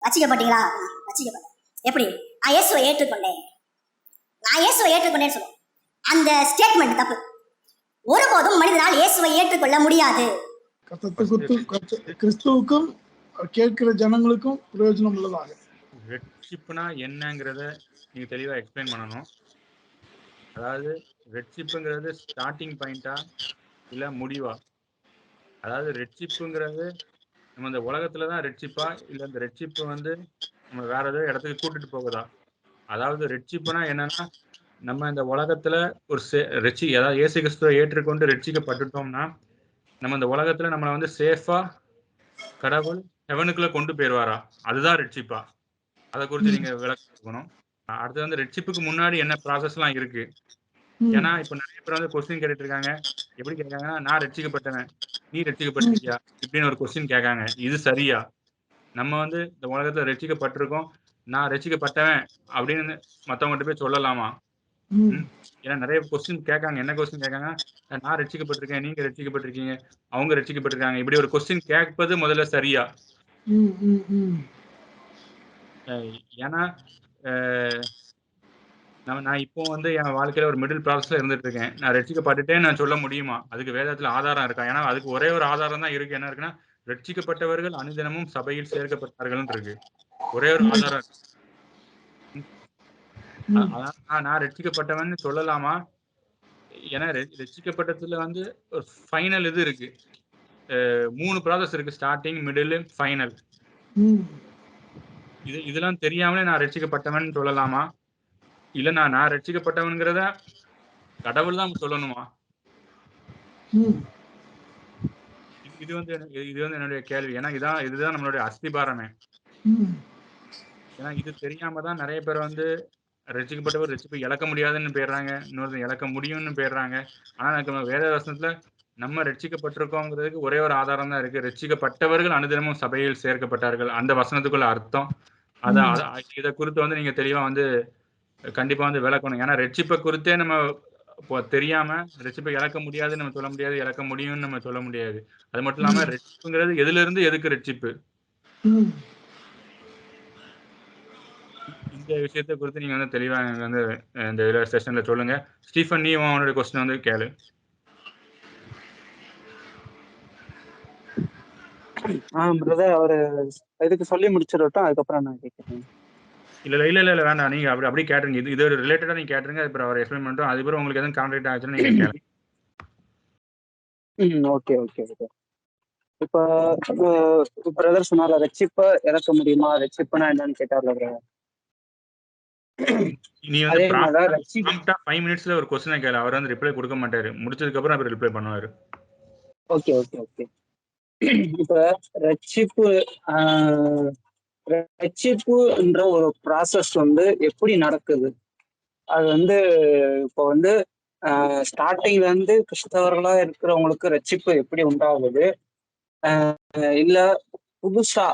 ரசிக்கப்பட்டீங்களா? ரசிக்கப்பட்டேன். எப்படி? நான் இயேசுவை ஏற்றுக்கொண்டேன். நான் இயேசுவை ஏற்றுக்கொண்டேன்னு சொல்லுவோம். அந்த ஸ்டேட்மெண்ட் தப்பு. ஒருபோதும் மனிதனால் இயேசுவை ஏற்றுக்கொள்ள முடியாது. கிறிஸ்துவுக்கும் கேட்கிற ஜனங்களுக்கும் பிரயோஜனம் உள்ளதாக. ரெட்ஷிப்னா என்னங்கிறத நீங்க தெளிவா எக்ஸ்பிளைன் பண்ணணும். அதாவது ரெட்ஷிப்புங்கிறது ஸ்டார்டிங் பாயிண்டா இல்ல முடிவா? அதாவது ரெட்ஷிப்புங்கிறது நம்ம இந்த உலகத்துலதான் ரெட்ஷிப்பா இல்ல இந்த ரெட்ஷிப்பு நம்ம வேற ஏதோ இடத்துக்கு கூட்டிட்டு போகுதா? அதாவது ரெட்ஷிப்புனா என்னன்னா, நம்ம இந்த உலகத்துல ஒரு அதாவது இயேசு கிறிஸ்துவை ஏற்றுக்கொண்டு ரட்சிக்கப்பட்டுட்டோம்னா நம்ம இந்த உலகத்துல நம்மளை சேஃபா கடவுள் ஹெவனுக்குள்ள கொண்டு போயிருவாரா? அதுதான் ரெட்ஷிப்பா? அதை குறித்து நீங்க விளக்கம் கொடுக்கணும். அடுத்து ரெட்ஷிப்புக்கு முன்னாடி என்ன ப்ராசஸ் எல்லாம் இருக்கு? ஏன்னா இப்ப நிறைய பேர் கொஸ்டின் கேட்டுட்டு இருக்காங்க. எப்படி கேட்காங்கன்னா, நான் ரட்சிக்கப்பட்டவன், நீ ரட்சிக்கப்பட்டிருக்கியா இப்படின்னு ஒரு கொஸ்டின் கேட்காங்க. இது சரியா? நம்ம இந்த உலகத்துல ரட்சிக்கப்பட்டிருக்கோம், நான் ரட்சிக்கப்பட்டவன் அப்படின்னு மத்தவங்ககிட்ட போய் சொல்லலாமா? ஏன்னா நிறைய கொஸ்டின் கேட்காங்க. என்ன கொஸ்டின் கேட்காங்க? நான் ரட்சிக்கப்பட்டிருக்கேன், நீங்க ரட்சிக்கப்பட்டிருக்கீங்க, அவங்க ரட்சிக்கப்பட்டிருக்காங்க, இப்படி ஒரு கொஸ்டின் கேட்பது முதல்ல சரியா? ஏன்னா நான் இப்போ என் வாழ்க்கையில ஒரு மிடில் ப்ராசஸ்ல இருந்துட்டு இருக்கேன். நான் ரட்சிக்கப்பட்டுட்டேன்னு நான் சொல்ல முடியுமா? அதுக்கு வேதத்துல ஆதாரம் இருக்கா? ஏன்னா அதுக்கு ஒரே ஒரு ஆதாரம் தான் இருக்கு. என்ன இருக்குன்னா, ரட்சிக்கப்பட்டவர்கள் அனுதினமும் சபையில் சேர்க்கப்பட்டார்கள் இருக்கு. ஒரே ஒரு ஆதாரம். நான் ரட்சிக்கப்பட்டவன் சொல்லலாமா? ஏன்னா ரட்சிக்கப்பட்டதுல ஒரு ஃபைனல் இது இருக்கு. 3 ப்ராசஸ் இருக்கு. Starting, middle, final. இதெல்லாம் தெரியாமலே நான் ரட்சிக்கப்பட்டவன் சொல்லலாமா? இல்ல நான் ரட்சிக்கப்பட்டவன்கிறத கடவுள் தான் சொல்லணுமா? இது என்னுடைய கேள்வி. ஏன்னா இதுதான் நம்மளுடைய அஸ்திபாரமே. ஏன்னா இது தெரியாம தான் நிறைய பேர் ரட்சிக்கப்பட்டவர் ரட்சிப்பு இழக்க முடியாதுன்னு போயிடுறாங்க, இன்னொரு இழக்க முடியும்னு போயிடுறாங்க. ஆனா எனக்கு வேத வசனத்துல நம்ம ரட்சிக்கப்பட்டிருக்கோங்கிறதுக்கு ஒரே ஒரு ஆதாரம் தான் இருக்கு. ரட்சிக்கப்பட்டவர்கள் அனுதினமும் சபையில் சேர்க்கப்பட்டார்கள். அந்த வசனத்துக்குள்ள அர்த்தம் இதை குறித்து நீங்க தெளிவா கண்டிப்பா விளக்கணும். ஏன்னா ரட்சிப்பை குறித்தே நம்ம தெரியாம ரட்சிப்பை இழக்க முடியாதுன்னு நம்ம சொல்ல முடியாது, இழக்க முடியும்னு நம்ம சொல்ல முடியாது. அது மட்டும் இல்லாம ரட்சிப்புங்கிறது எதுல இருந்து எதுக்கு ரட்சிப்பு? இந்த விஷயத்தை குறித்து நீங்க தெளிவா இந்த செஷன்ல சொல்லுங்க. ஸ்டீஃபன், நீ உன்னோட கொஸ்டின் கேளு. பிரதர் அவரு இதுக்கு சொல்லி முடிச்சிடட்டும், அதுக்கப்புறம் நான் கேட்கிறேன். இல்ல வேண்டாம், நீங்க அப்படி கேட்டுருங்க. இது ரிலேட்டடா நீங்க கேட்டுருங்க. அப்புறம் அவர் எக்ஸ்பிளைன் பண்ணிட்டோம். அதுக்கப்புறம் உங்களுக்கு எதுவும் கான்ட்ராக்ட் ஆச்சுன்னா நீங்க கேளுங்க. Okay okay okay. இப்போ பிரதர் சொன்னார்ல, ரட்சிப்பை இறக்க முடியுமா, ரட்சிப்புனா என்னன்னு கேட்டார்ல பிரதர். நீ 5 மினிட்ஸ்ல ஒரு கொஸ்டினை கேளு. அவர் ரிப்ளை கொடுக்க மாட்டாரு. முடிச்சதுக்கு அப்புறம் அவர் ரிப்ளை பண்ணுவாரு. Okay okay okay. இப்ப ரட்சிப்புன்ற ஒரு ப்ராசஸ் எப்படி நடக்குது? அது இப்போ ஸ்டார்டிங்ல இருந்து கிறிஸ்தவர்களா இருக்கிறவங்களுக்கு ரட்சிப்பு எப்படி உண்டாகுது? இல்ல புதுசா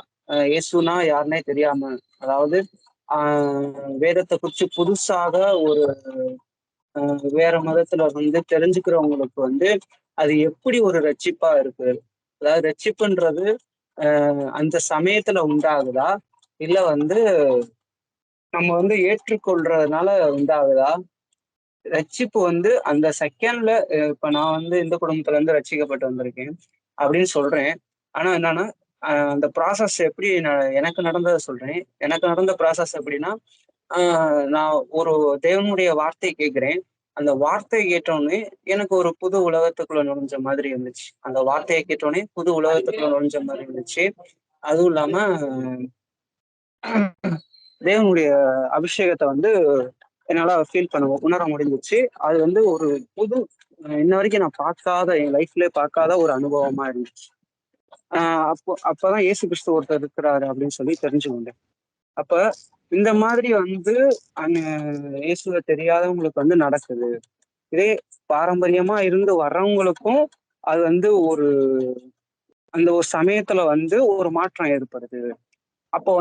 இயேசுனா யாருன்னே தெரியாம, அதாவது வேதத்தை குறிச்சு புதுசாக ஒரு வேற மதத்துல தெரிஞ்சுக்கிறவங்களுக்கு அது எப்படி ஒரு ரட்சிப்பா இருக்கு? அதாவது ரட்சிப்புன்றது அந்த சமயத்துல உண்டாகுதா, இல்ல நம்ம ஏற்றுக்கொள்றதுனால உண்டாகுதா? ரட்சிப்பு அந்த செகண்ட்ல இப்ப நான் இந்த குடும்பத்துல இருந்து ரட்சிக்கப்பட்டு வந்திருக்கேன் அப்படின்னு சொல்றேன். ஆனா என்னன்னா, அந்த ப்ராசஸ் எப்படி எனக்கு நடந்ததை சொல்றேன். எனக்கு நடந்த ப்ராசஸ் எப்படின்னா, நான் ஒரு தேவனுடைய வார்த்தை கேட்கிறேன். அந்த வார்த்தையை கேட்டோடனே எனக்கு ஒரு புது உலகத்துக்குள்ள நுழைஞ்ச மாதிரி இருந்துச்சு. அந்த வார்த்தையை கேட்டோடனே புது உலகத்துக்குள்ள நுழைஞ்ச மாதிரி இருந்துச்சு. அதுவும் இல்லாம தேவனுடைய அபிஷேகத்தை என்னால ஃபீல் உணர முடிஞ்சிச்சு. அது ஒரு புது, இன்ன வரைக்கும் நான் பார்க்காத, என் லைஃப்ல பார்க்காத ஒரு அனுபவமா இருந்துச்சு. அப்பதான் இயேசு கிறிஸ்து ஒருத்தர் இருக்கிறாரு அப்படின்னு சொல்லி தெரிஞ்சுக்கொண்டேன். அப்ப இந்த மாதிரி இயேசுவை தெரியாதவங்களுக்கு நடக்குது. இதே பாரம்பரியமா இருந்து வர்றவங்களுக்கும் அது ஒரு அந்த ஒரு சமயத்துல ஒரு மாற்றம் ஏற்படுது. அப்போ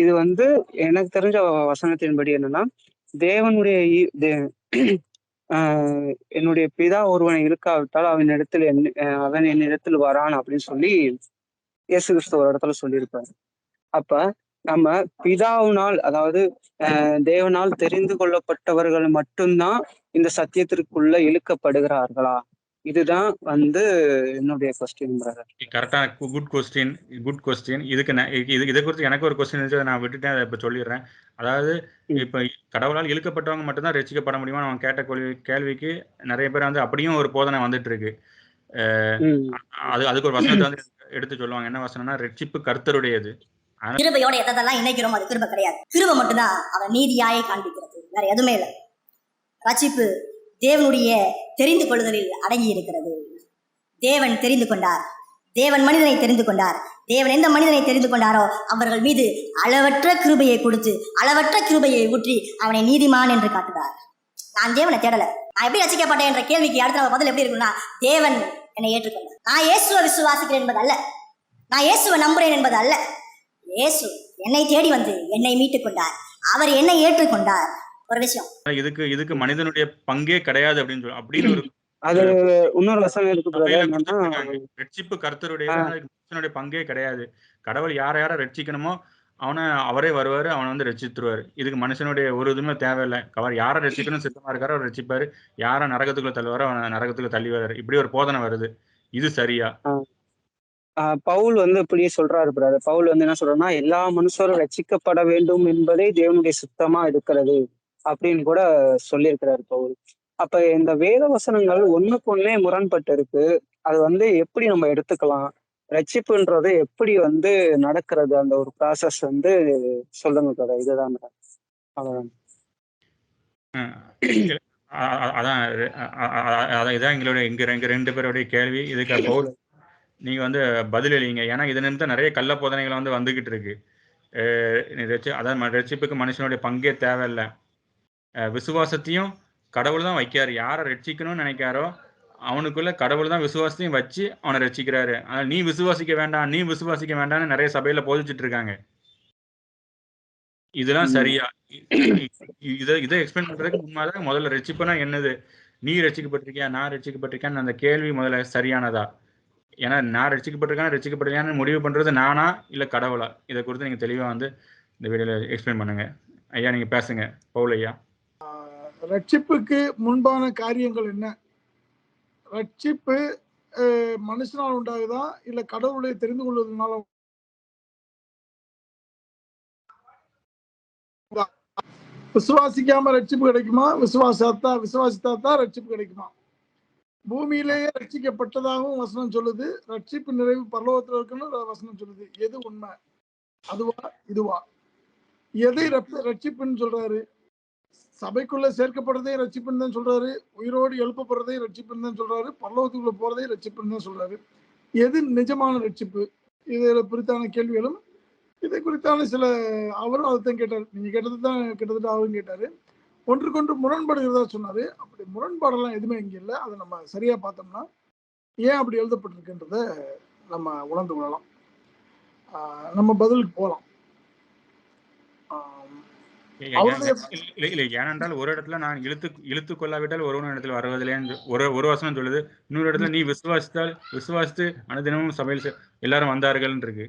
இது எனக்கு தெரிஞ்ச வசனத்தின்படி என்னன்னா, தேவனுடைய என்னுடைய பிதா ஒருவன் இருக்காவிட்டால் அவன் என்னிடத்தில் வரான் அப்படின்னு சொல்லி இயேசு கிறிஸ்து ஒரு இடத்துல சொல்லியிருப்பாரு. அப்ப நம்ம பிதாவினால், அதாவது தேவனால் தெரிந்து கொள்ளப்பட்டவர்கள் மட்டும்தான் இந்த சத்தியத்திற்குள்ள இழுக்கப்படுகிறார்களா? இதுதான் என்னுடைய கொஸ்டின் பிரதர். கரெக்டான குட் கொஸ்டின். இதுக்கு இதை குறித்து எனக்கு ஒரு கொஸ்டின் இருந்துச்சு, நான் விட்டுட்டேன், அதை இப்ப சொல்லிடுறேன். அதாவது இப்ப கடவுளால் இழுக்கப்பட்டவங்க மட்டும்தான் ரட்சிக்கப்பட முடியுமா? அவன் கேட்ட கேள்விக்கு நிறைய பேர் அப்படியும் ஒரு போதனை வந்துட்டு இருக்கு. அதுக்கு ஒரு வசனத்தை எடுத்து சொல்லுவாங்க. என்ன வசனம்னா, ரட்சிப்பு கர்த்தருடையது. கிருபையோட எதெல்லாம் இணைக்கிறோம் அது கிருபை கிடையாது. கிருபை மட்டும்தான் அவன் நீதியாயை காண்பிக்கிறது, வேற எதுவுமே இல்லை. ரட்சிப்பு தேவனுடைய தெரிந்து கொள்ளுதலில் அடங்கி இருக்கிறது. தேவன் தெரிந்து கொண்டார், தேவன் மனிதனை தெரிந்து கொண்டார். தேவன் எந்த மனிதனை தெரிந்து கொண்டாரோ அவர்கள் மீது அளவற்ற கிருபையை கொடுத்து அளவற்ற கிருபையை ஊற்றி அவனை நீதிமான் என்று காட்டுகிறார். நான் தேவனை தேடல, நான் எப்படி ரசிக்கப்பட்டேன் என்ற கேள்விக்கு அடுத்த நம்ம பதில் எப்படி இருக்குன்னா, தேவன் என்னை ஏற்றுக்கொண்டார். நான் இயேசுவை விசுவாசிக்கிறேன் என்பது அல்ல, நான் இயேசுவை நம்புறேன் என்பது அல்ல. இயேசு என்னை தேடி வந்து என்னை மீட்டுக் கொண்டார், அவர் என்னை ஏற்றுக்கொண்டார். ஒரு விஷயம், இதுக்கு மனிதனுடைய பங்கே கிடையாது அப்படின்னு ஒரு அது இன்னொரு வசனம் இருக்கு. ரட்சிப்பு கர்த்தருடைய பங்கே கிடையாது. கடவுள் யார ரட்சிக்கணுமோ அவரே வருவாரு, அவனை ரட்சித்துருவாரு. இதுக்கு மனுஷனுடைய ஒரு இதுவுமே தேவையில்லை. அவர் யாரை ரட்சிக்கணும் சித்தமா இருக்காரோ அவர் ரட்சிப்பாரு, யாரை நரகத்துக்குள்ள தள்ளுவாரோ அவனை நரகத்துக்குள்ள தள்ளி வர்றாரு. இப்படி ஒரு போதனை வருது. இது சரியா? பவுல் இப்படியே சொல்றாரு பிரதர். பவுல் என்ன சொல்றாருன்னா, எல்லா மனுஷரும் ரட்சிக்கப்பட வேண்டும் என்பதே தேவனுடைய சுத்தமா இருக்கிறது அப்படின்னு கூட சொல்லியிருக்கிறாரு பவுல். அப்ப இந்த வேத வசனங்கள் ஒண்ணுக்கு ஒண்ணே முரண்பட்டு இருக்கு. அது எப்படி நம்ம எடுத்துக்கலாம்? ரட்சிப்புன்றது எப்படி நடக்கிறது? அந்த ஒரு ப்ராசஸ் சொல்லுங்க பிரதர். இதுதான் அவ்வளவுதான். அதான் இதான் எங்க ரெண்டு பேருடைய கேள்வி. இதுக்கு பவுல் நீங்க பதில் அளிங்க. ஏன்னா இது நிமித்தம் நிறைய கள்ள போதனைகள் வந்துகிட்டு இருக்கு. அதான் ரட்சிப்புக்கு மனுஷனுடைய பங்கே தேவையில்லை. விசுவாசத்தையும் கடவுள் தான் வைக்காரு. யாரை ரட்சிக்கணும்னு நினைக்காரோ அவனுக்குள்ள கடவுள் தான் விசுவாசத்தையும் வச்சு அவனை ரட்சிக்கிறாரு. அதனால நீ விசுவாசிக்க வேண்டாம்னு நிறைய சபையில போதிச்சுட்டு இருக்காங்க. இதெல்லாம் சரியா? இதை எக்ஸ்பிளைன் பண்றதுக்கு முன்னாடி முதல்ல ரட்சிப்புனா என்னது, நீ ரட்சிக்கப்பட்டிருக்கியா, நான் ரட்சிக்கப்பட்டிருக்கேன்னு அந்த கேள்வி முதல்ல சரியானதா? ஏன்னா நான் ரட்சிக்கப்பட்டிருக்கான்னு முடிவு பண்றது நானா இல்ல கடவுளா? இதை குறித்து நீங்க தெளிவா இந்த வீடியோல எக்ஸ்பிளைன் பண்ணுங்க. ஐயா நீங்க பேசுங்க, பவுல் ஐயா. ரட்சிப்புக்கு முன்பான காரியங்கள் என்ன? ரட்சிப்பு மனுஷனால் உண்டாகுதா இல்ல கடவுளை தெரிந்து கொள்வதனால? விசுவாசிக்காம ரட்சிப்பு கிடைக்குமா? விசுவாசித்தாத்தான் ரட்சிப்பு கிடைக்குமா? பூமியிலேயே ரட்சிக்கப்பட்டதாகவும் வசனம் சொல்லுது, ரட்சிப்பு நிறைவு பரலோகத்தில் இருக்குன்னு வசனம் சொல்லுது. எது உண்மை? அதுவா இதுவா? எதை ரட்சிப்புன்னு சொல்றாரு? சபைக்குள்ள சேர்க்கப்படுறதே ரட்சிப்புன்னு தான் சொல்றாரு, உயிரோடு எழுப்பப்படுறதே ரட்சிப்புன்னு தான் சொல்றாரு, பரலோகத்துக்குள்ள போறதே ரட்சிப்புன்னு தான் சொல்றாரு. எது நிஜமான ரட்சிப்பு? இதில் குறித்தான கேள்விகளும் இதை குறித்தான சில அவரும் அதைத்தான் கேட்டார். நீங்க கேட்டது தான் கிட்டத்தட்ட அவரும் கேட்டாரு. ஒன்றுக்கொன்று முரண்படுகிறதா சொன்னாரு. அப்படி முரண்பாடெல்லாம் எதுவுமே இங்க இல்லை. அதை நம்ம சரியா பார்த்தோம்னா ஏன் அப்படி எழுதப்பட்டிருக்குன்றத நம்ம உணர்ந்து கொள்ளலாம். நம்ம பதிலுக்கு போகலாம். ஏனென்றால் ஒரு இடத்துல நான் இழுத்து கொள்ளாவிட்டால் ஒருவன் இடத்துல வருவதில்லை ஒரு வசனம் சொல்லுது. இன்னொரு இடத்துல நீ விசுவாசித்து அனுதினமும் சபையில் எல்லாரும் வந்தார்கள் இருக்கு.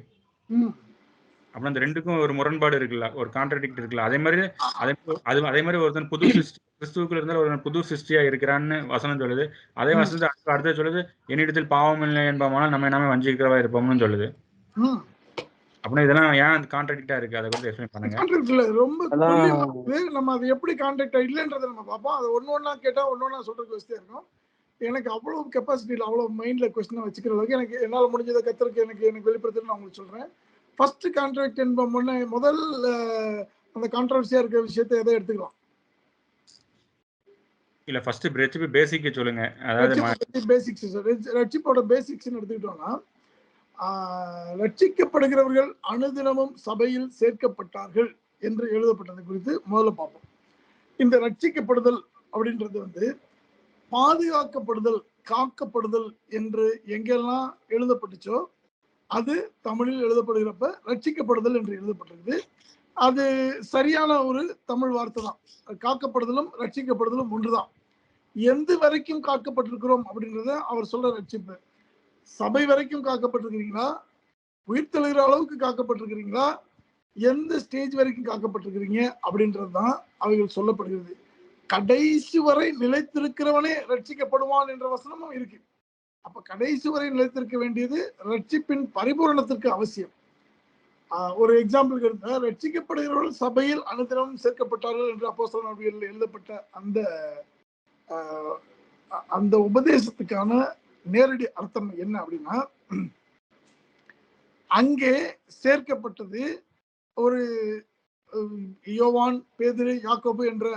அப்ப அந்த ரெண்டுக்கும் ஒரு முரண்பாடு இருக்குல்ல, ஒரு கான்ட்ராடிக்ட் இருக்குல்ல. அதே மாதிரி ஒருத்தன் புது கிறிஸ்துவுக்குள்ள இருந்தால் ஒரு புது சிருஷ்டியா இருக்கிறான்னு வசனம் சொல்லுது. அதே வசனத்தை அடுத்த சொல்லுது, என்னிடத்தில் பாவம் இல்லை என்பவனால் நம்ம எல்லாமே வஞ்சிக்கிறவா இருப்போம்னு சொல்லுது. அப்படின்னா இதெல்லாம் ஏன் கான்ட்ராடிக்டா இருக்கு? அதை கொஞ்சம் எக்ஸ்பிளைன் பண்ணுங்க. ரொம்ப நம்ம அது எப்படி கான்ட்ராக்டா இல்லைன்றதை நம்ம பார்ப்போம். அதை ஒன்னொன்னா கேட்டா ஒன்னொன்னா சொல்றதுக்கு வசதியா இருக்கும். எனக்கு அவ்வளவு கெப்பாசிட்டி இல்லை, அவ்வளவு மைண்ட்ல கொஸ்டினை வச்சுக்கிற அளவுக்கு எனக்கு என்னால் முடிஞ்சதை கத்துறதுக்கு எனக்கு வெளிப்படுத்துன்னு நான் உங்களுக்கு சொல்றேன். ஃபர்ஸ்ட் கான்ட்ராக்ட் என்ப முதல் அந்த கான்ட்ரவர்சியா இருக்கிற விஷயத்தை எதை எடுத்துக்கலாம்? இல்ல ஃபர்ஸ்ட் ரட்சிப்பு பேசிக் சொல்லுங்க. அதாவது பேசிக்ஸ், ரட்சிப்போட பேசிக்ஸ்னு எடுத்துக்கிட்டோம்னா, ரட்சிக்கப்படுகிறவர்கள் அனுதினமும் சபையில் சேர்க்கப்பட்டார்கள் என்று எழுதப்பட்டது குறித்து முதல்ல பார்ப்போம். இந்த ரட்சிக்கப்படுதல் அப்படின்றது பாதுகாக்கப்படுதல், காக்கப்படுதல் என்று எங்கெல்லாம் எழுதப்பட்டுச்சோ அது தமிழில் எழுதப்படுகிறப்ப ரட்சிக்கப்படுதல் என்று எழுதப்பட்டிருக்குது. அது சரியான ஒரு தமிழ் வார்த்தை தான். காக்கப்படுதலும் ரட்சிக்கப்படுதலும் ஒன்றுதான். எந்த வரைக்கும் காக்கப்பட்டிருக்கிறோம் அப்படின்றத அவர் சொல்ற ரட்சிப்பு. சபை வரைக்கும் காக்கப்பட்டிருக்கிறீங்களா? உயிர் தெழுகிற அளவுக்கு காக்கப்பட்டிருக்கிறீங்களா? எந்த ஸ்டேஜ் வரைக்கும் காக்கப்பட்டிருக்கிறீங்க அப்படின்றதுதான் அவைகள் சொல்லப்படுகிறது. கடைசி வரை நிலைத்திருக்கிறவனே ரட்சிக்கப்படுவான் என்ற வசனமும் இருக்கு. அப்ப கடைசி வரை நிலைத்திருக்க வேண்டியது ரட்சிப்பின் பரிபூரணத்திற்கு அவசியம். ஒரு எக்ஸாம்பிளுக்கு எடுத்தா, ரட்சிக்கப்படுகிறவர்கள் சபையில் அனுதினமும் சேர்க்கப்பட்டார்கள் என்று அப்போஸ்தலர் நடவடிக்கைகளில் எழுதப்பட்ட அந்த உபதேசத்துக்கான நேரடி அர்த்தம் என்ன அப்படின்னா, அங்கே சேர்க்கப்பட்டது ஒரு யோவான், பேதுரு, யாக்கோபு என்ற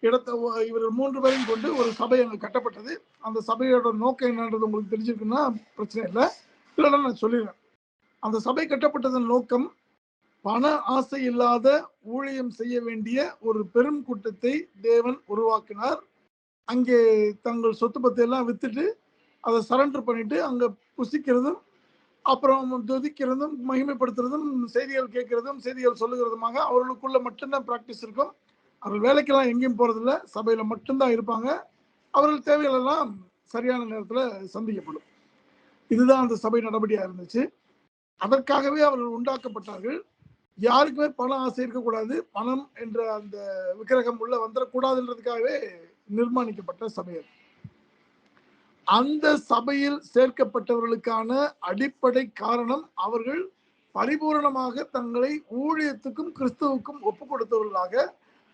இடத்தை இவர்கள் 3 பேரையும் கொண்டு ஒரு சபை அங்கே கட்டப்பட்டது. அந்த சபையோட நோக்கம் என்னன்றது உங்களுக்கு தெரிஞ்சிருக்குன்னா பிரச்சனை இல்லை, இல்லைன்னா நான் சொல்லிடுறேன். அந்த சபை கட்டப்பட்டதன் நோக்கம் பண ஆசை இல்லாத ஊழியம் செய்ய வேண்டிய ஒரு பெரும் கூட்டத்தை தேவன் உருவாக்கினார். அங்கே தங்கள் சொத்து பத்தை எல்லாம் வித்துட்டு அதை சரண்டர் பண்ணிட்டு அங்க புசிக்கிறதும் அப்புறம் துதிக்கிறதும் மகிமைப்படுத்துறதும் செய்திகள் கேட்கறதும் செய்திகள் சொல்லுகிறதுமாக அவர்களுக்குள்ள மட்டும்தான் பிராக்டிஸ் இருக்கும். அவர்கள் வேலைக்கெல்லாம் எங்கேயும் போறதில்ல, சபையில மட்டும்தான் இருப்பாங்க. அவர்கள் தேவைகள் எல்லாம் சரியான நேரத்துல சந்திக்கப்படும். இதுதான் அந்த சபை நடவடிக்கையா இருந்துச்சு. அதற்காகவே அவர்கள் உண்டாக்கப்பட்டார்கள். யாருக்குமே பண ஆசை இருக்கக்கூடாது, பணம் என்ற அந்த விக்கிரகம் உள்ள வந்துடக்கூடாதுன்றதுக்காகவே நிர்மாணிக்கப்பட்ட சபை. அந்த சபையில் சேர்க்கப்பட்டவர்களுக்கான அடிப்படை காரணம் அவர்கள் பரிபூரணமாக தங்களை ஊழியத்துக்கும் கிறிஸ்துவுக்கும் ஒப்பு கொடுத்தவர்களாக,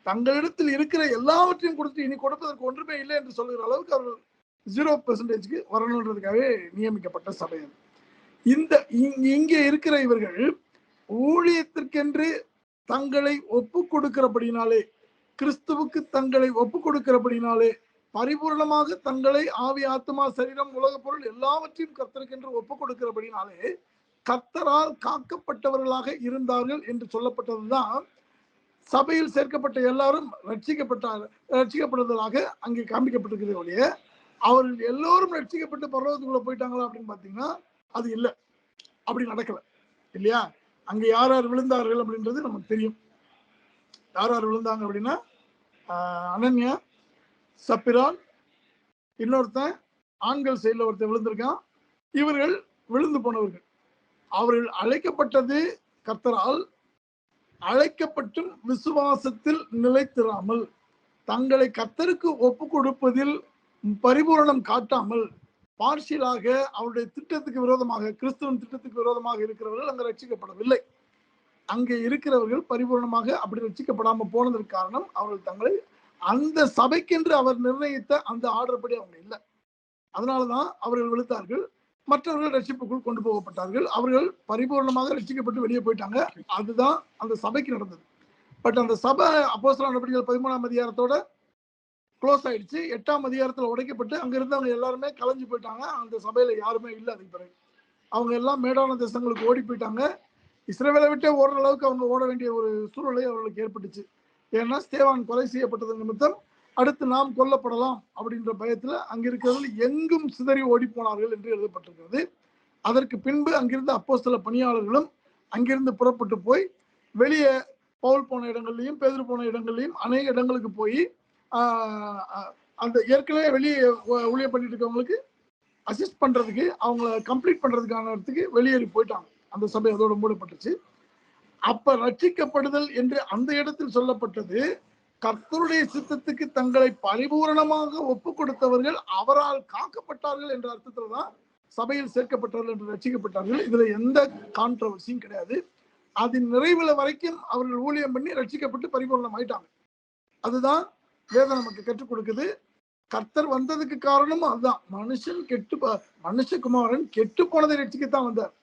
தங்களிடத்தில் இருக்கிற எல்லாவற்றையும் கொடுத்து இனி கொடுப்பதற்கு ஒன்றுமே இல்லை என்று சொல்லுகிற அளவுக்கு அவர்கள் 0% வரணுன்றதுக்காகவே நியமிக்கப்பட்ட சபை. இங்கே இருக்கிற இவர்கள் ஊழியத்திற்கென்று தங்களை ஒப்பு கொடுக்கிறபடினாலே, கிறிஸ்துவுக்கு தங்களை ஒப்பு கொடுக்கிறபடினாலே, பரிபூர்ணமாக தங்களை ஆவி, ஆத்மா, சரீரம், உலக பொருள் எல்லாவற்றையும் கர்த்தருக்கென்று ஒப்பு கொடுக்கிறபடினாலே கர்த்தரால் காக்கப்பட்டவர்களாக இருந்தார்கள் என்று சொல்லப்பட்டதுதான் சபையில் சேர்க்கப்பட்ட எல்லாரும் ரட்சிக்கப்படுவதாக அங்கே காண்பிக்கப்பட்டிருக்கிறது ஒழிய அவர்கள் எல்லோரும் ரட்சிக்கப்பட்டு பரலோகத்துக்குள்ள போயிட்டாங்களா அப்படின்னு பாத்தீங்கன்னா அது இல்லை, அப்படி நடக்கல இல்லையா. அங்க யார் யார் விழுந்தார்கள் அப்படின்றது நமக்கு தெரியும். யார் யார் விழுந்தாங்க அப்படின்னா, அனன்யா, சப்பிரான், இன்னொருத்தன் ஆண்கள் சைடுல ஒருத்தன் விழுந்திருக்கான். இவர்கள் விழுந்து போனவர்கள். அவர்கள் அழைக்கப்பட்டது கர்த்தரால், அழைக்கப்பட்டும் விசுவாசத்தில் நிலைத்திராமல், தங்களை கர்த்தருக்கு ஒப்பு கொடுப்பதில் பரிபூரணம் காட்டாமல், பார்ஷியலாக அவருடைய திட்டத்துக்கு விரோதமாக, கிறிஸ்துவின் திட்டத்துக்கு விரோதமாக இருக்கிறவர்கள் அங்கே ரட்சிக்கப்படவில்லை. அங்கே இருக்கிறவர்கள் பரிபூர்ணமாக அப்படி ரட்சிக்கப்படாம போனதற்கு காரணம் அவர்கள் தங்களை அந்த சபைக்கென்று அவர் நிர்ணயித்த அந்த ஆர்டர் படி அவங்க இல்லை. அதனாலதான் அவர்கள் விழுத்தார்கள். மற்றவர்கள் ரட்சிப்புக்குள் கொண்டு போகப்பட்டார்கள். அவர்கள் பரிபூர்ணமாக ரட்சிக்கப்பட்டு வெளியே போயிட்டாங்க. அதுதான் அந்த சபைக்கு நடந்தது. பட் அந்த சபை அப்போஸ்தலர் நடவடிக்கைகள் 13ஆம் அதிகாரத்தோட க்ளோஸ் ஆயிடுச்சு. 8ஆம் அதிகாரத்துல உடைக்கப்பட்டு அங்க இருந்தவங்க எல்லாருமே கலைஞ்சு போயிட்டாங்க. அந்த சபையில யாருமே இல்லை. அதுக்கு பிறகு அவங்க எல்லாம் மேடான தேசங்களுக்கு ஓடி போயிட்டாங்க. இஸ்ரவேலை விட்டே ஓடுற அளவுக்கு அவங்க ஓட வேண்டிய ஒரு சூழ்நிலை அவர்களுக்கு ஏற்பட்டுச்சு. ஏன்னா ஸ்தேவான் கொலை செய்யப்பட்டது நிமித்தம் அடுத்து நாம் கொல்லப்படலாம் அப்படின்ற பயத்துல அங்கிருக்கிறவர்கள் எங்கும் சிதறி ஓடி போனார்கள் என்று எழுதப்பட்டிருக்கிறது. அதற்கு பின்பு அங்கிருந்த அப்போஸ்தல பணியாளர்களும் அங்கிருந்து புறப்பட்டு போய் வெளியே பவுல் போன இடங்கள்லையும் பேதுரு போன இடங்கள்லையும் அநேக இடங்களுக்கு போய் அந்த ஏற்கனவே வெளியே ஊழியம் பண்ணிட்டு இருக்கவங்களுக்கு அசிஸ்ட் பண்றதுக்கு, அவங்கள கம்ப்ளீட் பண்றதுக்கானதுக்கு வெளியேறி போயிட்டாங்க. அந்த சபை அதோட மூடப்பட்டுச்சு. அப்ப ரட்சிக்கப்படுதல் என்று அந்த இடத்தில் சொல்லப்பட்டது கர்த்தருடைய சித்தத்துக்கு தங்களை பரிபூரணமாக ஒப்பு கொடுத்தவர்கள் அவரால் காக்கப்பட்டார்கள் என்ற அர்த்தத்துல தான் சபையில் சேர்க்கப்பட்டார்கள் என்று ரட்சிக்கப்பட்டார்கள். இதுல எந்த கான்ட்ரவர்சியும் கிடையாது. அதன் நிறைவுல வரைக்கும் அவர்கள் ஊழியம் பண்ணி ரட்சிக்கப்பட்டு பரிபூர்ணம் ஆயிட்டாங்க. அதுதான் வேதம் நமக்கு கற்றுக் கொடுக்குது. கர்த்தர் வந்ததுக்கு காரணமும் அதுதான். மனுஷகுமாரன் கெட்டு போனதை ரட்சிக்கத்தான் வந்தார்.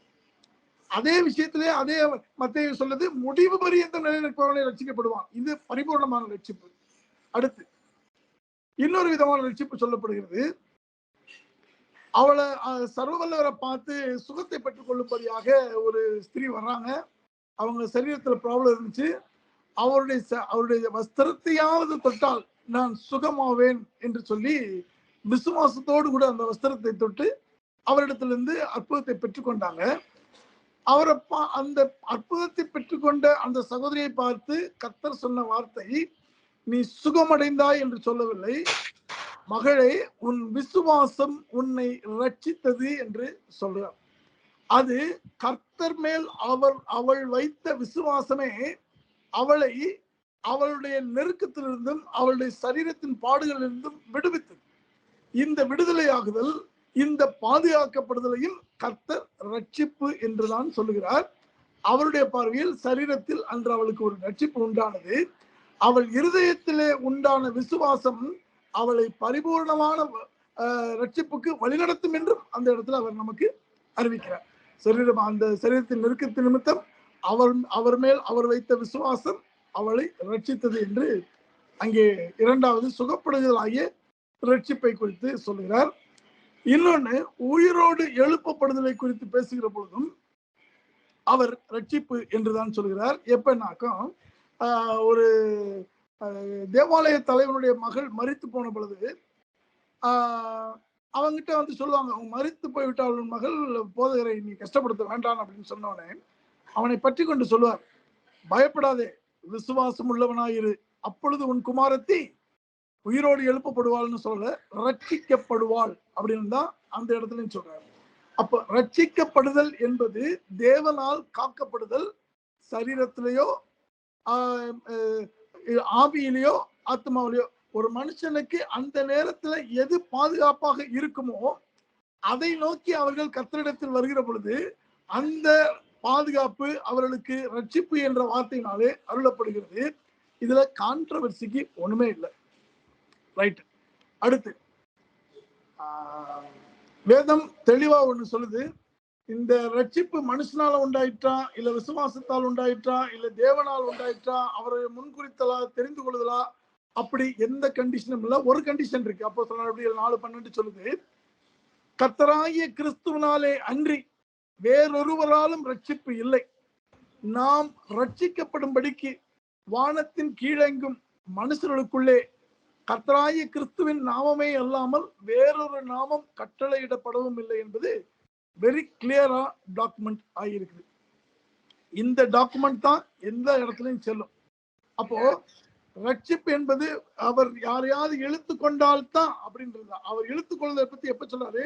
அதே விஷயத்திலே அதே மத்தேயு சொல்லுது, முடிவு பரியந்தம் நிலைநிற்பவனை ரட்சிக்கப்படுவான். இது பரிபூர்ணமான ரட்சிப்பு. அடுத்து இன்னொரு விதமான ரட்சிப்பு சொல்லப்படுகிறது. அவளை சர்வவல்லவரை பார்த்து சுகத்தை பெற்றுக் கொள்ளும்படியாக ஒரு ஸ்திரீ வர்றாங்க. அவங்க சரீரத்துல ப்ராப்ளம் இருந்துச்சு. அவருடைய வஸ்திரத்தையாவது தொட்டால் நான் சுகமாவேன் என்று சொல்லி விசுவாசத்தோடு கூட அந்த வஸ்திரத்தை தொட்டு அவரிடத்திலிருந்து அற்புதத்தை பெற்றுக்கொண்டாங்க. அவரை அந்த அற்புதத்தை பெற்றுக்கொண்ட அந்த சகோதரியை பார்த்து கர்த்தர் சொன்ன வார்த்தை, நீ சுகமடைந்தாய் என்று சொல்லவில்லை, மகளே உன் விசுவாசம் உன்னை ரட்சித்தது என்று சொல்றார். அது கர்த்தர் மேல் அவள் வைத்த விசுவாசமே அவளை அவளுடைய நெருக்கத்திலிருந்தும் அவளுடைய சரீரத்தின் பாடுகளிலிருந்தும் விடுவித்தது. இந்த விடுதலையாகுதல், இந்த பாதுகாக்கப்படுதலையும் கர்த்தர் ரட்சிப்பு என்றுதான் சொல்லுகிறார். அவருடைய பார்வையில் சரீரத்தில் அன்று அவளுக்கு ஒரு ரட்சிப்பு உண்டானது. அவள் இருதயத்திலே உண்டான விசுவாசம் அவளை பரிபூர்ணமான ரட்சிப்புக்கு வழிநடத்தும் என்றும் அந்த இடத்துல அவர் நமக்கு அறிவிக்கிறார். அந்த சரீரத்தின் நெருக்கத்தின் நிமித்தம் அவர் மேல் அவர் வைத்த விசுவாசம் அவளை ரட்சித்தது என்று அங்கே இரண்டாவது சுகப்படுதல் ஆகிய ரட்சிப்பை குறித்து சொல்லுகிறார். இன்னொன்னு, உயிரோடு எழுப்பப்படுதலை குறித்து பேசுகிற பொழுதும் அவர் ரட்சிப்பு என்றுதான் சொல்கிறார். எப்பனாக்கும் ஒரு தேவாலய தலைவனுடைய மகள் மரித்து போன பொழுது அவங்கிட்ட வந்து சொல்லுவாங்க, அவங்க மரித்து போய்விட்டால் உன் மகள் போதகரை நீ கஷ்டப்படுத்த வேண்டாம் அப்படின்னு சொன்னோடனே அவனை பற்றி கொண்டு சொல்லுவார், பயப்படாதே, விசுவாசம் உள்ளவனாயிரு, அப்பொழுது உன் குமாரத்தி உயிரோடு எழுப்பப்படுவாள்னு சொல்ல ரட்சிக்கப்படுவாள் அப்படின்னு தான் அந்த இடத்துலயும் சொல்றாரு. அப்ப ரட்சிக்கப்படுதல் என்பது தேவனால் காக்கப்படுதல், சரீரத்திலேயோ ஆவியிலேயோ ஆத்மாவிலேயோ. ஒரு மனுஷனுக்கு அந்த நேரத்துல எது பாதுகாப்பாக இருக்குமோ அதை நோக்கி அவர்கள் கர்த்தரிடத்தில் வருகிற பொழுது அந்த பாதுகாப்பு அவர்களுக்கு ரட்சிப்பு என்ற வார்த்தையினாலே அருளப்படுகிறது. இதுல கான்ட்ரவர்சிக்கு ஒண்ணுமே இல்லை. ரைட். அடுத்து வேதம் தெளிவா ஒண்ணு சொல்லுது, இந்த ரட்சிப்பு மனுஷனால உண்டாயிற்றா, இல்ல விசுவாசத்தால் உண்டாயிற்றா, இல்ல தேவனால் உண்டாயிற்றா, அவரை முன்குறித்தலா, தெரிந்து கொள்ளுதலா, அப்படி எந்த கண்டிஷனும் இல்ல. ஒரு கண்டிஷன் இருக்கு. அப்போஸ்தலர் 4:12 சொல்லுது, கர்த்தராகிய கிறிஸ்துவினாலே அன்றி வேறொருவராலும் ரட்சிப்பு இல்லை. நாம் ரட்சிக்கப்படும்படிக்கு வானத்தின் கீழெங்கும் மனுஷர்களுக்குள்ளே கர்த்தராகிய கிறிஸ்துவின் நாமமே அல்லாமல் வேறொரு நாமம் கட்டளையிடப்படவும் இல்லை என்பது வெரி கிளியரா டாக்குமெண்ட் ஆகியிருக்குது. இந்த டாக்குமெண்ட் தான் எந்த இடத்துலையும் செல்லும். அப்போ ரட்சிப்பு என்பது அவர் யாரையாவது இழுத்து கொண்டால்தான் அப்படின்றது. அவர் இழுத்து கொள்வதை பத்தி எப்ப சொல்றாரு,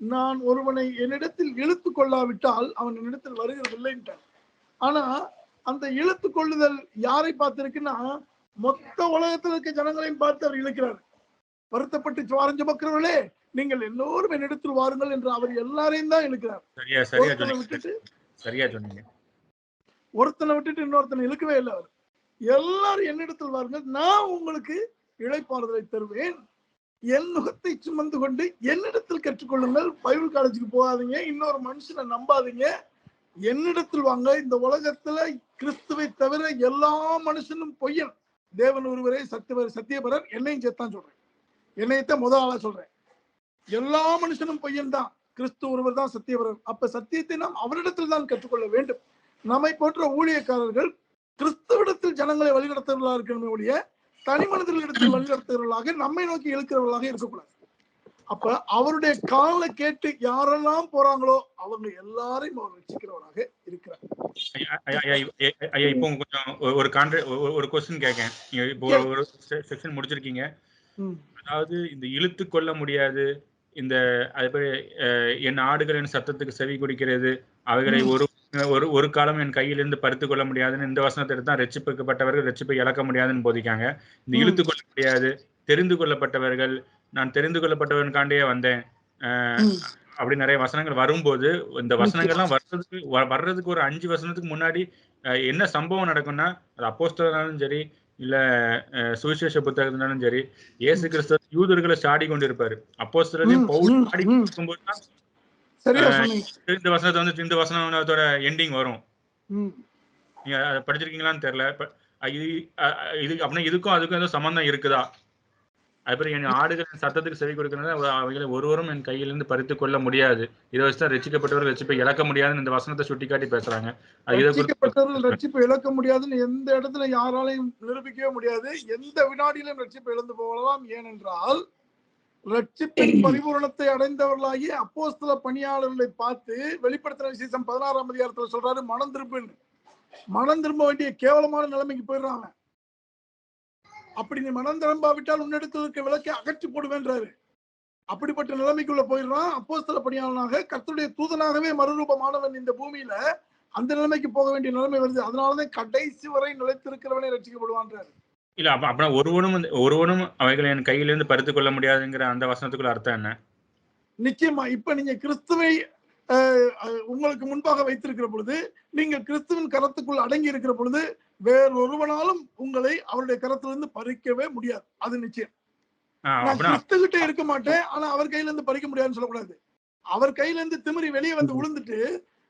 நான் ஒருவனை என்னிடத்தில் இழுத்து கொள்ளாவிட்டால் அவன் என்னிடத்தில் வருகிறது இல்லைன்ட்டார். ஆனா அந்த இழுத்து கொள்ளுதல் யாரை பார்த்திருக்குன்னா, மொத்த உலகத்தில் இருக்க ஜனங்களையும் பார்த்து அவர் இழுக்கிறார். வருத்தப்பட்டு சுவாரஞ்சு பக்கிறவர்களே நீங்கள் எல்லோரும் என்னிடத்தில் வாருங்கள் என்று அவர் எல்லாரையும் தான் இழுக்கிறார். ஒருத்தனை விட்டுட்டு இன்னொருத்தனை இழுக்கவே இல்லை. அவர் எல்லாரும் என்னிடத்தில் வாருங்கள், நான் உங்களுக்கு இளைப்பாறுதலை தருவேன், என் நுகத்தை சுமந்து கொண்டு என்னிடத்தில் கற்றுக்கொள்ளுங்கள். பைபிள் காலேஜுக்கு போகாதீங்க, இன்னொரு மனுஷனை நம்பாதீங்க, என்னிடத்தில் வாங்க. இந்த உலகத்துல கிறிஸ்துவை தவிர எல்லா மனுஷனும் பொய்யன், தேவன் ஒருவரே சத்தியபரர், என்னையும் சேர்த்தான் சொல்றேன், என்னையத்தான் முதல் ஆளா சொல்றேன். எல்லா மனுஷனும் பொய்யன் தான், கிறிஸ்து ஒருவர் தான் சத்தியபரர். அப்ப சத்தியத்தை நாம் அவரிடத்தில் தான் கற்றுக்கொள்ள வேண்டும். நம்மை போன்ற ஊழியக்காரர்கள் கிறிஸ்துவிடத்தில் ஜனங்களை வழிநடத்துவர்களாக இருக்கணுமே ஒழிய தனி மனிதர்களிடத்தில் வழிநடத்துகிறவர்களாக நம்மை நோக்கி இழுக்கிறவர்களாக இருக்கக்கூடாது. அப்ப அவருடைய காலை கேட்டு யாரெல்லாம் போறாங்களோ அவங்க எல்லாரையும் அவர் ரட்சிக்கிறவராக இருக்கிறார். இப்போ கொஞ்சம் ஒரு கொஸ்டின் கேட்கேன். இப்போ ஒரு செக்ஷன் முடிச்சிருக்கீங்க. அதாவது இந்த இழுத்து கொள்ள முடியாது, இந்த என் ஆடுகளின் சத்தத்துக்கு செவி கொடுக்கிறது, அவைகளை ஒரு காலம் என் கையிலிருந்து பறித்து கொள்ள முடியாதுன்னு இந்த வசனத்தை எடுத்தா ரட்சிப்புக்கப்பட்டவர்கள் ரட்சிப்பை இழக்க முடியாதுன்னு போதிக்காங்க. இந்த இழுத்து கொள்ள முடியாது, தெரிந்து கொள்ளப்பட்டவர்கள், நான் தெரிந்து கொள்ளப்பட்டவனுக்காண்டே வந்தேன் அப்படி நிறைய வசனங்கள் வரும்போது, இந்த வசனங்கள்லாம் வர்றதுக்கு ஒரு 5 வசனத்துக்கு முன்னாடி என்ன சம்பவம் நடக்கும்னா, அது அப்போஸ்தலனாலும் சரி இல்ல சுவிசேஷ புத்தகத்தினாலும் சரி, இயேசு கிறிஸ்து யூதர்களை சாடி கொண்டிருப்பாரு. அப்போஸ்தலரையும் பவுல் சாடி கொண்டிருக்கும்போது தான் இந்த வசனத்தை வந்து இந்த வசனத்தோட எண்டிங் வரும். நீங்க அதை படிச்சிருக்கீங்களான்னு தெரியல. இது அப்படின்னா இதுக்கும் அதுக்கும் ஏதோ சம்பந்தம் இருக்குதா? அதுபோல என் ஆடுகளின் சத்தத்துக்கு செவி கொடுக்கிறது, அவைகளை ஒருவரும் என் கையிலிருந்து பறித்து கொள்ள முடியாது, இதை வச்சுதான் ரட்சிக்கப்பட்டவர்கள் ரட்சிப்பை இழக்க முடியாதுன்னு இந்த வசனத்தை சுட்டி காட்டி பேசுறாங்க. ரட்சிக்கப்பட்டவர்கள் ரட்சிப்பை இழக்க முடியாதுன்னு எந்த இடத்துல யாராலையும் நிரூபிக்கவே முடியாது. எந்த வினாடியிலும் ரட்சிப்பை இழந்து போகலாம். ஏனென்றால் ரட்சிப்பின் பரிபூரணத்தை அடைந்தவர்களாகி அப்போஸ்தல பணியாளர்களை பார்த்து வெளிப்படுத்தின விசேஷம் 16ஆம் அதிகாரத்துல சொல்றாரு, மனம் திரும்புன்னு. மனம் திரும்ப வேண்டிய கேவலமான நிலைமைக்கு போயிடுறாங்க. அப்படி நீ மனம் திரும்பாவிட்டால் உன்னிடத்தில் இருக்க விளக்கை அகற்றி போடுவேன்றாரு. அப்படிப்பட்ட நிலைமைக்குள்ள போயிடுறான். அப்போஸ்தல பணியாளனாக கர்த்தருடைய தூதனாகவே மறுரூபமானவன் இந்த பூமியில அந்த நிலைமைக்கு போக வேண்டிய நிலைமை வருது. அதனாலதான் கடைசி வரை நிலைத்திருக்கிறவனே ரட்சிக்கப்படுவான்றாரு. இல்ல அப்ப ஒருவனும் அவைகளை என் கையிலிருந்து பறித்துக் கொள்ள முடியாதுங்கிற அந்த வசனத்துக்குள்ள அர்த்தம் என்ன? நிச்சயமா இப்ப நீங்க கிறிஸ்துவை உங்களுக்கு முன்பாக வைத்திருக்கிற பொழுது, நீங்க கிறிஸ்துவின் கரத்துக்குள் அடங்கி இருக்கிற பொழுது, வேறொருவனாலும் உங்களை அவருடைய கரத்திலிருந்து பறிக்கவே முடியாது. அது நிச்சயம். நான் கிறிஸ்துகிட்ட இருக்க மாட்டேன், ஆனா அவர் கையில இருந்து பறிக்க முடியாதுன்னு சொல்லக்கூடாது. அவர் கையில இருந்து திமிரி வெளியே வந்து விழுந்துட்டு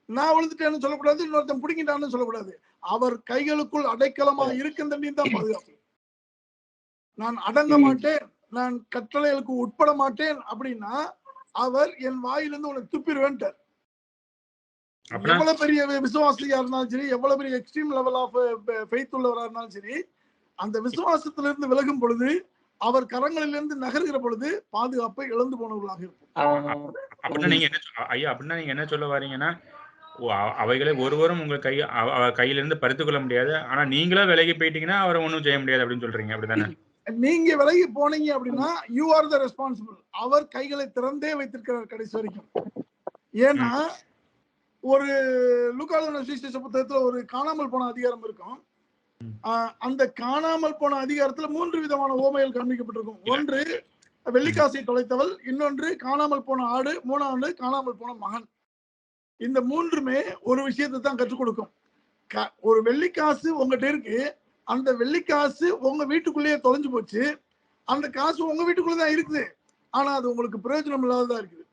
நான் விழுந்துட்டேன்னு சொல்லக்கூடாது, இன்னொருத்தன் பிடிங்கிட்டான்னு சொல்லக்கூடாது. அவர் கைகளுக்குள் அடைக்கலமா இருக்கின்றதையும் தான் பாதுகாப்பு. நான் அடங்க மாட்டேன், நான் கட்டளைகளுக்கு உட்பட மாட்டேன் அப்படின்னா அவர் என் வாயிலிருந்து உனக்கு துப்பிடுவேன்ட்டார். எவ்வளவு பெரிய விசுவாசியா இருந்தாலும் சரி, எவ்வளவு பெரிய எக்ஸ்ட்ரீம் லெவல் ஆஃப் ஃபெய்த் உள்ளவரா இருந்தாலும் சரி, அந்த விசுவாசத்திலிருந்து விலகும் பொழுது, அவர் கரங்களிலிருந்து நகர்கிற பொழுது பாதுகாப்பை இழந்து போனவர்களாக இருக்கும். அப்படின்னா நீங்க என்ன சொல்ல வரீங்கன்னா, அவைகளை ஒருவரும் உங்க கையிலிருந்து பறித்துக் கொள்ள முடியாது, ஆனா நீங்களா விலகி போயிட்டீங்கன்னா அவரை ஒன்றும் செய்ய முடியாது அப்படின்னு சொல்றீங்க, அப்படிதானே? நீங்க விலகி போனீங்க அப்படின்னா யூ ஆர் த ரெஸ்பான்சிபிள். அவர் கைகளை திறந்தே வைத்திருக்கிறார் கடைசி வரைக்கும். ஏன்னா ஒரு லூக்கான சுவிசேஷ புத்தகத்துல ஒரு காணாமல் போன அதிகாரம் இருக்கும். அந்த காணாமல் போன அதிகாரத்துல 3 விதமான ஓமைகள் காண்பிக்கப்பட்டிருக்கும். ஒன்று வெள்ளிக்காசை தொலைத்தவள், இன்னொன்று காணாமல் போன ஆடு, மூணாவது காணாமல் போன மகன். இந்த மூன்றுமே ஒரு விஷயத்தை தான் கற்றுக் கொடுக்கும். ஒரு வெள்ளிக்காசு உங்ககிட்ட இருக்கு, அந்த வெள்ளிக்காசு உங்க வீட்டுக்குள்ளேயே தொலைஞ்சு போச்சு. அந்த காசு உங்க வீட்டுக்குள்ளதான் இருக்குது, ஆனா அது உங்களுக்கு பிரயோஜனம் இல்லாததா இருக்குது.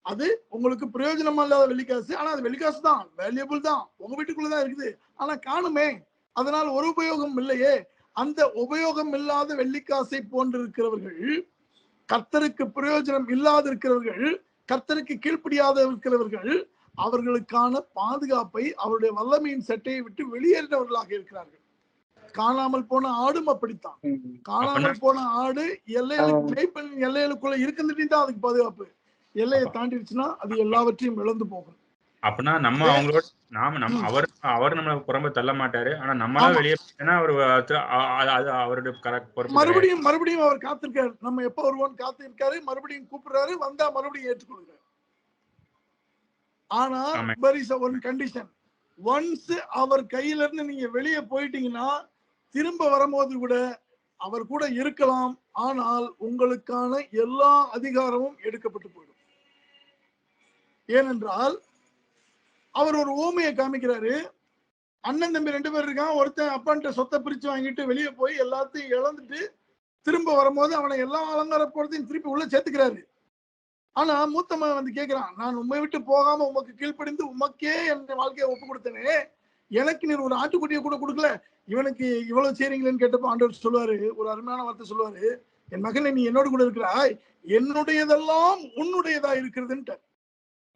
அது உங்களுக்கு பிரயோஜனம் இல்லாத வெள்ளிக்காசு, ஆனா அது வெள்ளிக்காசு தான், வேல்யூபிள் தான், உங்க வீட்டுக்குள்ளதான் இருக்குது, ஆனா காணுமே, அதனால் ஒரு உபயோகம் இல்லையே. அந்த உபயோகம் இல்லாத வெள்ளிக்காசை போன்றிருக்கிறவர்கள், கர்த்தருக்கு பிரயோஜனம் இல்லாத இருக்கிறவர்கள், கர்த்தருக்கு கீழ்ப்படியாத இருக்கிறவர்கள், அவர்களுக்கான பாதுகாப்பை அவருடைய வல்லமையின் சட்டையை விட்டு வெளியேறினவர்களாக இருக்கிறார்கள். காணாமல் போன ஆடும் அப்படித்தான். காணாமல் போன ஆடு எல்லைகளுக்குள்ள இருக்கின்றதையும் தான் அதுக்கு பாதுகாப்பு. எல்லையை தாண்டிடுச்சுன்னா அது எல்லாவற்றையும் இழந்து போகும். அப்படின்னா நம்ம அவங்களோட அவர் நம்மள புறம்ப தள்ள மாட்டாரு, ஆனா நம்மளா வெளியே அவருடைய மறுபடியும் அவர் காத்திருக்காரு. நம்ம எப்ப வருவோம் காத்திருக்காரு, மறுபடியும் கூப்பிடுறாரு, வந்தா மறுபடியும் ஏற்றுக்கொள்கிறார். ஆனா ஒரு கண்டிஷன், ஒன்ஸ் அவர் கையில இருந்து நீங்க வெளியே போயிட்டீங்கன்னா திரும்ப வரும்போது கூட அவர் கூட இருக்கலாம், ஆனால் உங்களுக்கான எல்லா அதிகாரமும் எடுக்கப்பட்டு போயிடும். ஏனென்றால் அவர் ஒரு ஊமையை காமிக்கிறாரு. அண்ணன் தம்பி 2 பேர் இருக்கான். ஒருத்தன் அப்பன்ட்ட சொத்தை பிரிச்சு வாங்கிட்டு வெளியே போய் எல்லாத்தையும் இழந்துட்டு திரும்ப வரும்போது அவனை எல்லா அலங்கார போறதையும் திருப்பி உள்ள சேர்த்துக்கிறாரு. ஆனா மூத்த மகன் வந்து கேட்கிறான், நான் உண்மை விட்டு போகாம உமக்கு கீழ்ப்படிந்து உமக்கே என் வாழ்க்கையை ஒப்பு கொடுத்தேனே, எனக்கு நீ ஒரு ஆட்டுக்குட்டியை கூட கொடுக்கல, இவனுக்கு இவ்வளவு செய்றீங்களேன்னு கேட்டப்போ ஆண்டவர் சொல்லுவாரு, ஒரு அருமையான வார்த்தை சொல்லுவாரு, என் மகனை நீ என்னோடு கூட இருக்கிறாய், என்னுடையதெல்லாம் உன்னுடையதா இருக்கிறதுன்ட்டு.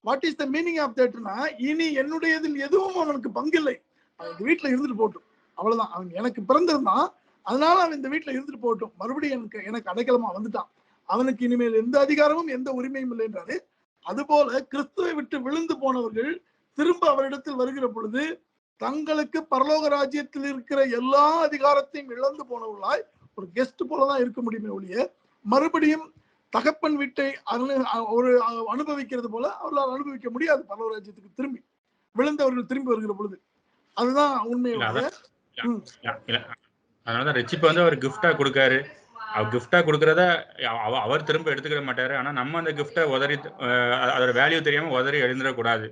What is the meaning of தட்னா, இனி என்னுடையதில் எதுவும் அவனுக்கு பங்கில்லை, அவன் வீட்டுல இருந்துட்டு போட்டும், அவ்வளவுதான். அவன் எனக்கு பிறந்திருந்தான், அதனால அவன் இந்த வீட்டுல இருந்துட்டு போட்டும், மறுபடியும் எனக்கு அடைக்கலமா வந்துட்டான், அவனுக்கு இனிமேல் எந்த அதிகாரமும் எந்த உரிமையும் இல்லை என்றாரு. அதுபோல கிறிஸ்துவை விட்டு விழுந்து போனவர்கள் திரும்ப அவரிடத்தில் வருகிற பொழுது தங்களுக்கு பரலோக ராஜ்யத்தில் இருக்கிற எல்லா அதிகாரத்தையும் இழந்து போனவர்களாய் ஒரு கெஸ்ட் போலதான் இருக்க முடியுமே ஒழிய, மறுபடியும் தகப்பன் வீட்டை ஒரு அனுபவிக்கிறது போல அவர்களால் அனுபவிக்க முடியாது. பரலோக ராஜ்யத்துக்கு திரும்பி விழுந்தவர்கள் திரும்பி வருகிற பொழுது அதுதான் உண்மையோட. அதனாலதான் ரட்சிப்பை வந்து அவர் கிஃப்டா கொடுக்காரு. அவர் கிஃப்டா கொடுக்கறத அவர் திரும்ப எடுத்துக்கிட மாட்டாரு. ஆனா நம்ம அந்த கிஃப்டை உதறி அதோட வேல்யூ தெரியாம உதறி எழுந்துடக்கூடாது.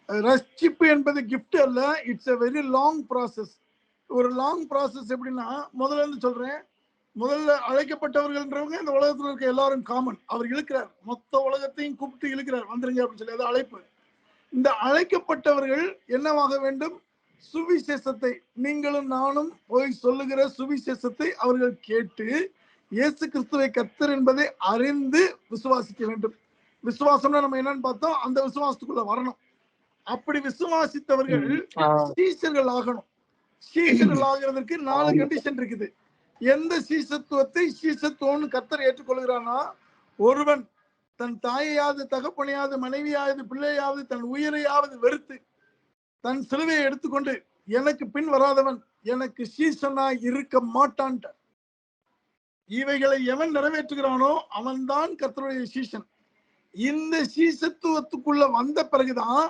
ரட்சிப்பு என்பது கிஃப்ட் அல்ல, it's a very long process. ஒரு லாங் ப்ராசஸ் எப்படின்னா, முதல்ல இருந்து சொல்றேன், முதல்ல அழைக்கப்பட்டவர்கள்ன்றவங்க இந்த உலகத்துல இருக்க எல்லாரும் காமன். அவர் இழுக்கிறார், மொத்த உலகத்தையும் கூப்பிட்டு இழுக்கிறார், வந்துருங்க அப்படின்னு சொல்லி, அது அழைப்பு. இந்த அழைக்கப்பட்டவர்கள் என்னவாக வேண்டும்? சுவிசேஷத்தை, நீங்களும் நானும் போய் சொல்லுகிற சுவிசேஷத்தை அவர்கள் கேட்டு இயேசு கிறிஸ்துவை கர்த்தர் என்பதை அறிந்து விசுவாசிக்க வேண்டும். விசுவாசம்னா நம்ம என்னன்னு பார்த்தோம், அந்த விசுவாசத்துக்குள்ள வரணும். அப்படி விசுவாசித்தவர்கள் சீஷர்கள் ஆகணும். சீஷர்கள் ஆகிறதுக்கு 4 கண்டிஷன் இருக்குது. எந்த சீசத்துவத்தை சீசத்துவம்னு கர்த்தர் ஏற்றுக்கொள்கிறானா, ஒருவன் தன் தாயையாவது தகப்பனையாவது மனைவியாவது பிள்ளையாவது தன் உயிரையாவது வெறுத்து தன் சிலுவையை எடுத்துக்கொண்டு எனக்கு பின் வராதவன் எனக்கு சீசனாய் இருக்க மாட்டான். இவைகளை எவன் நிறைவேற்றுகிறானோ அவன்தான் கர்த்தருடைய சீஷன். இந்த சீசத்துவத்துக்குள்ள வந்த பிறகுதான்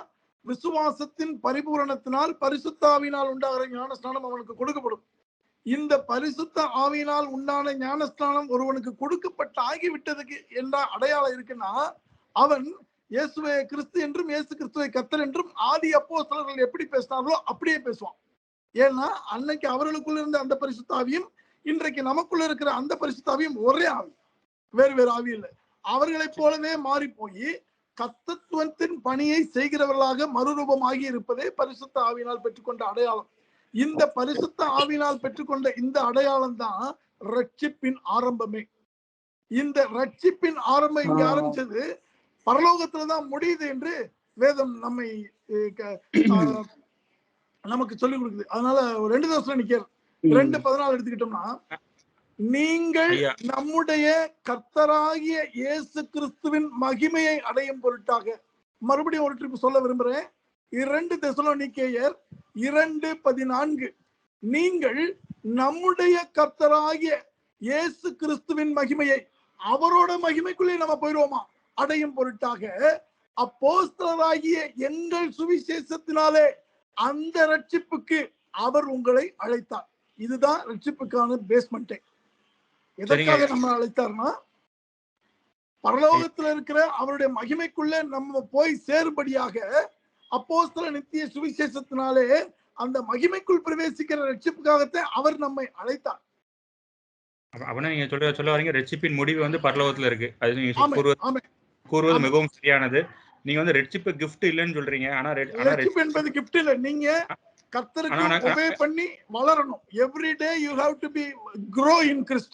விசுவாசத்தின் பரிபூரணத்தினால் பரிசுத்த ஆவியினால் உண்டாகிற ஞானஸ்நானம் அவனுக்கு கொடுக்கப்படும். இந்த பரிசுத்த ஆவியினால் உண்டான ஞானஸ்நானம் ஒருவனுக்கு கொடுக்கப்பட்ட ஆகிவிட்டதுக்கு என்ன அடையாளம் இருக்குன்னா, அவன் இயேசுவை கிறிஸ்து என்றும் இயேசு கிறிஸ்துவை கர்த்தர் என்றும் ஆதி அப்போஸ்தலர்கள் எப்படி பேசினார்களோ அப்படியே பேசுவான். ஏன்னா அன்னைக்கு அவர்களுக்குள்ள இருந்த அந்த பரிசுத்த ஆவியும் இன்றைக்கு நமக்குள்ள இருக்கிற அந்த பரிசுத்த ஆவியும் ஒரே ஆவி, வேறு வேறு ஆவி இல்லை. அவர்களைப் போலவே மாறி போய் கர்த்தத்துவத்தின் பணியை செய்கிறவர்களாக மறுரூபமாகி இருப்பதே பரிசுத்த ஆவியினால் பெற்றுக்கொண்ட அடையாளம். இந்த பரிசுத்த ஆவியினால் பெற்றுக்கொண்ட இந்த அடையாளம் தான் ரட்சிப்பின் ஆரம்பமே. இந்த ரட்சிப்பின் ஆரம்பம் இங்க ஆரம்பிச்சது பரலோகத்துலதான் முடியுது என்று வேதம் நமக்கு சொல்லிக் கொடுக்குது. அதனால 2 Thessalonians 2:14 எடுத்துக்கிட்டோம்னா, நீங்கள் நம்முடைய கர்த்தராகிய இயேசு கிறிஸ்துவின் மகிமையை அடையும் பொருட்டாக, மறுபடியும் ஒரு ட்ரிப் சொல்ல விரும்புறேன். 2 Thessalonians 2:14, நீங்கள் நம்முடைய கர்த்தராகிய இயேசு கிறிஸ்துவின் மகிமையை, அவரோட மகிமைக்குள்ளே நம்ம போயிடுவோமா, அடையும் பொருட்டாக அப்போஸ்தலராகிய எங்கள் சுவிசேஷத்தினாலே அந்த ரட்சிப்புக்கு அவர் உங்களை அழைத்தார். இதுதான் ரட்சிப்புக்கான பேஸ்மெண்டே. எதற்காக நம்ம அழைத்தார்னா, பரலோகத்துல இருக்கிற அவருடைய மகிமைக்குள்ள நம்ம போய் சேரும்படியாக அப்போஸ்தல நித்திய சுவிசேஷத்தினாலே அந்த மகிமைக்குள் பிரவேசிக்கிற ரட்சிப்புக்காகத்தான் அவர் நம்மை அழைத்தார். அப்படின்னா நீங்க சொல்ல வரீங்க ரட்சிப்பின் முடிவு வந்து பரலோகத்துல இருக்கு. அது நீங்க கூறுவது மிகவும் சரியானது. நீங்க வந்து ரட்சிப்பு கிஃப்ட் இல்லைன்னு சொல்றீங்க. ஆனா ரட்சிப்பு என்பது கிஃப்ட் இல்ல. நீங்க கர்த்தருக்கு ஒபே பண்ணி வளரணும். Every day you have to be grow in Christ.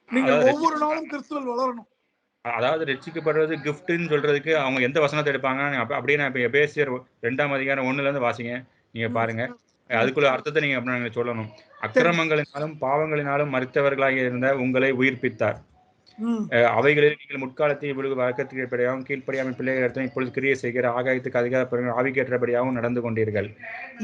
நீங்க ஒவ்வொரு நாளும் கிறிஸ்துவில் வளரணும். அதாவது ரட்சிக்கப்படுறது கிஃப்ட்னு சொல்றதுக்கு அவங்க எந்த வசனத்தை எடுப்பாங்க அப்படியே நான் இப்ப எபேசியர் 2:1 வாசிங்க, நீங்க பாருங்க. அதுக்குள்ள அர்த்தத்தை நீங்க அப்படி சொல்லணும். அக்கிரமங்களினாலும் பாவங்களினாலும் மரித்தவர்களாக இருந்த உங்களை உயிர்ப்பித்தார். அவைகளில் நீங்கள் முற்காலத்தில் இவ்வளவு வழக்கத்தின்படியாகவும் கீழ்ப்படியாமல் பிள்ளைகளிடத்தும் இப்பொழுது கிரியை செய்கிற ஆகாயத்துக்கு அதிகாரப்படுகிற ஆவிக்கேற்றபடியாகவும் நடந்து கொண்டீர்கள்.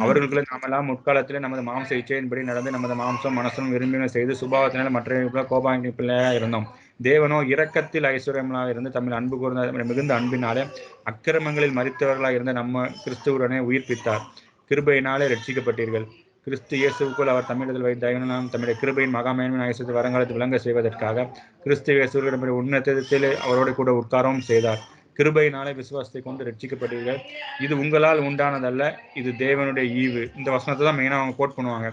அவர்களுக்குள்ள நாமெல்லாம் முற்காலத்தில் நமது மாம்ச இச்சையின்படி நடந்து நமது மாம்சம் மனசும் விரும்பின செய்து சுபாவத்தினால் மற்ற கோபாங்கி பிள்ளையாக இருந்தோம். தேவனோ இரக்கத்தில் ஐஸ்வர்யங்களாக இருந்து தமிழ் அன்பு கூர்ந்த மிகுந்த அன்பினாலே அக்கிரமங்களில் மரித்தவர்களாக இருந்த நம்ம கிறிஸ்துவுடனே உயிர்ப்பித்தார். கிருபையினாலே ரட்சிக்கப்பட்டீர்கள். கிறிஸ்து இயேசுக்குள் அவர் தமிழத்தில் வைத்த தம்முடைய கிருபையின் மகாமேன்மையின் ஐஸ்வர்யத்தை வருங்காலத்தில் விளங்க செய்வதற்காக கிறிஸ்து இயேசுவின் உன்னதத்தில் அவரோடு கூட உட்காரவும் செய்தார். கிருபையினாலே விசுவாசத்தை கொண்டு ரட்சிக்கப்பட்டீர்கள். இது உங்களால் உண்டானதல்ல, இது தேவனுடைய ஈவு. இந்த வசனத்தை தான் மெயினா அவங்க கோட் பண்ணுவாங்க.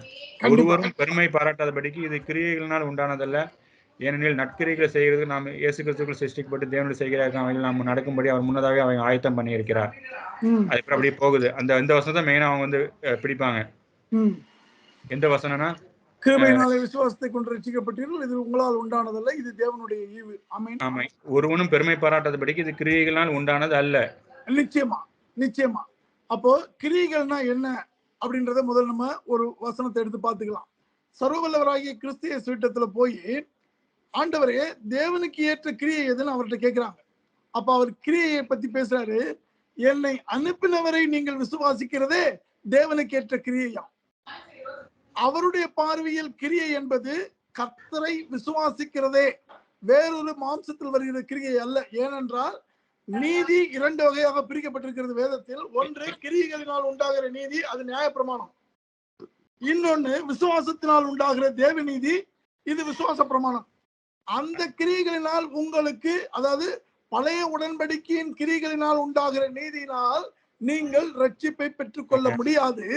ஒருவரும் பெருமை பாராட்டாதபடிக்கு இது கிரியைகளினால் உண்டானதல்ல, ஏனெனில் நற்கிரிகளை செய்கிறது நாம் இயேசு கிறிஸ்துக்குள் சிருஷ்டிக்கப்பட்டு தேவனுடைய செய்கிறார்கள். அவைகள் நாம் நடக்கும்படி அவர் முன்னதாகவே அவங்க ஆயத்தம் பண்ணி இருக்கிறார். அதுக்கப்புறம் அப்படியே போகுது. இந்த வசனத்தை மெயினா அவங்க வந்து பிடிப்பாங்க. எந்த வசனம்னா, கிருபையினாலே விசுவாசத்தை கொண்டு ரட்சிக்கப்பட்டீர்கள், இது உங்களால் உண்டானதல்ல, இது தேவனுடைய ஈவு. ஆமென். ஆமாம். ஒருவனும் பெருமை பாராட்டாதபடிக்கு இது கிரியைகளால் உண்டானது அல்ல. நிச்சயமா நிச்சயமா. அப்போ கிரியைகள்னா என்ன அப்படின்றத முதல்ல நம்ம ஒரு வசனத்தை எடுத்து பார்த்துக்கலாம். சர்வவல்லவராகிய கிறிஸ்து இயேசு வீட்டத்துல போய், ஆண்டவரே தேவனுக்கு ஏற்ற கிரியை எதுன்னு அவர்கிட்ட கேட்கிறாங்க. அப்ப அவர் கிரியையை பத்தி பேசுறாரு. என்னை அனுப்பினவரை நீங்கள் விசுவாசிக்கிறதே தேவனுக்கு ஏற்ற கிரியையா. அவருடைய பார்வையில் கிரியை என்பது கர்த்தரை விசுவாசிக்கிறதே, வேறொரு மாம்சத்தில் வருகிற கிரியை அல்ல. ஏனென்றால் நீதி 2 வகையாக பிரிக்கப்பட்டிருக்கிறது வேதத்தில். ஒன்று கிரியைகளினால் உண்டாகிற நீதி, அது நியாயப்பிரமாணம். இன்னொன்னு விசுவாசத்தினால் உண்டாகிற தேவ நீதி, இது விசுவாச பிரமாணம். அந்த கிரியைகளினால் உங்களுக்கு, அதாவது பழைய உடன்படிக்கையின் கிரியைகளினால் உண்டாகிற நீதியினால் நீங்கள் ரட்சிப்பை பெற்றுக்கொள்ள முடியாது.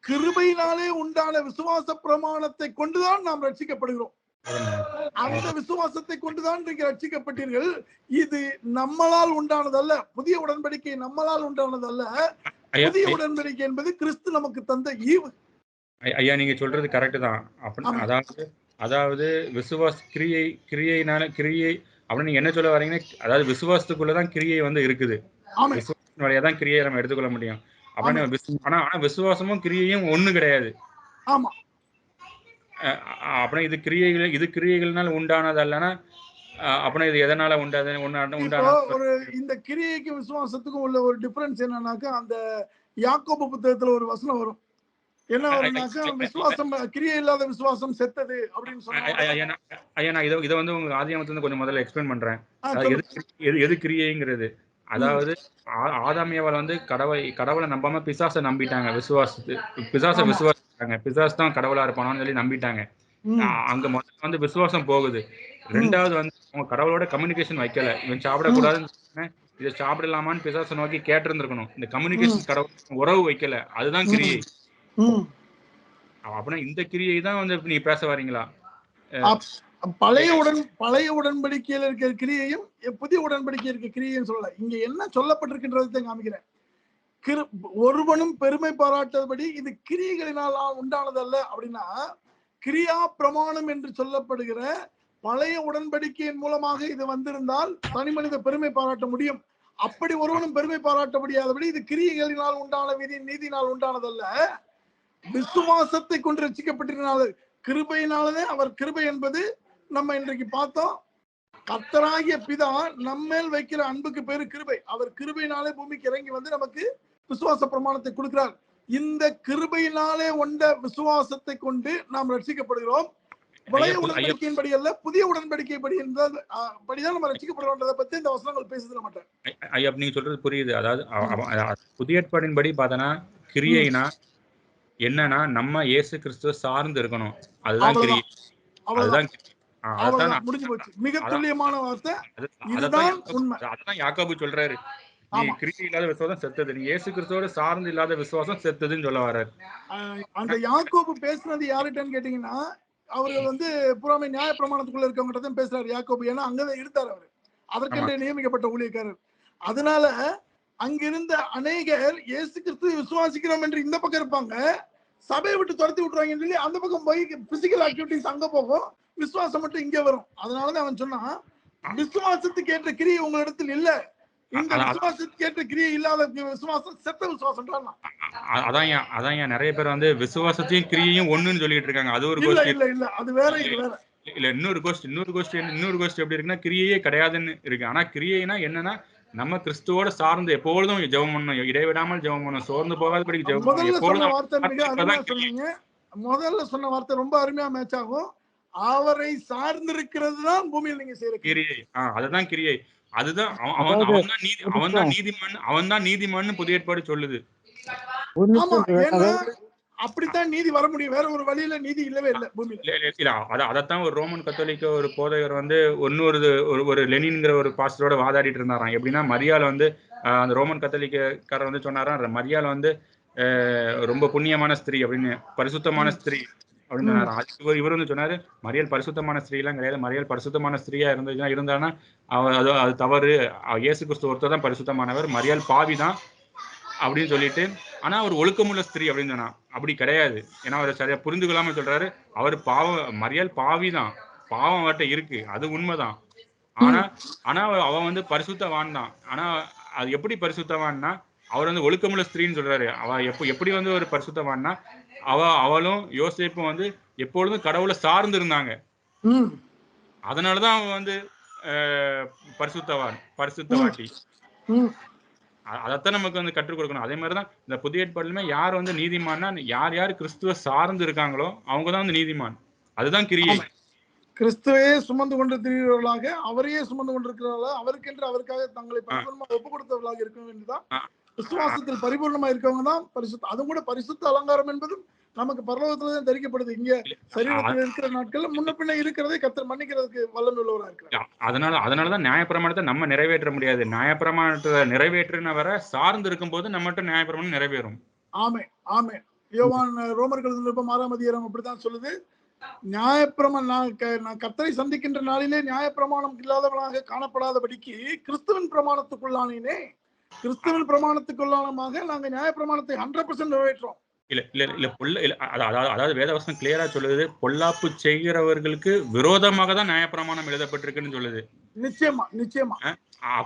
கிருபையினாலே உண்டான விசுவாச பிரமாணத்தை கொண்டுதான் நாம் ரட்சிக்கப்படுகிறோம். அந்த விசுவாசத்தை கொண்டுதான் நீங்க ரட்சிக்கப்பட்டீர்கள். இது நம்மளால் உண்டானதல்ல. புதிய உடன்படிக்கை நம்மளால் உண்டானதல்ல. புதிய உடன்படிக்கை என்பது கிறிஸ்து நமக்கு தந்த ஈவு. ஐயா, நீங்க சொல்றது கரெக்ட் தான். அதாவது விசுவாச கிரியைனால கிரியை அப்படின்னு நீங்க என்ன சொல்ல வரீங்கன்னா, அதாவது விசுவாசத்துக்குள்ளதான் கிரியை வந்து இருக்குது. விசுவாசத்தின் வழியா தான் கிரியை நம்ம எடுத்துக்கொள்ள முடியும். ஆனா விசுவாசமும் கிரியையும் ஒண்ணு கிடையாது. ஆமா. அப்புறம் இது கிரியைகள்னால உண்டானது அல்லனா, அப்புறம் இது எதனால ஒரு இந்த கிரியைக்கும் விசுவாசத்துக்கும் உள்ள ஒரு டிஃபரன்ஸ் என்னன்னாக்கா, அந்த யாக்கோபு புத்தகத்துல ஒரு வசனம் வரும். என்ன வரும்னாக்கா விசுவாசம், கிரியை இல்லாத விசுவாசம் செத்தது அப்படின்னு சொன்னாங்க. ஐயா நான் இதை வந்து உங்க ஆதியாமத்துல இருந்து கொஞ்சம் முதல்ல எக்ஸ்பிளைன் பண்றேன். சொல்லுங்க. எது கிரியைங்கிறது. அதாவது ஆதாமியவாள் வந்து கடவுளை நம்பாம பிசாசை நம்பிட்டாங்க. பிசாசை விசுவாசிட்டாங்க. பிசாஸ் தான் கடவுளா இருப்பானு சொல்லி நம்பிட்டாங்க. அங்க முதல்ல வந்து விசுவாசம் போகுது. ரெண்டாவது வந்து அவங்க கடவுளோட கம்யூனிகேஷன் வைக்கல. இவன் சாப்பிடக்கூடாதுன்னு இதை சாப்பிடலாமான்னு பிசாசை நோக்கி கேட்டு இருந்திருக்கணும். இந்த கம்யூனிகேஷன் கடவுள் உறவு வைக்கல. அதுதான் கிரியை. அப்படின்னா இந்த கிரியை தான் வந்து நீ பேச வரீங்களா? பழைய உடன்படிக்கையில் இருக்கிற கிரியையும் புதிய உடன்படிக்கை இருக்க கிரியையும் சொல்லல. இங்க என்ன சொல்லப்பட்டிருக்கின்றதை காமிக்கிறேன். ஒருவனும் பெருமை பாராட்டபடி இது கிரியைகளினால் உண்டானதல்ல அப்படின்னா, கிரியா பிரமாணம் என்று சொல்லப்படுகிற பழைய உடன்படிக்கையின் மூலமாக இது வந்திருந்தால் தனி மனித பெருமை பாராட்ட முடியும். அப்படி ஒருவனும் பெருமை பாராட்ட முடியாதபடி இது கிரியைகளினால் உண்டான நீதியினால் உண்டானதல்ல, விசுவாசத்தை கொண்டு ரட்சிக்கப்பட்டிருந்தால் கிருபையினாலே. அவர் கிருபை என்பது நம்ம இன்றைக்கு பார்த்தோம், கர்த்தராகிய பிதா நம்மேல் வைக்கிற அன்புக்கு பேரு கிருபை. அவர் கிருபையினாலே பூமிக்கு இறங்கி வந்து நமக்கு விசுவாச பிரமாணத்தை கொடுக்கிறார். இந்த கிருபையினாலே வந்த விசுவாசத்தை கொண்டு நாம் ரட்சிக்கப்படுகிறோம். பழைய உடன்படிக்கையின்படி அல்ல, புதிய உடன்படிக்கை படிதான் நம்ம ரட்சிக்கப்படுறோன்றதை பத்தி இந்த வசனங்கள் பேசுது மாட்டேன். ஐயா நீங்க சொல்றது புரியுது. அதாவது புதிய ஏற்பாடின்படி பார்த்தனா கிரியைனா என்னன்னா நம்ம இயேசு கிறிஸ்துவ சார்ந்து இருக்கணும். அதுதான் கிரியை. அதுதான் முடிஞ்சு போச்சு. மிக துல்லியமான வார்த்தை. இதுதான் உண்மை. அதான் யாக்கோபு சொல்றாரு, நீ கிரியை இல்லாத விசுவாசம் செத்தது, நீ இயேசு கிறிஸ்துவோட சார்ந்து இல்லாத விசுவாசம் செத்ததுன்னு சொல்ல வர்றாரு. அந்த யாக்கோபு பேசுனது யாருட்டன்னு கேட்டீங்கன்னா, அவரு வந்து புறாமை நியாய பிரமாணத்துக்குள்ள இருக்கவங்க தான் பேசுறாரு யாக்கோபு. ஏன்னா அங்கதான் இருந்தார் அவரு, அதற்கென்றே நியமிக்கப்பட்ட ஊழியக்காரர். அதனால அங்கிருந்த அநேகர் இயேசு கிறிஸ்து விசுவாசிக்கிறோம் என்று இந்த பக்கம் இருப்பாங்க, சபையை விட்டு துரத்தி விட்டுருவாங்கன்னு சொல்லி அந்த பக்கம் போய் பிசிக்கல் ஆக்டிவிட்டிஸ் அங்க போகும், விசுவாசம் மட்டும் இங்க வரும். அதனாலதான் அவன் சொன்னான், விசுவாசத்துக்கு ஏற்ற கிரியை உங்க இடத்துல இல்ல, இந்த விசுவாசத்துக்கு ஏற்ற கிரியை இல்லாத விசுவாசம் செத்த விசுவாசம். அதான் நிறைய பேர் வந்து விசுவாசத்தையும் கிரியையும் ஒண்ணுன்னு சொல்லிட்டு இருக்காங்க. அது ஒரு இல்ல அது வேற. இல்ல இன்னொரு கோஷ்டி எப்படி இருக்குன்னா, கிரியையே கிடையாதுன்னு இருக்கு. ஆனா கிரியைனா என்னன்னா, நம்ம கிறிஸ்துவோட சார்ந்து எப்பொழுதும் ஜெபம் பண்ணணும், இடைவிடாமல் ஜெபம் பண்ணணும், சோர்ந்து போகாதபடி ஜெபம் பண்ணணும். முதல்ல சொன்ன வார்த்தை ரொம்ப அருமையா மேட்ச் ஆகும். அவரை சார்ந்திருக்கிறது தான் பூமியில் நீங்க செய்யற கிரியை. அதுதான் கிரியை. அதுதான் அவன் தான் நீதிமான்னு புதிய ஏற்பாடு சொல்லுது. அப்படித்தான் நீதி வர முடியும், வேற ஒரு வழியில நீதி இல்லவே இல்லை பூமியில. அதைத்தான் ஒரு ரோமன் கத்தோலிக்க ஒரு போதகர் வந்து ஒரு லெனின்ங்கிற ஒரு பாஸ்டரோட வாதாடிட்டு இருந்தாராம். எப்படின்னா, மரியாதை வந்து அந்த ரோமன் கத்தோலிக்காரர் வந்து சொன்னாராம், மரியாதை வந்து ரொம்ப புண்ணியமான ஸ்திரீ அப்படின்னு, பரிசுத்தமான ஸ்திரீ அப்படின்னு சொன்னாராம். அதுக்கு இவர் வந்து சொன்னாரு, மரியாள் பரிசுத்தமான ஸ்திரீ எல்லாம் கிடையாது, மரியாள் பரிசுத்தமான ஸ்திரீயா இருந்தானா அது தவறு, இயேசு கிறிஸ்து ஒருத்தர் தான் பரிசுத்தமானவர், மரியாள் பாவி தான் அப்படின்னு சொல்லிட்டு, ஆனா அவர் ஒழுக்கமுள்ள ஸ்திரீ அப்படின்னு சொன்னா. அப்படி கிடையாது. ஏன்னா அவர் சரியா புரிந்து கொள்ளாம சொல்றாரு, அவர் மரியாள் பாவி தான், பாவம் அவர்கிட்ட இருக்கு, அது உண்மைதான். ஆனா அவன் வந்து பரிசுத்தவான் தான். ஆனா அது எப்படி பரிசுத்தவான்னா, அவர் வந்து ஒழுக்கமுள்ள ஸ்திரீன்னு சொல்றாரு. அவ எப்படி வந்து ஒரு பரிசுத்தவான்னா, அவளும் யோசேப்பும் வந்து எப்பொழுதும் கடவுளை சார்ந்து இருந்தாங்க. அதனாலதான் அவன் வந்து பரிசுத்தவாட்டி. அதைத்தான் நமக்கு வந்து கற்றுக் கொடுக்கணும். அதே மாதிரிதான் இந்த புதிய ஏற்பாடுலுமே யார் வந்து நீதிமான்னா, யார் கிறிஸ்துவ சார்ந்து இருக்காங்களோ அவங்கதான் வந்து நீதிமான். அதுதான் கிரியை. கிறிஸ்துவே சுமந்து கொண்டு திரிகிறவர்களாக, அவரையே சுமந்து கொண்டிருக்கிறவர்களாக, அவருக்கென்று அவருக்காக தங்களை பரிபூர்ணமா ஒப்பு கொடுத்தவர்களாக இருக்க வேண்டியதான். விசுவாசத்தில் பரிபூர்ணமா இருக்கவங்க தான் பரிசுத்த. அதுவும் கூட பரிசுத்த அலங்காரம் என்பதும் நமக்கு பரலோகத்துலதான் தெரிவிக்கப்படுது. இங்க சரீரத்தில் இருக்கிற நாட்கள்ல முன்ன பின்ன இருக்கிறதை கர்த்தர் மன்னிக்கிறதுக்கு வல்லமை உள்ளவராக இருக்கிறார். அதனாலதான் நியாயப்பிரமாணத்தை நம்ம நிறைவேற்ற முடியாது. நியாயப்பிரமாணத்தை நிறைவேற்றினவரை சார்ந்து இருக்கும் போது நம்மகிட்ட நியாயப்பிரமாணம் நிறைவேறும். ஆமே. யோவான் ரோமர்கள் 6ஆம் அதிகாரம் அப்படித்தான் சொல்லுது. நான் கர்த்தரை சந்திக்கின்ற நாளிலே நியாயப்பிரமாணம் இல்லாதவனாக காணப்படாதபடிக்கு கிறிஸ்துவின் பிரமாணத்துக்குள்ளானே. கிறிஸ்துவின் பிரமாணத்துக்குள்ளானமாக நாங்க நியாயப்பிரமாணத்தை 100% நிறைவேற்றோம். அதாவது வேதவசனம் கிளியரா சொல்லுது, பொல்லாப்பு செய்கிறவர்களுக்கு விரோதமாக தான் நியாயப்பிரமாணம் எழுதப்பட்டிருக்குன்னு சொல்லுது. நிச்சயமா.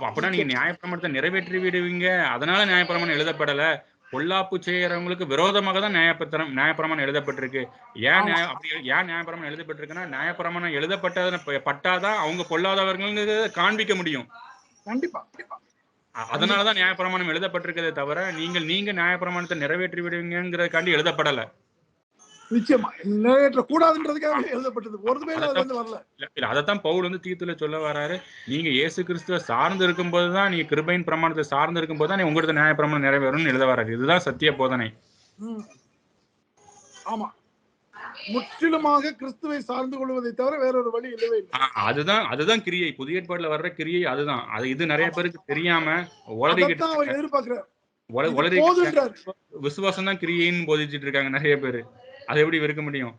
அப்படின்னா நீங்க நியாயப்பிரமாணத்தை நிறைவேற்றி விடுவீங்க, அதனால நியாயப்பிரமாணம் எழுதப்படல. பொல்லாப்பு செய்யறவங்களுக்கு விரோதமாக தான் நியாயப்பிரமாணம் எழுதப்பட்டிருக்கு. ஏன் நியாயப்பிரமாணம் எழுதப்பட்டிருக்குன்னா, நியாயப்பிரமாணம் எழுதப்பட்டாதான் அவங்க பொல்லாதவர்களுக்கு காண்பிக்க முடியும். கண்டிப்பா. அதனாலதான் நியாயப்பிரமாணம் எழுதப்பட்டிருக்கதே தவிர நீங்க நியாயப்பிரமாணத்தை நிறைவேற்றி விடுவீங்கிறதுக்காண்டி எழுதப்படல. நிச்சயமா நிறைவேற்ற கூடாதுன்றதுக்காக எழுதப்பட்டது. ஒருவேளை அதுல இருந்து வரல. இல்ல அதைத்தான் பவுல் வந்து தீத்துல சொல்ல வராரு. நீங்க இயேசு கிறிஸ்துவ சார்ந்து இருக்கும் போதுதான், நீங்க கிருபையின் பிரமாணத்தை சார்ந்து இருக்கும் போதுதான் நீ உங்களோட நியாய பிரமாணம் நிறைவேறும்னு எழுத வராரு. இதுதான் சத்திய போதனை. ஆமா, முற்றிலுமாக கிறிஸ்துவை சார்ந்து கொள்வதை தவிர வேறொரு வழி இல்லவே இல்லை. அதுதான் கிரியை. புதிய ஏற்பாடுல வர்ற கிரியை அதுதான். இது நிறைய பேருக்கு தெரியாம எதிர்பார்க்கிறார். விசுவாசம் தான் கிரியைன்னு போதிச்சுட்டு இருக்காங்க நிறைய பேரு. அது எப்படி இருக்க முடியும்?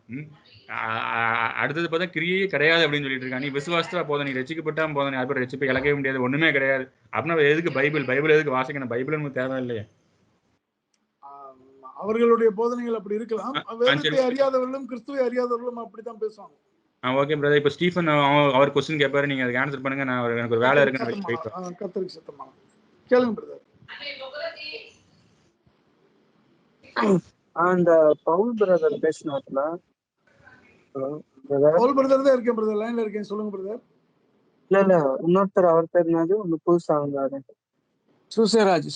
அடுத்தது பார்த்தா கிரியே கிடையாது அப்படின்னு சொல்லிட்டு இருக்காங்க. நீ விசுவாசத்தா போதும், நீ ரசிக்கப்பட்டா போதும், அது ரசிப்பை இழக்கவே முடியாது, ஒண்ணுமே கிடையாது அப்படின்னா எதுக்கு பைபிள் எதுக்கு வாசிக்கணும்? பைபிள் நமக்கு தேவை இல்லையே. அவர்களுடைய போதனைகள் அப்படி இருக்கலாம். வேதத்தை அறியாதவர்களும் கிறிஸ்துவை அறியாதவர்களும் அப்படித்தான் பேசுவாங்க. Okay brother. இப்ப ஸ்டீஃபன் அவர் क्वेश्चन கேட்பாரு, நீங்க அதுக்கு ஆன்சர் பண்ணுங்க. நான் எனக்கு ஒரு வேலை இருக்குன்னு கர்த்தருக்கு சத்தமா கேளுங்க பிரதர். அந்த பவுல் பிரதர் பேசினார்ல, பவுல் பிரதர் தான் இருக்கேன் பிரதர், லைன்ல இருக்கேன், சொல்லுங்க பிரதர். இல்ல இன்னொருத்தர் அவர் பேர் என்னது, ஒன்னு புதுசா வந்தாரு, சூசேராஜ்.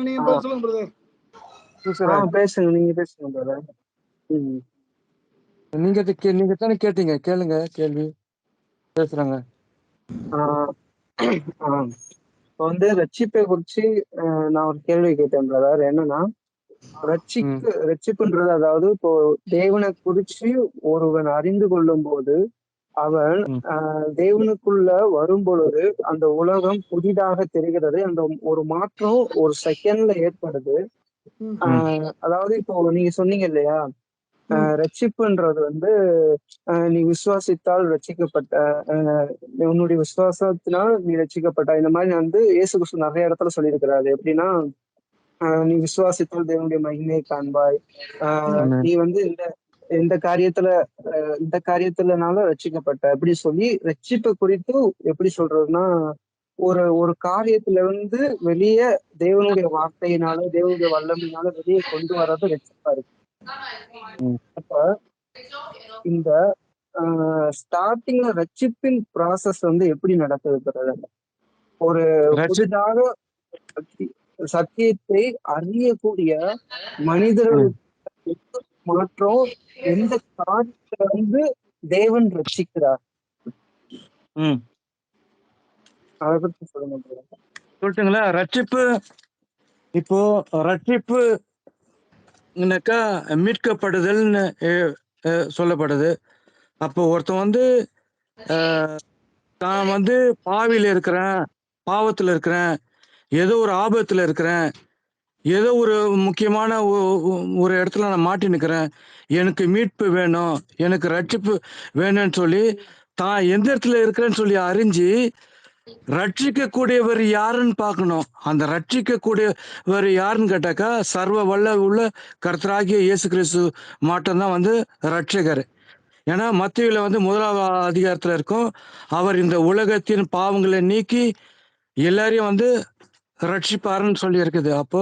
நீங்க சொல்லுங்க பிரதர். பேசுங்க, நீங்க பேசுங்க பிரதர். நீங்க தானே கேட்டீங்க, கேளுங்க கேள்வி பேசுறாங்க. இப்போ வந்து ரட்சிப்பை குறிச்சு நான் ஒரு கேள்வி கேட்டேன் பிரதர். என்னன்னா, ரட்சிப்புன்றது அதாவது இப்போ தேவனை குறிச்சு ஒருவன் அறிந்து கொள்ளும் போது அவன் தேவனுக்குள்ள வரும் பொழுது அந்த உலகம் புதிதாக தெரிகிறது. அந்த ஒரு மாற்றம் ஒரு செகண்ட்ல ஏற்படுது. அதாவது இப்போ நீங்க சொன்னீங்க இல்லையா, ரட்சிப்புன்றது வந்து நீ விசுவாசித்தால் ரட்சிக்கப்பட்ட, உன்னுடைய விசுவாசத்தினால் நீ ரட்சிக்கப்பட்ட, இந்த மாதிரி வந்து இயேசு கிறிஸ்து நிறைய இடத்துல சொல்லியிருக்கிறாரு. எப்படின்னா, நீ விசுவாசித்தால் தேவனுடைய மகிமையை காண்பாய், நீ வந்து இந்த காரியத்துலனால ரட்சிக்கப்பட்ட எப்படி சொல்லி ரட்சிப்பை குறித்து எப்படி சொல்றதுன்னா, ஒரு காரியத்துல இருந்து வெளியே தேவனுடைய வார்த்தையினால தேவனுடைய வல்லமையினால வெளியே கொண்டு வர்றது ரட்சிப்பா இருக்கு. அப்ப இந்த ஸ்டார்டிங்ல ரட்சிப்பின் ப்ராசஸ் வந்து எப்படி நடக்குது? ஒரு புதிதாக சத்தியத்தை அறியக்கூடிய மனிதர்களுக்கு மாற்றம் எந்த காரியத்துல வந்து தேவன் ரட்சிக்கிறார், அதை பத்தி சொல்லுங்க. சொல்லட்டுங்களா? ரட்சிப்பு, இப்போ ரட்சிப்பு மீட்கப்படுதல்னு சொல்லப்படுது. அப்போ ஒருத்தன் வந்து தான் வந்து பாவியில இருக்கிறேன், பாவத்துல இருக்கிறேன், ஏதோ ஒரு ஆபத்துல இருக்கிறேன், ஏதோ ஒரு முக்கியமான ஒரு இடத்துல நான் மாட்டி நிற்கிறேன், எனக்கு மீட்பு வேணும், எனக்கு ரட்சிப்பு வேணும்னு சொல்லி தான் எந்த இடத்துல இருக்கிறேன்னு சொல்லி அறிஞ்சு ரட்சிக்கக்கூடியவர் யாருன்னு பார்க்கணும். அந்த ரட்சிக்கக்கூடியவர் யாருன்னு கேட்டாக்கா சர்வ வல்ல உள்ள கர்த்தராகிய இயேசு கிறிஸ்து மட்டும்தான் வந்து ரட்சகர். ஏன்னா மத்தேயுல வந்து 1ஆம் அதிகாரத்துல இருக்கும், அவர் இந்த உலகத்தின் பாவங்களை நீக்கி எல்லாரையும் வந்து ரட்சிப்பாருன்னு சொல்லி இருக்குது. அப்போ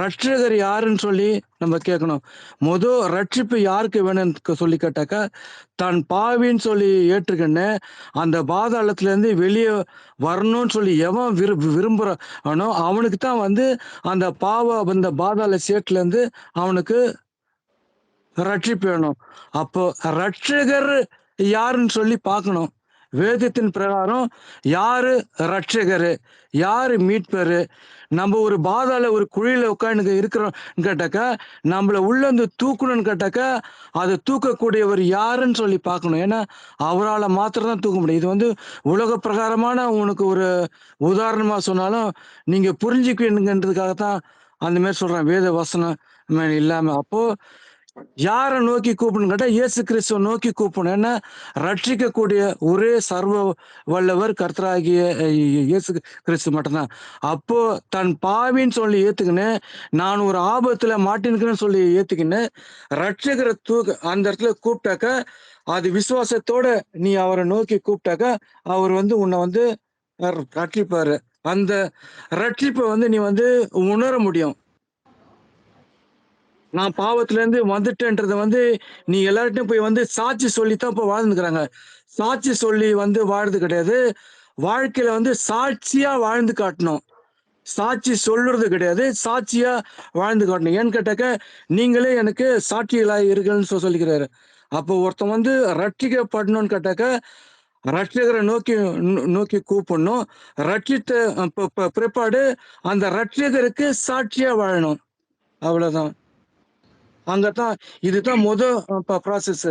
ரட்சகர் யாருன்னு சொல்லி நம்ம கேட்கணும். ரட்சிப்பு யாருக்கு வேணும்னு சொல்லி கேட்டாக்கா, தான் பாவின்னு சொல்லி ஏற்றுக்கன்னு அந்த பாதாளத்துல இருந்து வெளியே வரணும்னு சொல்லி எவன் விரும்புறானோ அவனுக்கு தான் வந்து அந்த அந்த பாதாள சேட்டுல இருந்து அவனுக்கு ரட்சிப்பு வேணும். அப்போ ரட்சகர் யாருன்னு சொல்லி பார்க்கணும். வேதத்தின் பிரகாரம் யாரு ரட்சகரு, யாரு மீட்பரு? நம்ம ஒரு பாதாள ஒரு குழியில உட்காந்து இருக்கிறோம் கேட்டாக்கா, நம்மள உள்ள வந்து தூக்கணும்னு கேட்டாக்கா அதை தூக்கக்கூடியவர் யாருன்னு சொல்லி பார்க்கணும். ஏன்னா அவரால் மாத்திரம் தான் தூக்க முடியும். இது வந்து உலக பிரகாரமான உனக்கு ஒரு உதாரணமா சொன்னாலும் நீங்க புரிஞ்சுக்கணுன்றதுக்காகத்தான் அந்த மாதிரி சொல்றேன், வேத வசனம் இல்லாம. அப்போ யாரை நோக்கி கூப்பிடணும் கேட்டா இயேசு கிறிஸ்துவ நோக்கி கூப்பிடணும். ஏன்னா ரட்சிக்கக்கூடிய ஒரே சர்வ வல்லவர் கர்த்தராகிய இயேசு கிறிஸ்து மட்டும்தான். அப்போ தன் பாவின்னு சொல்லி ஏத்துக்கின்னு, நான் ஒரு ஆபத்துல மாட்டினுக்குன்னு சொல்லி ஏத்துக்கின்னு ரட்சகரை அந்த இடத்துல கூப்பிட்டாக்க, அது விசுவாசத்தோட நீ அவரை நோக்கி கூப்பிட்டாக்க அவர் வந்து உன்னை வந்து ரட்சிப்பாரு. அந்த ரட்சிப்பை வந்து நீ வந்து உணர முடியும். நான் பாவத்துல இருந்து வந்துட்டேன்றத வந்து நீ எல்லார்ட்டையும் போய் வந்து சாட்சி சொல்லித்தான் இப்போ வாழ்ந்துக்கிறாங்க. சாட்சி சொல்லி வந்து வாழ்றது கிடையாது, வாழ்க்கையில வந்து சாட்சியா வாழ்ந்து காட்டணும். சாட்சி சொல்றது கிடையாது, சாட்சியா வாழ்ந்து காட்டணும். ஏன்னு கேட்டாக்க நீங்களே எனக்கு சாட்சிகளா இருக்குன்னு சொல்லிக்கிறாரு. அப்போ ஒருத்தன் வந்து ரட்சிக்கப்படணும்னு கேட்டாக்க ரட்சகரை நோக்கி கூப்பிடணும். ரட்சித்த பிற்பாடு அந்த ரட்சகருக்கு சாட்சியா வாழணும். அவ்வளவுதான். அங்கதான் இதுதான் ப்ராசஸ்.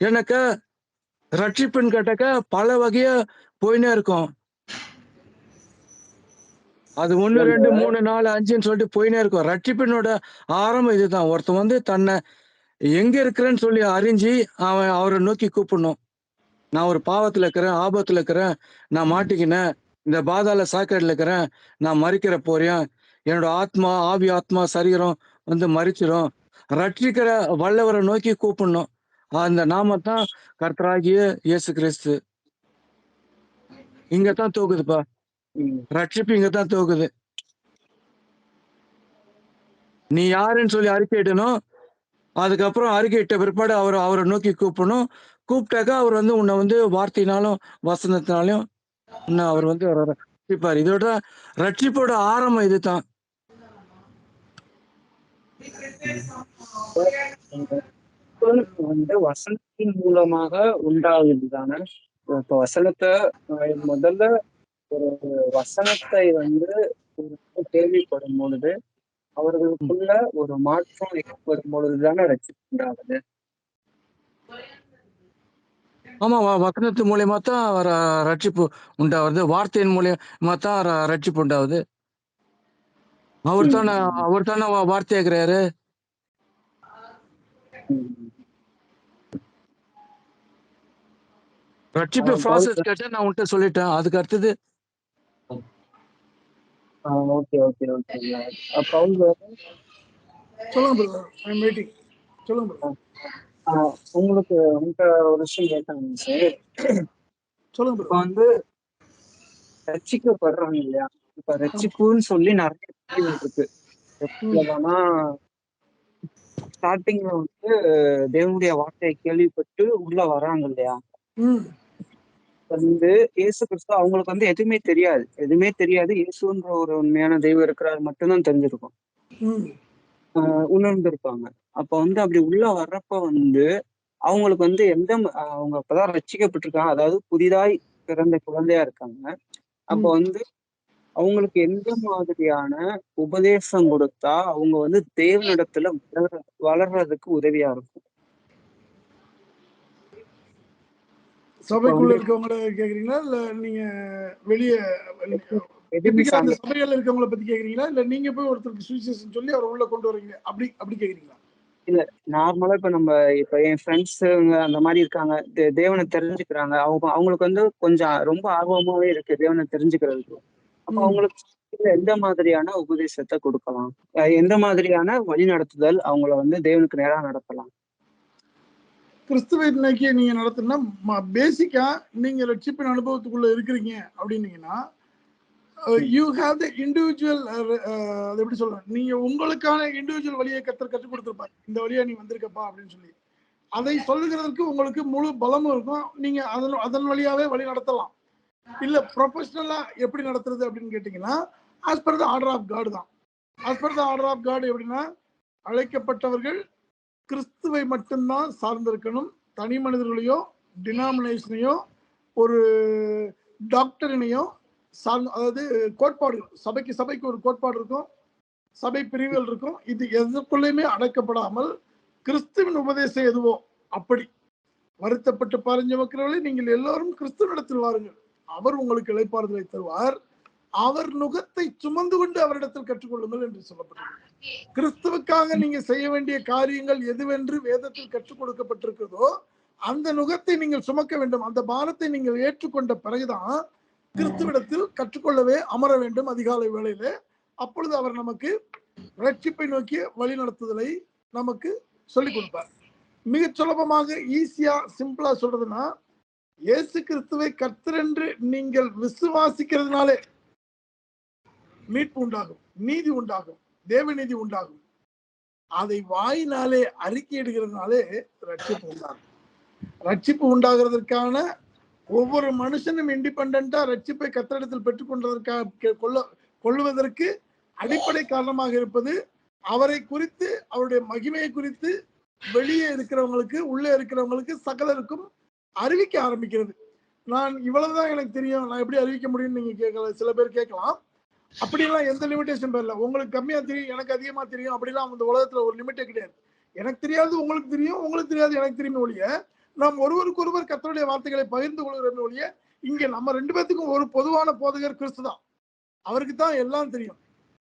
எனக்கு ரட்சிப்புன்னு கேட்டாக்க பல வகையா போயினே இருக்கும். அது 1 2 3 4 5ன்னு சொல்லிட்டு போயினே இருக்கும். ரட்சிப்பினோட ஆரம்பம் இதுதான். ஒருத்தன் வந்து தன்னை எங்க இருக்கிறேன்னு சொல்லி அறிஞ்சு அவரை நோக்கி கூப்பிடணும். நான் ஒரு பாவத்துல இருக்கிறேன், ஆபத்துல இருக்கிறேன், நான் மாட்டிக்கினேன், இந்த பாதாள சாக்கடையில இருக்கிறேன், நான் மறிக்கிற போறேன், என்னோட ஆத்மா சரீரம் வந்து மறிச்சிடும். ரட்சிக்கிற வல்லவரை நோக்கி கூப்பிடணும். அந்த நாமத்தான் கர்த்தராகிய இயேசு கிறிஸ்து. இங்கதான் தோக்குதுப்பா. ரட்சிப்பு இங்கதான் தோக்குது. நீ யாருன்னு சொல்லி அறிக்கையிடணும். அதுக்கப்புறம் அறிக்கையிட்ட பிற்பாடு அவரை நோக்கி கூப்பிடணும். கூப்பிட்டாக்கா அவர் வந்து உன்னை வந்து வார்த்தையினாலும் வசனத்தினாலும் உன்னை அவர் வந்து ரட்சிப்பார். இதோட ரட்சிப்போட ஆரம்பம் இதுதான். வந்து வசனத்தின் மூலமாக உண்டாகுது தானே. இப்ப வசனத்தை முதல்ல ஒரு வசனத்தை வந்து கேள்விப்படும் பொழுது அவர்களுக்குள்ள ஒரு மாற்றம் ஏற்படும் பொழுதுதானே ரட்சிப்பு உண்டாகுது. ஆமா, வசனத்து மூலியமா தான் ரட்சிப்பு உண்டாகுது. வார்த்தையின் மூலியமா தான் ரட்சிப்பு உண்டாகுது. அவர் தானே வார்த்தையாக்குறாரு. ரட்சிப்பு ப்ராசஸ் கேட்டா நான் உன்கிட்ட சொல்லிட்டேன். அதுக்கு அடுத்தது ஓகே ஓகே ஓகே. சொல்லுங்க சொல்லுங்க. உங்களுக்கு ஒரு விஷயம் கேட்டாங்க. சொல்லுங்க. இப்ப வந்து ரட்சிக்கப்படுறாங்க இல்லையா, இப்ப ரட்சிப்புன்னு சொல்லி நிறைய இருக்கு. ஸ்டார்டிங்ல வந்து தேவனுடைய வார்த்தையை கேள்விப்பட்டு உள்ள வராங்க இல்லையா, வந்து இயேசு கிறிஸ்து அவங்களுக்கு வந்து எதுவுமே தெரியாது. இயேசுன்ற ஒரு உண்மையான தெய்வம் இருக்கிறாரு மட்டும்தான் தெரிஞ்சிருக்கும், உணர்ந்திருப்பாங்க. அப்ப வந்து அப்படி உள்ள வர்றப்ப வந்து அவங்களுக்கு வந்து அவங்க அப்பதான் ரட்சிக்கப்பட்டிருக்காங்க, அதாவது புதிதாய் பிறந்த குழந்தையா இருக்காங்க. அப்ப வந்து அவங்களுக்கு எந்த மாதிரியான உபதேசம் கொடுத்தா அவங்க வந்து தேவனிடத்துல வளர்றதுக்கு உதவியா இருக்கும்? சபைக்குள்ள இருக்கவங்கள கேக்குறீங்களா இல்ல நீங்க வெளியே அந்த சபைகள்ல இருக்கவங்கள பத்தி கேக்குறீங்களா இல்ல நீங்க போய் ஒருத்தருக்கு சுவிசேஷம் சொல்லி அவரை உள்ள கொண்டு வரீங்க அப்படி கேக்குறீங்களா? இல்ல, நார்மலா இப்ப என் ஃப்ரெண்ட்ஸ் அந்த மாதிரி இருக்காங்க, தேவனை தெரிஞ்சுக்கிறாங்க. அவங்களுக்கு வந்து கொஞ்சம் ரொம்ப ஆர்வமாவே இருக்கு தேவனை தெரிஞ்சுக்கிறதுக்கு. அப்ப அவங்களுக்கு எந்த மாதிரியான உபதேசத்தை கொடுக்கலாம், எந்த மாதிரியான வழி நடத்துதல் அவங்கள வந்து தேவனுக்கு நேரா நடத்தலாம்? கிறிஸ்துவை நோக்கி நீங்க நடத்தினா பேசிக்கா நீங்க ரட்சிப்பின் அனுபவத்துக்குள்ள இருக்கிறீங்க அப்படின்னீங்கன்னா யூ ஹேவ் த இண்டிவிஜுவல், அது எப்படி சொல்றேன், நீங்க உங்களுக்கான இண்டிவிஜுவல் வழியை கற்றுக் கொடுத்துருப்பாரு. இந்த வழியா நீ வந்திருக்கப்பா அப்படின்னு சொல்லி அதை சொல்லுகிறதுக்கு உங்களுக்கு முழு பலமும் இருக்கும். நீங்க அதன் வழியாவே வழி நடத்தலாம். இல்ல ப்ரொஃபஷனலா எப்படி நடத்துறது அப்படின்னு கேட்டீங்கன்னா as per the order of God தான். As per the order of God எப்படின்னா, அழைக்கப்பட்டவர்கள் கிறிஸ்துவை மட்டும்தான் சார்ந்திருக்கணும். தனி மனிதர்களையோ டினாமினேஷனையோ ஒரு டாக்டரினையோ சார்ந்த, அதாவது கோட்பாடுகள், சபைக்கு ஒரு கோட்பாடு இருக்கும், சபை பிரிவுகள் இருக்கும். இது எதுக்குள்ளேயுமே அடைக்கப்படாமல் கிறிஸ்துவின் உபதேசம் எதுவோ அப்படி வருத்தப்பட்டு பாருங்க மக்களே, நீங்கள் எல்லோரும் கிறிஸ்துவனிடத்தில் வாருங்கள், அவர் உங்களுக்கு இளைப்பாறுதலை தருவார், அவர் நுகத்தை சுமந்து கொண்டு அவரிடத்தில் கற்றுக்கொள்ளுங்கள் என்று சொல்லப்பட்டது. கிறிஸ்துவுக்காக நீங்க செய்ய வேண்டிய காரியங்கள் எதுவென்று வேதத்தில் கற்றுக் கொடுக்கப்பட்டிருக்கிறதோ அந்த நுகத்தை நீங்கள் சுமக்க வேண்டும். அந்த பாரத்தை நீங்கள் ஏற்றுக்கொண்ட பிறகுதான் கிறிஸ்துவிடத்தில் கற்றுக்கொள்ளவே அமர வேண்டும் அதிகாலை வேளையில. அப்பொழுது அவர் நமக்கு ரட்சிப்பை நோக்கிய வழி நடத்துதலை நமக்கு சொல்லிக் கொடுப்பார். மிக சுலபமாக ஈஸியா சிம்பிளா சொல்றதுன்னா, இயேசு கிறிஸ்துவை கர்த்தர் என்று நீங்கள் விசுவாசிக்கிறதுனாலே மீட்பு உண்டாகும், நீதி உண்டாகும், தேவநீதி உண்டாகும். அதை வாயினாலே அறிக்கையிடுகிறதுனாலே ரட்சிப்பு உண்டாகும். ரட்சிப்பு உண்டாகிறதுக்கான ஒவ்வொரு மனுஷனும் இண்டிபெண்டா ரட்சிப்பை கர்த்தரிடத்தில் பெற்றுக்கொண்டதற்காக கொள்வதற்கு அடிப்படை காரணமாக இருப்பது அவரை குறித்து, அவருடைய மகிமையை குறித்து வெளியே இருக்கிறவங்களுக்கு, உள்ளே இருக்கிறவங்களுக்கு சகலருக்கும் அறிவிக்க ஆரம்பிக்கிறது. நான் இவ்வளவுதான் எனக்கு தெரியும், நான் எப்படி அறிவிக்க முடியும்னு நீங்க கேட்கல, சில பேர் கேட்கலாம். அப்படிலாம் எந்த லிமிடேஷன் பேர்ல உங்களுக்கு கம்மியா தெரியும், எனக்கு அதிகமா தெரியும், அப்படிலாம் அந்த உலகத்துல ஒரு லிமிட்டே கிடையாது. எனக்கு தெரியாது உங்களுக்கு தெரியும், உங்களுக்கு தெரியாது எனக்கு தெரியும் ஒழிய, நாம் ஒருவருக்கு ஒருவர் கர்த்தருடைய வார்த்தைகளை பகிர்ந்து கொள்கிறோம் ஒழிய, இங்க நம்ம 2 பேத்துக்கும் ஒரு பொதுவான போதகர் கிறிஸ்து தான். அவருக்கு தான் எல்லாம் தெரியும்.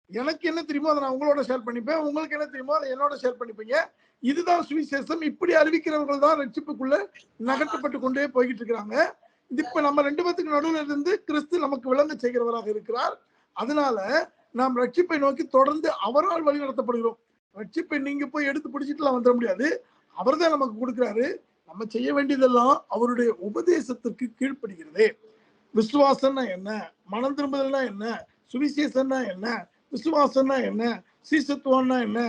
எனக்கு என்ன தெரியுமோ அதை நான் உங்களோட ஷேர் பண்ணிப்பேன், உங்களுக்கு என்ன தெரியுமோ அதை என்னோட ஷேர் பண்ணிப்பீங்க. இதுதான் சுவிசேஷம். இப்படி அறிவிக்கிறவர்கள் தான் ரட்சிப்புக்குள்ள நகர்த்தப்பட்டு கொண்டே போய்கிட்டு இருக்கிறாங்க. இப்ப நம்ம 2 பேத்துக்கு நடுவில் இருந்து கிறிஸ்து நமக்கு விளங்க செய்கிறவராக இருக்கிறார். அதனால நாம் ரட்சிப்பை நோக்கி தொடர்ந்து அவரால் வழி நடத்தப்படுகிறோம். ரட்சிப்பை நீங்க போய் எடுத்து பிடிச்சிட்டுலாம் வந்துட முடியாது. அவர் தான் நமக்கு கொடுக்கிறாரு. நம்ம செய்ய வேண்டியதெல்லாம் அவருடைய உபதேசத்திற்கு கீழ்ப்படுகிறதே. விசுவாசம்னா என்ன, மனம் திரும்புதல்னா என்ன, சுவிசேஷம்னா என்ன, விசுவாசம்னா என்ன, சீசத்துவம்னா என்ன,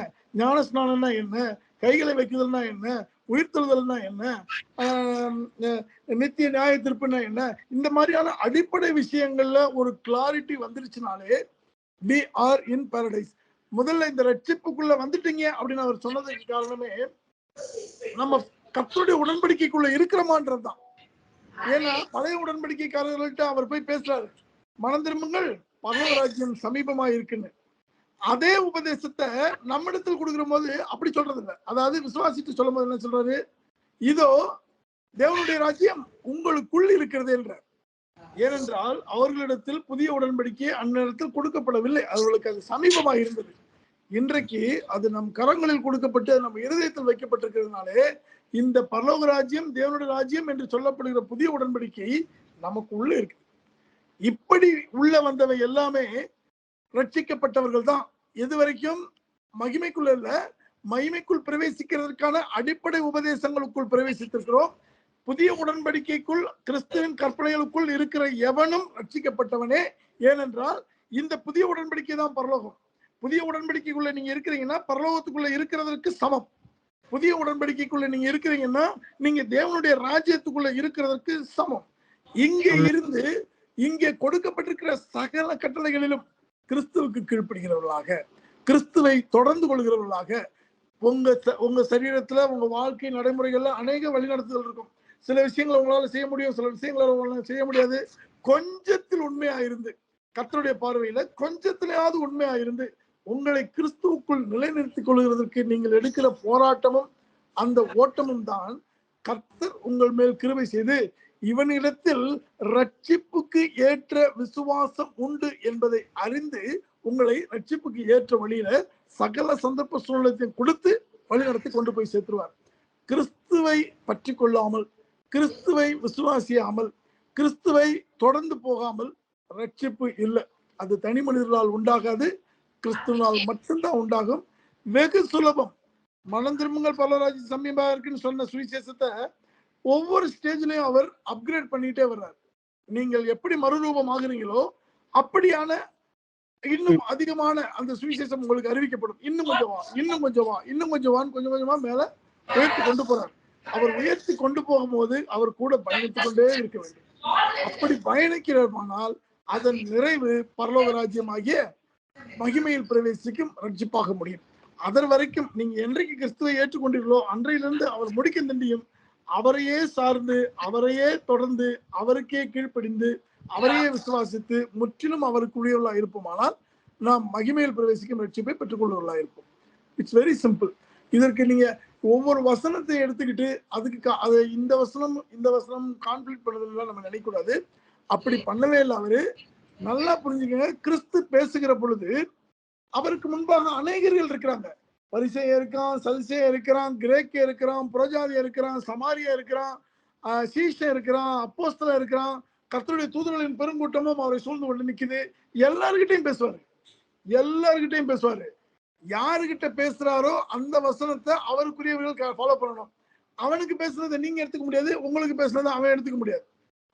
ஞானஸ்நானம்னா என்ன, கைகளை வைக்குதல்னா என்ன, உயிர்த்தெழுதல்னா என்ன, நித்திய நியாய தீர்ப்புனா என்ன, இந்த மாதிரியான அடிப்படை விஷயங்கள்ல ஒரு clarity வந்துருச்சுனாலே we are in paradise. முதல்ல இந்த ரட்சிப்புக்குள்ள வந்துட்டீங்க அப்படின்னு அவர் சொன்னதுக்கு காரணமே நம்ம கர்த்தருடைய உடன்படிக்கைக்குள்ள இருக்கிறோமான்றதுதான். ஏன்னா பழைய உடன்படிக்கைக்காரர்கள்ட்ட அவர் போய் பேசுறாரு, மனம் திரும்புங்கள் பரலோக ராஜ்யம் சமீபமா இருக்குன்னு. அதே உபதேசத்தை நம்மிடத்தில் கொடுக்கிற போது அப்படி சொல்றது இல்லை. அதாவது விசுவாசித்து சொல்லும் போது என்ன சொல்றாரு, இதோ தேவனுடைய ராஜ்யம் உங்களுக்குள் இருக்கிறது என்றார். ஏனென்றால் அவர்களிடத்தில் புதிய உடன்படிக்கை அந்நேரத்தில் கொடுக்கப்படவில்லை, அவர்களுக்கு அது சமீபமாக இருந்தது. இன்றைக்கு அது நம் கரங்களில் கொடுக்கப்பட்டு நம்ம இருதயத்தில் வைக்கப்பட்டிருக்கிறதுனாலே இந்த பரலோக ராஜ்யம் தேவனுடைய ராஜ்யம் என்று சொல்லப்படுகிற புதிய உடன்படிக்கை நமக்கு உள்ள இருக்கு. இப்படி உள்ள வந்தவை எல்லாமே ரட்சிக்கப்பட்டவர்கள் தான். எது வரைக்கும் மகிமைக்குள்ள இல்ல, மகிமைக்குள் பிரவேசிக்கிறதுக்கான அடிப்படை உபதேசங்களுக்குள் பிரவேசித்திருக்கிறோம். புதிய உடன்படிக்கைக்குள் கிறிஸ்துவின் கற்பனைகளுக்குள் இருக்கிற எவனும் ரட்சிக்கப்பட்டவனே. ஏனென்றால் இந்த புதிய உடன்படிக்கை தான் பரலோகம். புதிய உடன்படிக்கைக்குள்ள நீங்க இருக்கிறீங்கன்னா பரலோகத்துக்குள்ள இருக்கிறதற்கு சமம். புதிய உடன்படிக்கைக்குள்ள நீங்க இருக்கிறீங்கன்னா நீங்க தேவனுடைய ராஜ்யத்துக்குள்ள இருக்கிறதற்கு சமம். இங்கே இருந்து இங்கே கொடுக்கப்பட்டிருக்கிற சகல கட்டளைகளிலும் கிறிஸ்துவுக்கு கீழ்ப்படுகிறவர்களாக, கிறிஸ்துவை தொடர்ந்து கொள்கிறவர்களாக, உங்க சரீரத்துல உங்க வாழ்க்கை நடைமுறைகள்ல அநேக வழிநடத்துதல் இருக்கும். சில விஷயங்களை உங்களால செய்ய முடியும், சில விஷயங்களை உங்களால செய்ய முடியாது. கொஞ்சத்தில் உண்மையா இருந்து, கர்த்தருடைய பார்வையில கொஞ்சத்திலேயாவது உண்மையா இருந்து உங்களை கிறிஸ்துவுக்குள் நிலைநிறுத்திக் கொள்கிறதற்கு நீங்கள் எடுக்கிற போராட்டமும் அந்த ஓட்டமும் தான் கர்த்தர் உங்கள் மேல் கிருபை செய்து இவனிடத்தில் ரட்சிப்புக்கு ஏற்ற விசுவாசம் உண்டு என்பதை அறிந்து உங்களை ரட்சிப்புக்கு ஏற்ற வழியில சகல சந்தர்ப்ப சூழ்நிலையத்தையும் கொடுத்து வழிநடத்தி கொண்டு போய் சேர்த்துருவார். கிறிஸ்துவை பற்றி கொள்ளாமல், கிறிஸ்துவை விசுவாசியாமல், கிறிஸ்துவை தொடர்ந்து போகாமல் ரட்சிப்பு இல்லை. அது தனி மனிதர்களால் உண்டாகாது, கிறிஸ்துவனால் மட்டும்தான் உண்டாகும். வெகு சுலபம். மனம் திரும்புங்கள் பரலோக சமீபமா இருக்குன்னு சொன்ன சுவிசேஷத்தை ஒவ்வொரு ஸ்டேஜ்லயும் அவர் அப்கிரேட் பண்ணிட்டே வர்றார். நீங்கள் எப்படி மறுரூபம் ஆகுறீங்களோ அப்படியான இன்னும் அதிகமான அந்த சுவிசேஷம் உங்களுக்கு அறிவிக்கப்படும். இன்னும் கொஞ்சம் வா, இன்னும் கொஞ்சம் வா, இன்னும் கொஞ்சம் வான்னு கொஞ்சம் கொஞ்சமா மேல உயர்த்தி கொண்டு போறார். அவர் உயர்த்தி கொண்டு போகும்போது அவர் கூட பயணித்துக் கொண்டே இருக்க வேண்டும். அப்படி பயணிக்கிறமானால் அதன் நிறைவு பரலோக ராஜ்யம் ஆகிய மகிமையில் பிரவேசிக்கும் ரட்சிப்பாக முடியும். அதன் வரைக்கும் நீங்க என்றைக்கு கிறிஸ்துவை ஏற்றுக்கொண்டீர்களோ அன்றையிலிருந்து அவர் முடிக்க தண்டியும் அவரையே சார்ந்து, அவரையே தொடர்ந்து, அவருக்கே கீழ்ப்படிந்து, அவரையே விசுவாசித்து முற்றிலும் அவருக்குரியவர்களா இருப்போமானால் நாம் மகிமையில் பிரவேசிக்கும் ரட்சிப்பை பெற்றுக்கொள்வர்களா இருப்போம். It's very simple. இதற்கு நீங்க ஒவ்வொரு வசனத்தை எடுத்துக்கிட்டு அதுக்கு அதை இந்த வசனம் கான்ஃபிளிக்ட் பண்ணதுலாம் நம்ம நினைக்கக்கூடாது. அப்படி பண்ணவே இல்லை. அவரு நல்லா புரிஞ்சுக்கங்க, கிறிஸ்து பேசுகிற பொழுது அவருக்கு முன்பாக அநேகர்கள் இருக்கிறாங்க. பரிசேயர் இருக்கிறான், சதுசேயர் இருக்கிறான், கிரேக்க இருக்கிறான், புரஜாதியா இருக்கிறான், சமாரியா இருக்கிறான், சீஷன் இருக்கிறான், அப்போஸ்தலர் இருக்கிறான். கர்த்தருடைய தூதர்களின் பெருங்கூட்டமும் அவரை சூழ்ந்து கொண்டு நிக்குது. எல்லார்கிட்டையும் பேசுவாரு. யாருகிட்ட பேசுறாரோ அந்த வசனத்தை அவருக்குரியவர்கள் ஃபாலோ பண்ணணும். அவனுக்கு பேசுனதை நீங்க எடுத்துக்க முடியாது, உங்களுக்கு பேசுனதை அவன் எடுத்துக்க முடியாது.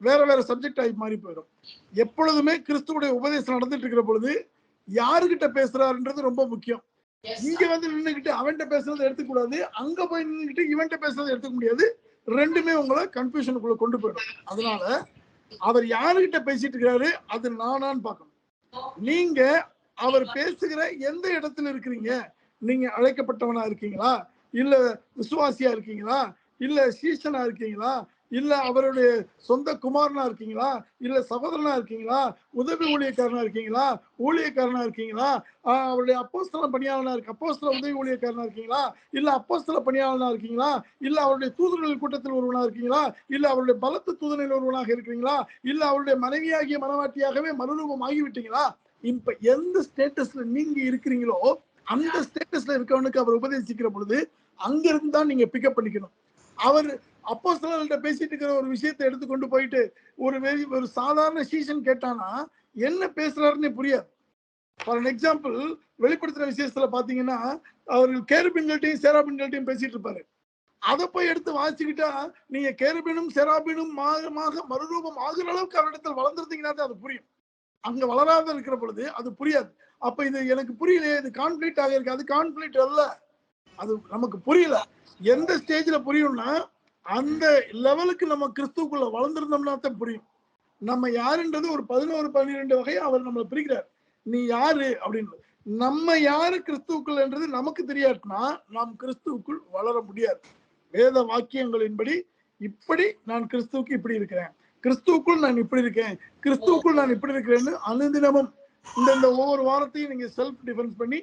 வேற சப்ஜெக்ட் ஆகி மாறி போயிடும். எப்பொழுதுமே கிறிஸ்துவுடைய உபதேசம் நடந்துட்டு இருக்கிற பொழுது யாருகிட்ட பேசுறாருன்றது ரொம்ப முக்கியம். இங்க நின்றுகிட்டு அவன்கிட்ட பேசுறதை எடுத்துக்க கூடாது, அங்க போய் நின்றுகிட்டு இவன்கிட்ட பேசுறதை எடுத்துக்க முடியாது. ரெண்டுமே உங்களை கன்ஃபியூஷனுக்குள்ள கொண்டு போயிடும். அதனால அவர் யாருகிட்ட பேசிட்டு இருக்கிறாரு அது நானான்னு பார்க்கணும். நீங்க அவர் பேசுகிற எந்த இடத்துல இருக்கிறீங்க? நீங்க அழைக்கப்பட்டவனா இருக்கீங்களா? இல்ல விசுவாசியா இருக்கீங்களா? இல்ல சீஷனா இருக்கீங்களா? இல்ல அவருடைய சொந்த குமாரனா இருக்கீங்களா? இல்ல சகோதரனா இருக்கீங்களா? உதவி ஊழியக்காரனா இருக்கீங்களா? ஊழியக்காரனா இருக்கீங்களா? அவருடைய அப்போஸ்தல பணியாளனா இருக்கு அப்போஸ்தல உதவி ஊழியக்காரனா இருக்கீங்களா? இல்ல அப்போஸ்தல பணியாளனா இருக்கீங்களா? இல்ல அவருடைய தூதர்கள் கூட்டத்தில் ஒருவனா இருக்கீங்களா? இல்ல அவருடைய பலத்த தூதனில் ஒருவனாக இருக்கிறீங்களா? இல்ல அவருடைய மனைவியாகிய மனவாட்டியாகவே மறுரூபம் ஆகிவிட்டீங்களா? இப்ப எந்த ஸ்டேட்டஸ்ல நீங்க இருக்கிறீங்களோ அந்த ஸ்டேட்டஸ்ல இருக்கவனுக்கு அவர் உபதேசிக்கிற பொழுது அங்க இருந்து தான் நீங்க பிக்கப் பண்ணிக்கணும். அவர் அப்போஸ்தலர்கள்ட்ட பேசிட்டு இருக்கிற ஒரு விஷயத்தை எடுத்துக்கொண்டு போயிட்டு ஒரு சாதாரண சீசன் கேட்டானா என்ன பேசுறாருன்னு புரியாது. ஃபார் எக்ஸாம்பிள் வெளிப்படுத்துற விசேஷத்துல பாத்தீங்கன்னா அவர்கள் கேருபீன்கள்ட்டையும் சேராபீன்கள்ட்டையும் பேசிட்டு இருப்பாரு. அதை போய் எடுத்து வாசிக்கிட்டா நீங்க கேருபீனும் செராபீனும் மறுரூபம் ஆகுற அளவுக்கு அவரிடத்தில் வளர்ந்துருந்தீங்கன்னா தான் அது புரியும். அங்க வளராத இருக்கிற பொழுது அது புரியாது. அப்ப இது எனக்கு புரியலையே, இது கான்ஃபிளிக்ட் ஆகிருக்கு. அது கான்ஃபிளிக்ட் அல்ல, அது நமக்கு புரியல. எந்த ஸ்டேஜ்ல புரியும்னா அந்த லெவலுக்கு நம்ம கிறிஸ்துவுக்குள்ள வளர்ந்துருந்தோம்னா தான் புரியும். நம்ம யாருன்றது ஒரு 11 12 வகை அவர் நம்மளை பிரிக்கிறார். நீ யாரு அப்படின்னு. நம்ம யாரு கிறிஸ்துவுக்குள்ன்றது நமக்கு தெரியாதுன்னா நாம் கிறிஸ்துவுக்குள் வளர முடியாது. வேத வாக்கியங்களின்படி இப்படி நான் கிறிஸ்துவுக்கு இப்படி இருக்கிறேன், கிறிஸ்துவுக்குள் நான் இப்படி இருக்கேன், கிறிஸ்துவுக்குள் நான் இப்படி இருக்கிறேன்னு அனுதினமும் இந்த ஒவ்வொரு வாரத்தையும் நீங்க செல்ஃப் டிஃபென்ஸ் பண்ணி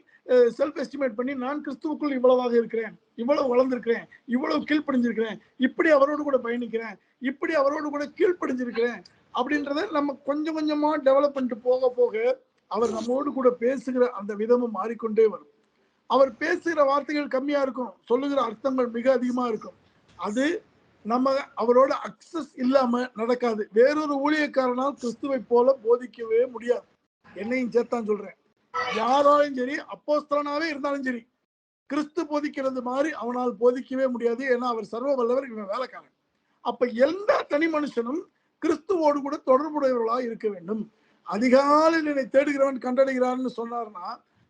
செல்ஃப் எஸ்டிமேட் பண்ணி நான் கிறிஸ்துவுக்குள் இவ்வளவாக இருக்கிறேன், இவ்வளவு வளர்ந்திருக்கிறேன், இவ்வளவு கீழ்ப்படிஞ்சிருக்கிறேன், இப்படி அவரோடு கூட பயணிக்கிறேன், இப்படி அவரோடு கூட கீழ்ப்படிஞ்சிருக்கிறேன் அப்படின்றத நம்ம கொஞ்சம் கொஞ்சமா டெவலப் பண்ணிட்டு போக போக அவர் நம்மோடு கூட பேசுகிற அந்த விதமும் மாறிக்கொண்டே வரும். அவர் பேசுகிற வார்த்தைகள் கம்மியா இருக்கும், சொல்லுகிற அர்த்தங்கள் மிக அதிகமா இருக்கும். அது நம்ம அவரோட அக்சஸ் இல்லாம நடக்காது. வேறொரு ஊழியக்காரனால் கிறிஸ்துவை போல போதிக்கவே முடியாது. என்னையும் சேர்த்தான் சொல்றேன். யாராலும் சரி, அப்போஸ்தலனாவே இருந்தாலும் சரி, கிறிஸ்து போதிக்கிறது மாதிரி அவனால் போதிக்கவே முடியாது. ஏன்னா அவர் சர்வ வல்லவர், இவன் வேலைக்காரன். அப்ப எந்த தனி மனுஷனும் கிறிஸ்துவோடு கூட தொடர்புடையவர்களா இருக்க வேண்டும். அதிகாலையில் என்னை தேடுகிறவன் கண்டடைகிறான்னு சொன்னார்னா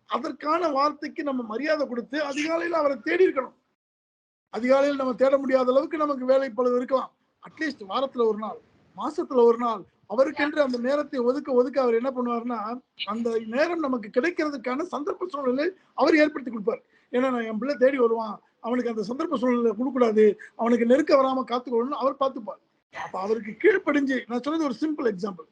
அதற்கான வார்த்தைக்கு நம்ம மரியாதை கொடுத்து அதிகாலையில் அவரை தேடி இருக்கணும். அதிகாலையில் நம்ம தேட முடியாத அளவுக்கு நமக்கு வேலை பழுது இருக்கலாம். அட்லீஸ்ட் வாரத்துல ஒரு நாள், மாசத்துல ஒரு நாள் அவருக்கென்று அந்த நேரத்தை ஒதுக்க அவர் என்ன பண்ணுவாருன்னா அந்த நேரம் நமக்கு கிடைக்கிறதுக்கான சந்தர்ப்ப சூழ்நிலை அவர் ஏற்படுத்தி கொடுப்பார். ஏன்னா நான் என் பிள்ளை தேடி வருவான், அவனுக்கு அந்த சந்தர்ப்ப சூழ்நிலை கொடுக்கூடாது, அவனுக்கு நெருக்க வராம காத்துக்கொள்ளணும்னு அவர் பார்த்துப்பார். அப்ப அவருக்கு கீழ்ப்படிஞ்சு, நான் சொன்னது ஒரு சிம்பிள் எக்ஸாம்பிள்,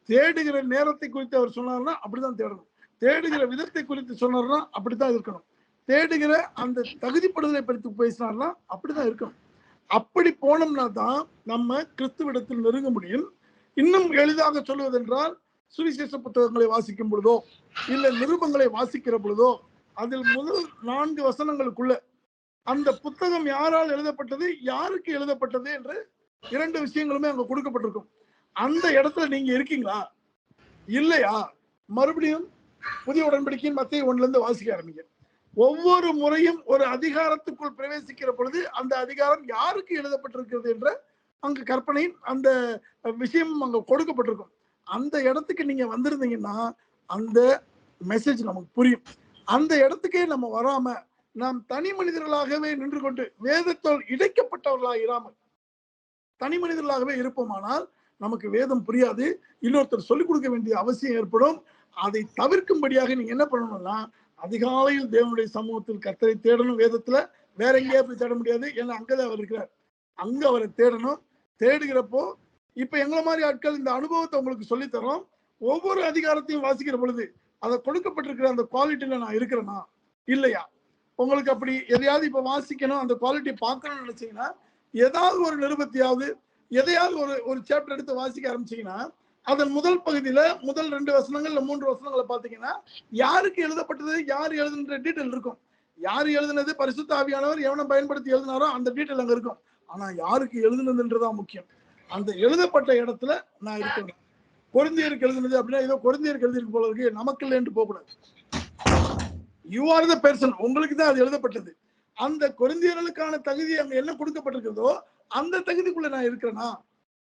தேடுகிற நேரத்தை குறித்து அவர் சொன்னார்னா அப்படிதான் தேடணும். தேடுகிற விதத்தை குறித்து சொன்னார்னா அப்படித்தான் இருக்கணும். தேடுகிற அந்த தகுதிப்படுதலை பற்றி பேசினார்னா அப்படிதான் இருக்கணும். அப்படி போனோம்னா தான் நம்ம கிறிஸ்துவிடத்தில் நெருங்க முடியும். இன்னும் எளிதாக சொல்வதென்றால் சுவிசேஷ புத்தகங்களை வாசிக்கும் பொழுதோ இல்ல நிருபங்களை வாசிக்கிற பொழுதோ அதில் முதல் 4 வசனங்களுக்குள்ள அந்த புத்தகம் யாரால் எழுதப்பட்டது, யாருக்கு எழுதப்பட்டது என்ற 2 விஷயங்களுமே அங்க கொடுக்கப்பட்டிருக்கும். அந்த இடத்துல நீங்க இருக்கீங்களா இல்லையா? மறுபடியும் புதிய உடன்படிக்கையின் மத்திய 1 வாசிக்க ஆரம்பிங்க. ஒவ்வொரு முறையும் ஒரு அதிகாரத்துக்குள் பிரவேசிக்கிற பொழுது அந்த அதிகாரம் யாருக்கு எழுதப்பட்டிருக்கிறது என்ற அங்கு கற்பனை அந்த விஷயம் அங்க கொடுக்கப்பட்டிருக்கும். அந்த இடத்துக்கு நீங்க வந்திருந்தீங்கன்னா அந்த மெசேஜ் நமக்கு புரியும். அந்த இடத்துக்கே நம்ம வராம நாம் தனி மனிதர்களாகவே நின்று கொண்டு வேதத்தால் இடைக்கப்பட்டவர்களாக இராமல் தனி மனிதர்களாகவே இருப்போமானால் நமக்கு வேதம் புரியாது. இன்னொருத்தர் சொல்லிக் கொடுக்க வேண்டிய அவசியம் ஏற்படும். அதை தவிர்க்கும்படியாக நீங்க என்ன பண்ணணும்னா அதிகாலையில் தேவனுடைய சமூகத்தில் கர்த்தரை தேடணும். வேதத்துல வேற எங்கேயா போய் தேட முடியாது, ஏன்னா அங்கதான் அவர் இருக்கிறார். அங்க அவரை தேடணும். தேடுகிறப்போ இப்ப எங்களை மாதிரி ஆட்கள் இந்த அனுபவத்தை உங்களுக்கு சொல்லி தரோம். ஒவ்வொரு அதிகாரத்தையும் வாசிக்கிற பொழுது அதை கொடுக்கப்பட்டிருக்கிற அந்த குவாலிட்டியில நான் இருக்கிறேனா இல்லையா? உங்களுக்கு அப்படி எதையாவது இப்ப வாசிக்கணும், அந்த குவாலிட்டி பார்க்கணும்னு நினைச்சீங்கன்னா ஏதாவது ஒரு நிருபத்தையாவது எதையாவது ஒரு சாப்டர் எடுத்து வாசிக்க ஆரம்பிச்சீங்கன்னா அதன் முதல் பகுதியில முதல் 2 வசனங்கள் இல்ல 3 வசனங்களை பாத்தீங்கன்னா யாருக்கு எழுதப்பட்டது, யார் எழுதுன்ற டீட்டெயில் இருக்கும். யார் எழுதுனது, பரிசுத்த ஆவியானவர் எவனை பயன்படுத்தி எழுதினாரோ அந்த டீட்டெயில் அங்க இருக்கும். ஆனா யாருக்கு எழுதுனதுன்றதான் முக்கியம். அந்த எழுதப்பட்ட இடத்துல நான் இருக்கணும். கொரிந்தியருக்கு எழுதுனது அப்படின்னா ஏதோ கொரிந்தியருக்கு எழுதிருக்கு போல இருக்கு, நமக்கு இல்லைன்னு போகக்கூடாது. யூ ஆர் த பெர்சன், உங்களுக்கு தான் அது எழுதப்பட்டது. அந்த கொரிந்தியர்களுக்கான தகுதி அங்க என்ன கொடுக்கப்பட்டிருக்கிறதோ அந்த தகுதிக்குள்ள நான் இருக்கிறேனா?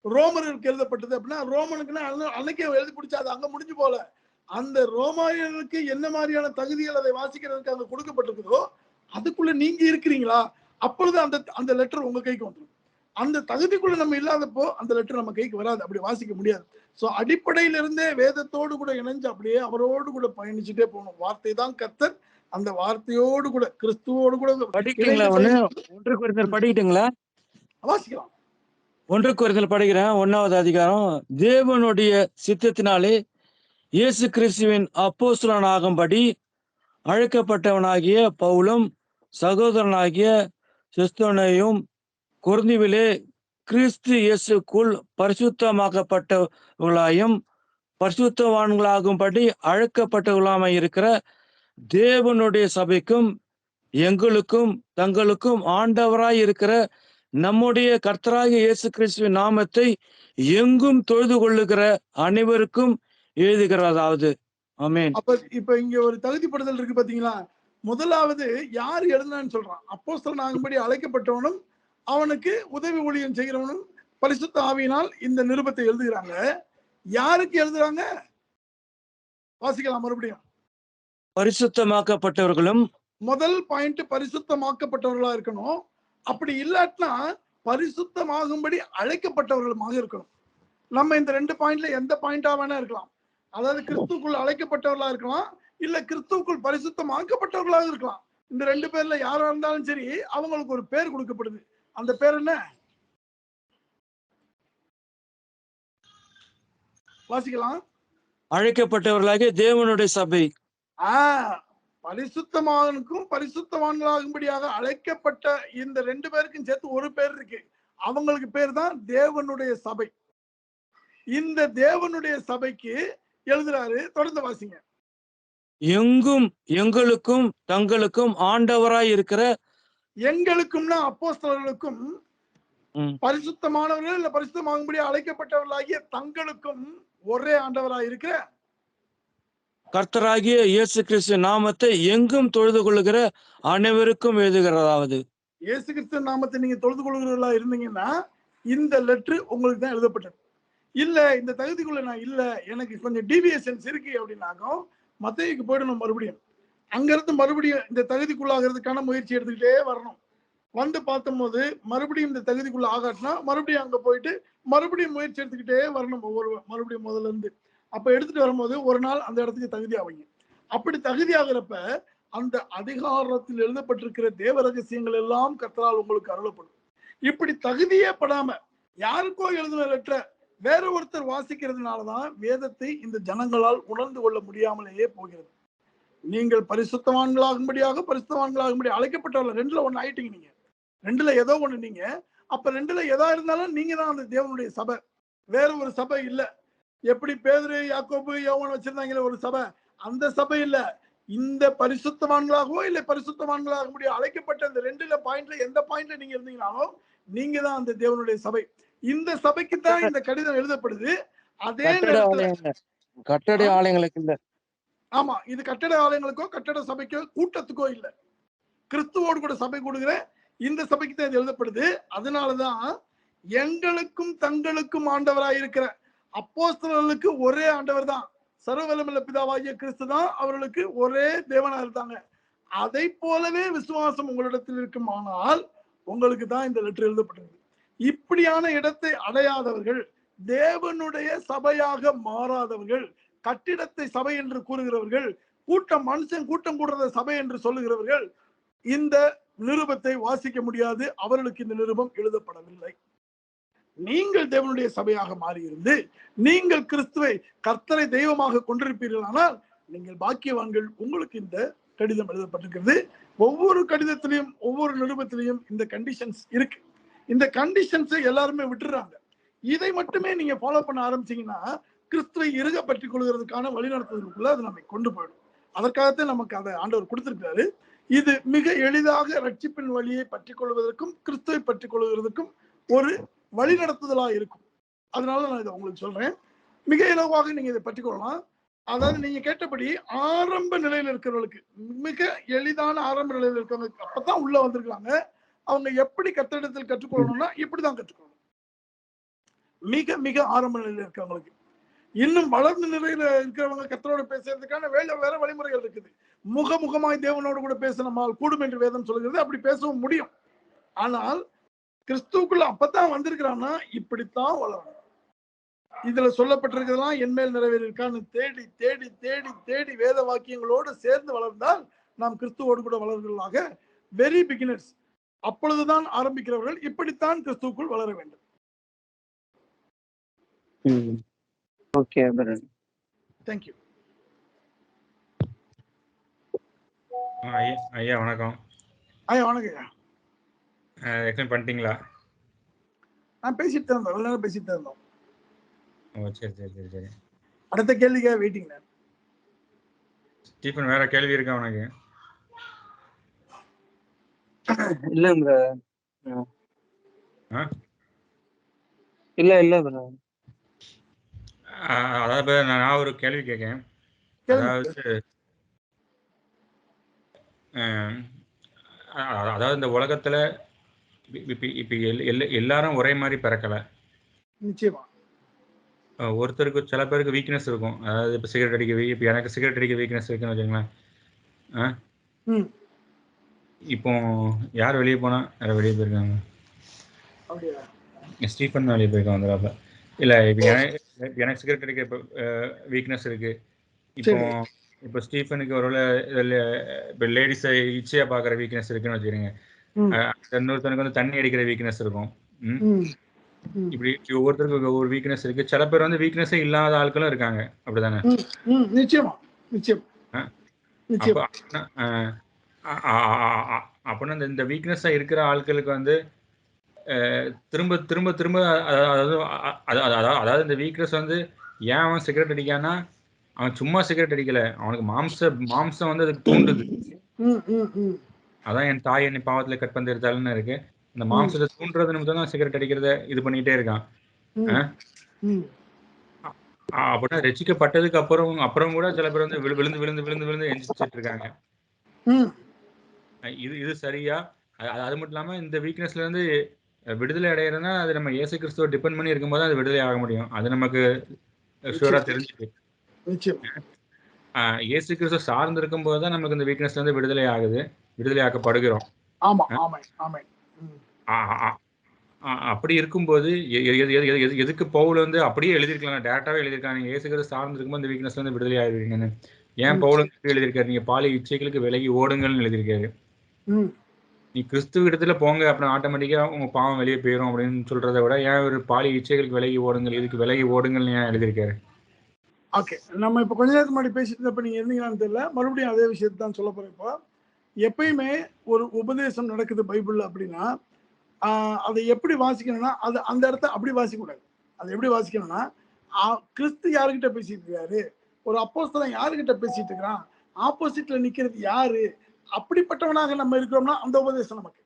ரோமருக்கு எழுதப்பட்டது அப்படின்னா ரோமனுக்குன்னா அன்னைக்கே எழுதி பிடிச்சா அது அங்க முடிஞ்சு போல. அந்த ரோமானியர்களுக்கு என்ன மாதிரியான தகுதிகள் அதை வாசிக்கிறதுக்கு அங்க கொடுக்கப்பட்டிருக்குதோ அதுக்குள்ள நீங்க இருக்கிறீங்களா? அப்பொழுது அந்த அந்த லெட்டர் உங்க கைக்கு வந்துடும். அந்த தகுதிக்குள்ள நம்ம இல்லாதப்போ அந்த லெட்டர் நம்ம கைக்கு வராது, அப்படி வாசிக்க முடியாது. சோ அடிப்படையிலிருந்தே வேதத்தோடு கூட இணைஞ்சு அப்படியே அவரோடு கூட பயணிச்சுட்டே போகணும். வார்த்தை தான் கர்த்தர். அந்த வார்த்தையோடு கூட கிறிஸ்துவோடு கூட படிக்கிட்டீங்களா? இணைந்து 1 கொரிந்தியர் படிக்கிட்டீங்களா? வாசிக்கலாம். 1 கொரிந்தியர் படிக்கிறேன், 1வது அதிகாரம். தேவனுடைய சித்தத்தினாலே இயேசு கிறிஸ்துவின் அப்போஸ்தலனாகும்படி அழைக்கப்பட்டவனாகிய பவுலும் சகோதரனாகிய செஸ்தோனையும் கொரிந்துவிலே கிறிஸ்து இயேசுக்குள் பரிசுத்தமாக்கப்பட்டவர்களாயும் பரிசுத்தவான்களாகும்படி அழைக்கப்பட்டவர்களாய் இருக்கிற தேவனுடைய சபைக்கும் எங்களுக்கும் தங்களுக்கும் ஆண்டவராய் இருக்கிற நம்முடைய கர்த்தராகிய இயேசு கிறிஸ்துவின் நாமத்தை எங்கும் தொழுது கொள்ளுகிற அனைவருக்கும் எழுதுகிறதாவது. ஆமென். அப்ப இப்ப இங்க ஒரு தகுதிப்படுதல் இருக்கு பாத்தீங்களா? முதலாவது யார் எழுதுனான்னு சொல்றான். அப்போஸ்தலன் ஆகும்படி அழைக்கப்பட்டவனும் அவனுக்கு உதவி ஊழியம் செய்கிறவனும் பரிசுத்த ஆவியினால் இந்த நிருபத்தை எழுதுகிறாங்க. யாருக்கு எழுதுறாங்க? வாசிக்கலாம் மறுபடியும். பரிசுத்தமாக்கப்பட்டவர்களும். முதல் பாயிண்ட் பரிசுத்தமாக்கப்பட்டவர்களா இருக்கணும். அப்படி இல்லாட்டினா பரிசுத்தமாகும்படி அழைக்கப்பட்டவர்களுமாக இருக்கணும். நம்ம இந்த 2 பாயிண்ட்ல எந்த பாயிண்டா வேணா இருக்கலாம். அதாவது கிறிஸ்துக்குள் அழைக்கப்பட்டவர்களா இருக்கலாம், இல்ல கிறிஸ்துக்குள் பரிசுத்தமாக்கப்பட்டவர்களாக இருக்கலாம். இந்த 2 பேர்ல யாரா இருந்தாலும் சரி, அவங்களுக்கு ஒரு பேர் கொடுக்கப்படுது. அந்த பேர் என்ன? வாசிக்கலாம். அழைக்கப்பட்டவர்களாகிய தேவனுடைய சபை. பரிசுத்தமானுக்கும் பரிசுத்தவான்களாகும்படியாக அழைக்கப்பட்ட இந்த 2 பேருக்கும் சேர்த்து ஒரு பேர் இருக்கு. அவங்களுக்கு பேர் தான் தேவனுடைய சபை. இந்த தேவனுடைய சபைக்கு எழுதுறாரு. தொடர்ந்து வாசிங்க. எங்கும் எங்களுக்கும் தங்களுக்கும் ஆண்டவராய் இருக்கிற. எங்களுக்கும்னா அப்போஸ்தலர்களுக்கும், பரிசுத்தமானவர்கள் இல்ல பரிசுத்தமாகும்படி அழைக்கப்பட்டவர்களாகிய தங்களுக்கும் ஒரே ஆண்டவராய் இருக்கிற கர்த்தராகிய இயேசு கிறிஸ்து நாமத்தை எங்கும் தொழுது கொள்ளுகிற அனைவருக்கும் எழுதுகிறதாவது. இயேசு கிறிஸ்து நாமத்தை நீங்க தொழுது கொள்கிறவர்களா இருந்தீங்கன்னா இந்த லெட்டர் உங்களுக்கு தான் எழுதப்பட்டது. இல்ல இந்த தகுதிக்குள்ள நான் இல்ல, எனக்கு கொஞ்சம் டிவியேஷன்ஸ் இருக்கு அப்படின்னாக்கும் மத்தேயுக்கு போயிடணும். மறுபடியும் இந்த தகுதிக்குள்ளாகிறதுக்கான முயற்சி எடுத்துக்கிட்டே வரணும். வந்து பார்த்தபோது மறுபடியும் இந்த தகுதிக்குள்ள ஆகாட்டினா மறுபடியும் அங்க போயிட்டு மறுபடியும் முயற்சி எடுத்துக்கிட்டே வரணும். மறுபடியும் முதல்ல இருந்து அப்ப எடுத்துட்டு வரும்போது ஒரு நாள் அந்த இடத்துக்கு தகுதி ஆவீங்க. அப்படி தகுதி ஆகிறப்ப அந்த அதிகாரத்தில் எழுதப்பட்டிருக்கிற தேவ ரகசியங்கள் எல்லாம் கர்த்தரால் உங்களுக்கு அருளப்படும். இப்படி தகுதியே படாம யாருக்கோ எழுதின லெட்டர் வேற ஒருத்தர் வாசிக்கிறதுனாலதான் வேதத்தை இந்த ஜனங்களால் உணர்ந்து கொள்ள முடியாமலேயே போகிறது. நீங்கள் பரிசுத்தவான்களாகும்படி அழைக்கப்பட்டவர்கள் 2ல 1 ஆயிட்டீங்க. நீங்க 2ல ஏதோ ஒண்ணு. நீங்க அப்ப 2ல எதா இருந்தாலும் நீங்க தான் அந்த தேவனுடைய சபை, வேற ஒரு சபை இல்ல. எப்படி பேதுரு யாக்கோபு யோவான் வச்சிருந்தாங்களே ஒரு சபை, அந்த சபை இல்ல. இந்த பரிசுத்தவான்களாகவோ இல்ல பரிசுத்தவான்களாகும்படி அழைக்கப்பட்ட இந்த 2ல பாயிண்ட்ல எந்த பாயிண்ட்ல நீங்க இருந்தீங்கனாலும் நீங்க தான் அந்த தேவனுடைய சபை. இந்த சபைக்கு தான் இந்த கடிதம் எழுதப்படுது. அதே நேரத்துல கட்டட ஆலயங்களுக்கு இல்ல. ஆமா, இது கட்டட ஆலயங்களுக்கோ கட்டட சபைக்கோ கூட்டத்துக்கோ இல்ல, கிறிஸ்துவோடு கூட சபை கூடுகிற இந்த சபைக்கு தான் இது எழுதப்படுது. அதனாலதான் எங்களுக்கும் தங்களுக்கும் ஆண்டவராய் இருக்கிற அப்போஸ்தலர்களுக்கு ஒரே ஆண்டவர் தான், சர்வவல்லமையுள்ள பிதாவாகிய கிறிஸ்து தான் அவர்களுக்கு ஒரே தேவனா இருந்தாங்க. அதை போலவே விசுவாசம் உங்களிடத்தில் இருக்குமானால் உங்களுக்கு தான் இந்த லெட்டர் எழுதப்பட்டது. இப்படியான இடத்தை அடையாதவர்கள், தேவனுடைய சபையாக மாறாதவர்கள், கட்டிடத்தை சபை என்று கூறுகிறவர்கள், மனுஷன் கூட்டம் கூடுறத சபை என்று சொல்லுகிறவர்கள் இந்த நிருபத்தை வாசிக்க முடியாது. அவர்களுக்கு இந்த நிருபம் எழுதப்படவில்லை. நீங்கள் தேவனுடைய சபையாக மாறியிருந்து நீங்கள் கிறிஸ்துவை கர்த்தரை தெய்வமாக கொண்டிருப்பீர்களானால் நீங்கள் பாக்கியவான்கள். உங்களுக்கு இந்த கடிதம் எழுதப்பட்டிருக்கிறது. ஒவ்வொரு கடிதத்திலையும் ஒவ்வொரு நிருபத்திலையும் இந்த கண்டிஷன்ஸ் இருக்கு. இந்த கண்டிஷன்ஸை எல்லாருமே விட்டுறாங்க. இதை மட்டுமே நீங்க ஃபாலோ பண்ண ஆரம்பிச்சீங்கன்னா கிறிஸ்துவை இறுக பற்றி கொள்கிறதுக்கான வழிநடத்துவதற்குள்ள அது நம்மை கொண்டு போயிடும். அதற்காகத்தான் நமக்கு அதை ஆண்டவர் கொடுத்திருக்காரு. இது மிக எளிதாக ரட்சிப்பின் வழியை பற்றி கொள்வதற்கும் கிறிஸ்துவை பற்றி கொள்வதற்கும் ஒரு வழிநடத்துதலா இருக்கும். அதனால நான் இதை உங்களுக்கு சொல்றேன். மிக இலவாக நீங்க இதை பற்றி கொள்ளலாம். அதாவது நீங்க கேட்டபடி ஆரம்ப நிலையில இருக்கிறவர்களுக்கு, மிக எளிதான ஆரம்ப நிலையில இருக்கிறவங்க அப்பதான் உள்ள வந்திருக்காங்க. அவங்க எப்படி கத்திடத்தில் கற்றுக்கொள்ளணும்னா இப்படிதான் கற்றுக்கொள்ளணும். மிக மிக ஆரம்ப நிலையில இருக்கிறவங்களுக்கு. இன்னும் வளர்ந்த நிலையில இருக்கிறவங்க கர்த்தரோட பேசுறதுக்கான வேற வழிமுறைகள் இருக்குது. முகமுகமாய் தேவனோடு கூட பேச நம்மால் கூடும் என்று வேதம் சொல்கிறது. அப்படி பேசவும் முடியும். ஆனால் கிறிஸ்துவுக்குள்ள அப்பதான் வந்திருக்கிறான்னா இப்படித்தான் வளரணும். இதுல சொல்லப்பட்டிருக்கிறதெல்லாம் என்மேல் நிறைவேறிருக்கான்னு தேடி தேடி தேடி தேடி வேத வாக்கியங்களோடு சேர்ந்து வளர்ந்தால் நாம் கிறிஸ்துவோடு கூட வளர்களாக வெரி பிகினர்ஸ், அப்பொழுதுதான் ஆரம்பிக்கிறவர்கள் இப்படித்தான் கிறிஸ்துவுக்குள் வளர வேண்டும். Okay brother. தேங்க்யூ. ஐயா வணக்கம். ஐயா வணக்கம் ஐயா. எக்ஸ்பிளைன் பண்ணிட்டீங்களா? நான் பேசிட்டு தான் இருந்தோம், எல்லாரும் பேசிட்டு தான் இருந்தோம். ஓ சரி சரி சரி சரி. அடுத்த கேள்விக்காக வெயிட்டிங். ஸ்டீஃபன் வேற கேள்வி இருக்கா உனக்கு? இல்ல பிரதர். இல்ல இல்ல பிரதர். அதாவது நான் ஒரு கேள்வி கேட்கேன். அதாவது இந்த உலகத்துல இப்ப எல்லாரும் ஒரே மாதிரி பிறக்கல. நிச்சயமா ஒருத்தருக்கு சில பேருக்கு வீக்னஸ் இருக்கும். அதாவது இப்ப சிகரெட் அடிக்க, இப்ப எனக்கு சிகரெட் அடிக்க வீக்னஸ் இருக்குன்னு வச்சுங்களேன். இப்போ யார் வெளியே போனா யாரும் வெளியே போயிருக்காங்க? ஸ்டீஃபன் வெளியே போயிருக்கான் வந்துடாப்ப. இல்ல இப்ப எனக்கு சிகரெட் அடிக்க வீக்னஸ் இருக்கு. இப்போ ஸ்டீஃபனுக்கு ஒருவேளை இப்போ லேடிஸை இச்சையா பாக்குற வீக்னஸ் இருக்குன்னு வச்சுக்கிறீங்க. இன்னொருத்தனுக்கு வந்து தண்ணி அடிக்கிற வீக்னஸ் இருக்கும். இப்படி ஒவ்வொருத்தருக்கு ஒவ்வொரு வீக்னஸ் இருக்கு. சில பேர் வந்து வீக்னஸே இல்லாத ஆட்களும் இருக்காங்க. அப்படிதானே? நிச்சயமா நிச்சயம். அப்படின்னா இந்த வீக்னஸா இருக்கிற ஆட்களுக்கு வந்து திரும்ப திரும்ப திரும்ப அதாவது இந்த வீக்னஸ் வந்து ஏன் அவன் சிகரெட் அடிக்கான்னா அவன் சும்மா சிகரெட் அடிக்கல, அவனுக்கு மாம்சம் வந்து அதுக்கு தூண்டுது. அதான் என் தாய் என்னை பாவத்துல கற்பந்திருத்தாள்னு இருக்கு. இந்த மாம்சத்தை தூண்டுறது நிமித்தம் தான் சிகரெட் அடிக்கிறத இது பண்ணிட்டே இருக்கான். அப்படின்னா ரசிக்கப்பட்டதுக்கு அப்புறம் கூட சில பேர் வந்து விழுந்து விழுந்து விழுந்து விழுந்து எந்திரிச்சிட்டு இருக்காங்க. இது சரியா? அது மட்டும் இல்லாம இந்த வீக்னஸ்ல இருந்து விடுதலை அடையிறதுன்னா அது நம்ம இயேசு கிறிஸ்துவ டிபெண்ட் பண்ணி இருக்கும்போது அது விடுதலை ஆக முடியும். அது நமக்கு ஷூரா தெரிஞ்சுது. இயேசு கிறிஸ்துவ சார்ந்து இருக்கும் போதுதான் நமக்கு இந்த வீக்னஸ்ல இருந்து விடுதலை ஆகுது, விடுதலை ஆக்கப்படுகிறோம். அப்படி இருக்கும்போது எதுக்கு பவுல் வந்து அப்படியே எழுதிருக்கலாம், டேரக்டாவே எழுதிருக்காங்க இயேசு கிறிஸ்து சார்ந்து இருக்கும்போது இந்த வீக்னஸ்ல இருந்து விடுதலை ஆகிருக்கீங்கன்னு. ஏன் பவுல் எழுதியிருக்காரு நீங்க பாலிய இச்சைகளுக்கு விலகி ஓடுங்கள்னு எழுதியிருக்காரு. நீ கிறிஸ்துவ இடத்துல போங்க அப்புறம் ஆட்டோமேட்டிக்கா உங்க பாவம் வெளியே போயிடும் அப்படின்னு சொல்றதை விட ஏன் ஒரு பாலிய இச்சைகளுக்கு விலகி ஓடுங்கள், இதுக்கு விலகி ஓடுங்கள்னு ஏன் எழுதியிருக்காரு? ஓகே, நம்ம இப்போ கொஞ்ச நேரத்துக்கு முன்னாடி பேசிட்டு இருந்தப்ப நீங்க இருந்தீங்களான்னு தெரியல, மறுபடியும் அதே விஷயத்தை தான் சொல்ல போறேன். இப்போ எப்பயுமே ஒரு உபதேசம் நடக்குது பைபிள்ல அப்படின்னா அதை எப்படி வாசிக்கணும்னா அது அந்த இடத்த அப்படி வாசிக்கக்கூடாது. அதை எப்படி வாசிக்கணும்னா கிறிஸ்து யாருக்கிட்ட பேசிட்டு இருக்காரு, ஒரு அப்போஸ்தலன் யாருக்கிட்ட பேசிட்டு இருக்கிறான், ஆப்போசிட்ல நிக்கிறது யாரு, அப்படிப்பட்டவனாக நம்ம இருக்கிறோம்னா அந்த உபதேசம் நமக்கு.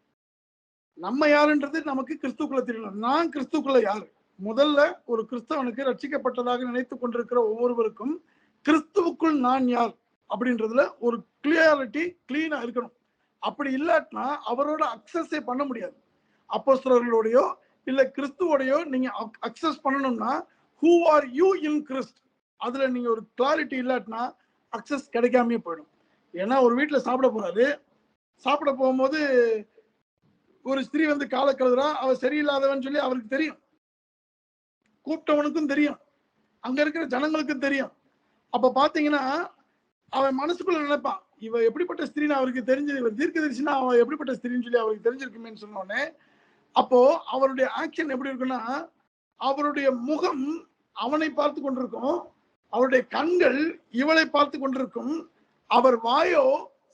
நம்ம யாருன்றது நமக்கு கிறிஸ்துக்குள்ள தெரியணும். நான் கிறிஸ்துக்குள்ள யாரு? முதல்ல ஒரு கிறிஸ்தவனுக்கு ரட்சிக்கப்பட்டதாக நினைத்து கொண்டிருக்கிற ஒவ்வொருவருக்கும் கிறிஸ்துவுக்குள் நான் யார் அப்படின்றதுல ஒரு கிளியாரிட்டி கிளீனா இருக்கணும். அப்படி இல்லாட்டினா அவரோட அக்சஸே பண்ண முடியாது. அப்போஸ்தலர்களோடையோ இல்ல கிறிஸ்துவோடையோ நீங்க அக்சஸ் பண்ணணும்னா who are you in Christ, அதுல நீங்க ஒரு கிளாரிட்டி இல்லாட்டினா அக்சஸ் கிடைக்காமயே போயிடும். ஏன்னா ஒரு வீட்டுல சாப்பிட போறாரு, சாப்பிட போகும்போது ஒரு ஸ்திரீ வந்து காலை கழுதுறா, அவ சரியில்லாதவன் சொல்லி அவருக்கு தெரியும், கூப்பிட்டவனுக்கும் தெரியும், அங்க இருக்கிற ஜனங்களுக்கும் தெரியும். அப்ப பாத்தீங்கன்னா அவன் மனசுக்குள்ள நினைப்பான், இவ எப்படிப்பட்ட ஸ்திரீன்னு அவருக்கு தெரிஞ்சது, இவர் தீர்க்கதரிசினா அவன் எப்படிப்பட்ட ஸ்திரீன்னு சொல்லி அவருக்கு தெரிஞ்சிருக்குமேன்னு சொன்னோடனே அப்போ அவருடைய ஆக்ஷன் எப்படி இருக்குன்னா அவருடைய முகம் அவனை பார்த்து கொண்டிருக்கும், அவருடைய கண்கள் இவளை பார்த்து கொண்டிருக்கும், அவர் வாயோ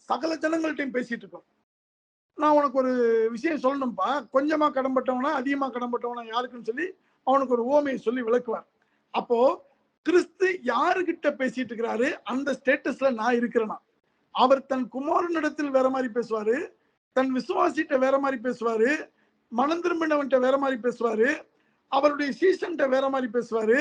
சகல ஜனங்கள்ட்டையும் பேசிட்டு இருக்கும். நான் உனக்கு ஒரு விஷயம் சொல்லணும்பா, கொஞ்சமா கடன்பட்டவனா அதிகமா கடன்பட்டவனா யாருக்குன்னு சொல்லி அவனுக்கு ஒரு ஓமையை சொல்லி விளக்குவார். அப்போ கிறிஸ்து யாருகிட்ட பேசிட்டு இருக்கிறாரு, அந்த ஸ்டேட்டஸ்ல நான் இருக்கிறேனா. அவர் தன் குமாரனிடத்தில் வேற மாதிரி பேசுவாரு, தன் விசுவாசிட்ட வேற மாதிரி பேசுவாரு, மனம் திரும்பினவன்ட்ட வேற மாதிரி பேசுவாரு, அவருடைய சீசன்ட்ட வேற மாதிரி பேசுவாரு,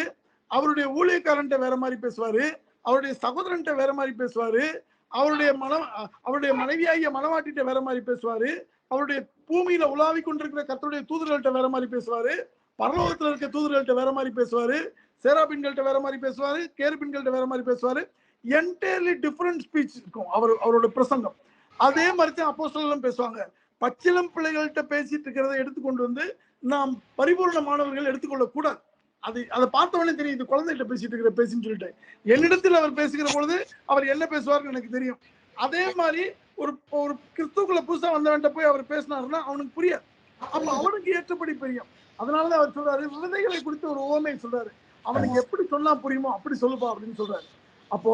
அவருடைய ஊழியக்காரன்ட்ட வேற மாதிரி பேசுவாரு, அவருடைய சகோதரன்ட்ட வேற மாதிரி பேசுவாரு, அவருடைய மனைவியாகிய மனவாட்டிட்ட வேற மாதிரி பேசுவாரு, அவருடைய பூமியில உலாவி கொண்டிருக்கிற கர்த்தருடைய தூதர்கள்ட்ட வேற மாதிரி பேசுவாரு, பரலோகத்துல இருக்க தூதர்கள்ட்ட வேற மாதிரி பேசுவாரு, சேராபின்கள்ட்ட வேற மாதிரி பேசுவாரு, கேருபின்கள்ட்ட வேற மாதிரி பேசுவாரு. என்டையர்லி டிஃபரண்ட் ஸ்பீச் இருக்கும் அவரோட பிரசங்கம். அதே மாதிரி தான் அப்போஸ்தலர்களும் பேசுவாங்க. பச்சிளம் பிள்ளைகள்கிட்ட பேசிட்டு இருக்கிறத எடுத்துக்கொண்டு வந்து நாம் பரிபூர்ண மாணவர்கள் எடுத்துக்கொள்ள கூடாது. அதை பார்த்தவொடனே தெரியும் இது குழந்தைகிட்ட பேசிட்டு இருக்கிற பேசின்னு சொல்லிட்டு. என்னிடத்தில் அவர் பேசுகிற பொழுது அவர் என்ன பேசுவார்னு எனக்கு தெரியும். அதே மாதிரி ஒரு கிறிஸ்துக்குள்ள புதுசா வந்தவன்ட்ட போய் அவர் பேசினாருன்னா அவனுக்கு புரியாது. அப்ப அவனுக்கு ஏற்றபடி புரியும். அதனாலதான் அவர் சொல்றாரு, விதைகளை குறித்து ஒரு உவமை சொல்றாரு. அவனுக்கு எப்படி சொன்னா புரியுமோ அப்படி சொல்லுப்பா அப்படின்னு சொல்றாரு. அப்போ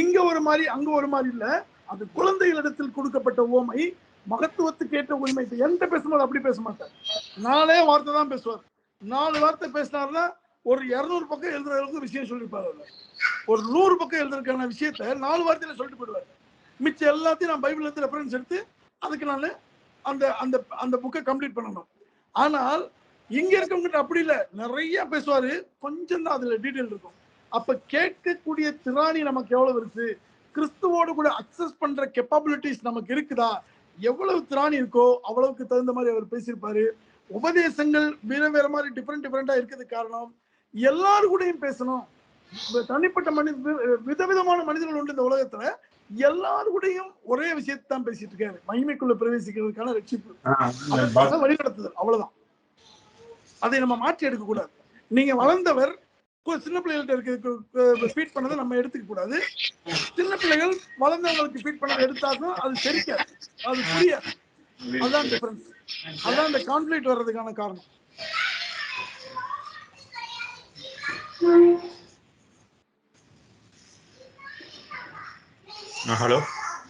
இங்க ஒரு மாதிரி அங்க ஒரு மாதிரி இல்ல, அது குழந்தைகளிடத்தில் கொடுக்கப்பட்ட உவமை, மகத்துவத்துக்கு ஏற்ற உரிமை. என்கிட்ட பேசும்போது அப்படி பேச மாட்டார், 4 வார்த்தை தான் பேசுவார். 4 வார்த்தை பேசினாருன்னா ஒரு 200 பக்கம் எழுதுற அளவுக்கு விஷயம் சொல்லியிருப்பாரு. ஒரு 100 பக்கம் எழுதுறதுக்கான விஷயத்த 4 வார்த்தையில சொல்லிட்டு போயிடுவார். மிச்சம் எல்லாத்தையும் நான் பைபிள்ல இருந்து ரெஃபரன்ஸ் எடுத்து அதுக்கு நான் அந்த அந்த அந்த புக்கை கம்ப்ளீட் பண்ணணும். ஆனால் இங்க இருக்கவங்க அப்படி இல்லை, நிறைய பேசுவாரு, கொஞ்சம் தான் அதுல டீட்டெயில் இருக்கும். அப்ப கேட்கக்கூடிய திராணி நமக்கு எவ்வளவு இருக்கு, கிறிஸ்துவோடு கூட அக்சஸ் பண்ற கெப்பாபிலிட்டிஸ் நமக்கு இருக்குதா, எவ்வளவு திராணி இருக்கோ அவ்வளவுக்கு தகுந்த மாதிரி அவர் பேசியிருப்பாரு. உபதேசங்கள் வேற வேற மாதிரி டிஃப்ரெண்டா இருக்கிறதுக்கு காரணம் எல்லாரு கூடயும் பேசணும். தனிப்பட்ட விதவிதமான மனிதர்கள் உண்டு இந்த உலகத்துல, எல்லாரு கூடயும் ஒரே விஷயத்தை தான் பேசிட்டு இருக்காரு. மகிமைக்குள்ள பிரவேசிக்கிறதுக்கான ரட்சிப்பு வழிநடத்துதல், அவ்வளவுதான். அதை நம்ம மாற்றி எடுக்க கூடாது. நீங்க வளர்ந்தவர் சின்ன பிள்ளைகள்ட்ட இருக்க ஃபீட் பண்ணதை நம்ம எடுத்துக்க கூடாது. சின்ன பிள்ளைகள் வளர்ந்தவங்களுக்கு ஃபீட் பண்ணதை எடுத்தாலும் அது சரிக்காது, அது புரியாது. அதுதான் டிஃபரன்ஸ். அதான் இந்த கான்ஃபிளிக்ட் வர்றதுக்கான காரணம். ஹலோ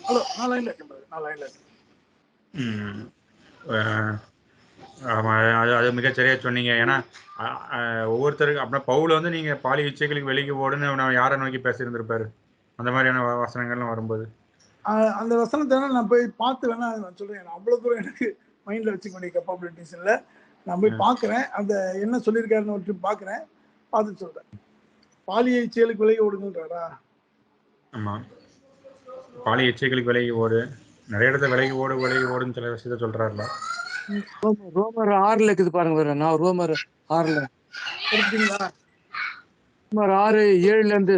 ஹலோ, நான் லைன்ல இருக்கேன். அது மிகச்சரியா சொன்னீங்க. ஏன்னா ஒவ்வொருத்தருக்கு அப்படின்னா பவுல வந்து நீங்க பாலி இச்சைகளுக்கு வெளியே ஓடுன்னு யாரை நோக்கி பேசியிருந்திருப்பாரு, அந்த மாதிரியான வசனங்கள்லாம் வரும்போது அந்த வசனத்தை நான் போய் பார்த்து வேணா நான் சொல்றேன். அவ்வளவு தூரம் எனக்கு மைண்ட்ல வச்சுக்க வேண்டிய கேப்பபிலிட்டிஸ் இல்லை. நான் போய் பார்க்குறேன், அந்த என்ன சொல்லியிருக்காருன்னு பார்க்குறேன், பார்த்து சொல்றேன். பாலிய இச்சைகளுக்கு விலகி ஓடுங்கன்றாரா? ஆமா, பாலி இச்சைகளுக்கு விலகி ஓடு, நிறைய இடத்துல விலகி ஓடுன்னு சில விஷயத்த சொல்றாருல. ரோமர் 6 இருக்குது பாருங்க. நான் ரோமர் 6 எடுத்தீங்களா? ரோமர் 6:7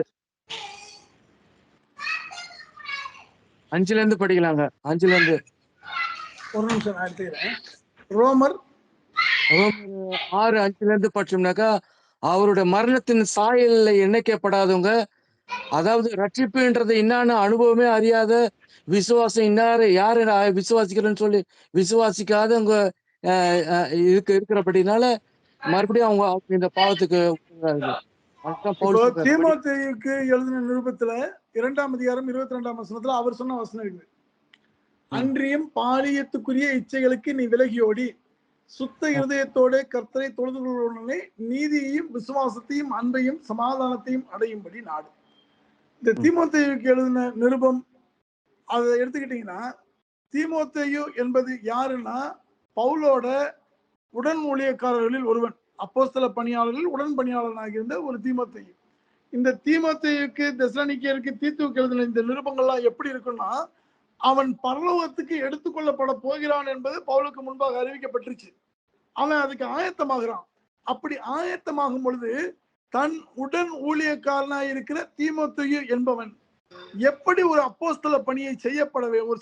5 படிக்கலாங்க. 5 ஒரு நிமிஷம் நான் எடுத்துக்கிறேன். ரோமர் 6:5 படிச்சோம்னாக்கா, அவருடைய மரணத்தின் சாயல்ல எண்ணிக்கப்படாதவங்க, அதாவது ரட்சிப்புன்றது என்னன்னு அனுபவமே அறியாத விசுவாசம் யாரு விசுவாசிக்கிறேன்னு சொல்லி விசுவாசிக்காதவங்க இருக்கிறபடினால மறுபடியும் அவங்க இந்த பாவத்துக்கு தீமோத்தேயுக்கு எழுதின நிருபத்துல 2ஆம் அதிகாரம் 22ஆம் வசனத்துல அவர் சொன்ன வசனம் இருக்குது. அன்றியும் பாலியத்துக்குரிய இச்சைகளுக்கு நீ விலகியோடி சுத்த இருதயத்தோட கர்த்தரை தொழுது கொள்வதே நீதியையும் விசுவாசத்தையும் அன்பையும் சமாதானத்தையும் அடையும்படி நாடு. இந்த தீமோத்தேயுக்கு எழுதின நிருபம் அதை எடுத்துக்கிட்டீங்கன்னா, தீமோத்தேயு என்பது யாருன்னா பவுலோட உடன் ஊழியக்காரர்களில் ஒருவன், அப்போஸ்தல பணியாளர்கள் உடன் பணியாளனாக இருந்த ஒரு தீமோத்தேயு. இந்த தீமோத்தேயுக்கு, தெசலோனிக்கேயருக்கு, தீத்துவுக்கு எழுதின இந்த நிருபங்கள்லாம் எப்படி இருக்குன்னா, அவன் பரலோகத்துக்கு எடுத்துக்கொள்ளப்பட போகிறான் என்பது பவுலுக்கு முன்பாக அறிவிக்கப்பட்டுருச்சு. அவன் அதுக்கு ஆயத்தமாகிறான். அப்படி ஆயத்தமாகும் பொழுது தன் உடன் ஊழியக்காரனாய் இருக்கிற தீமோத்தேயு என்பவன் எப்படி ஒரு அப்போஸ்தல பணியை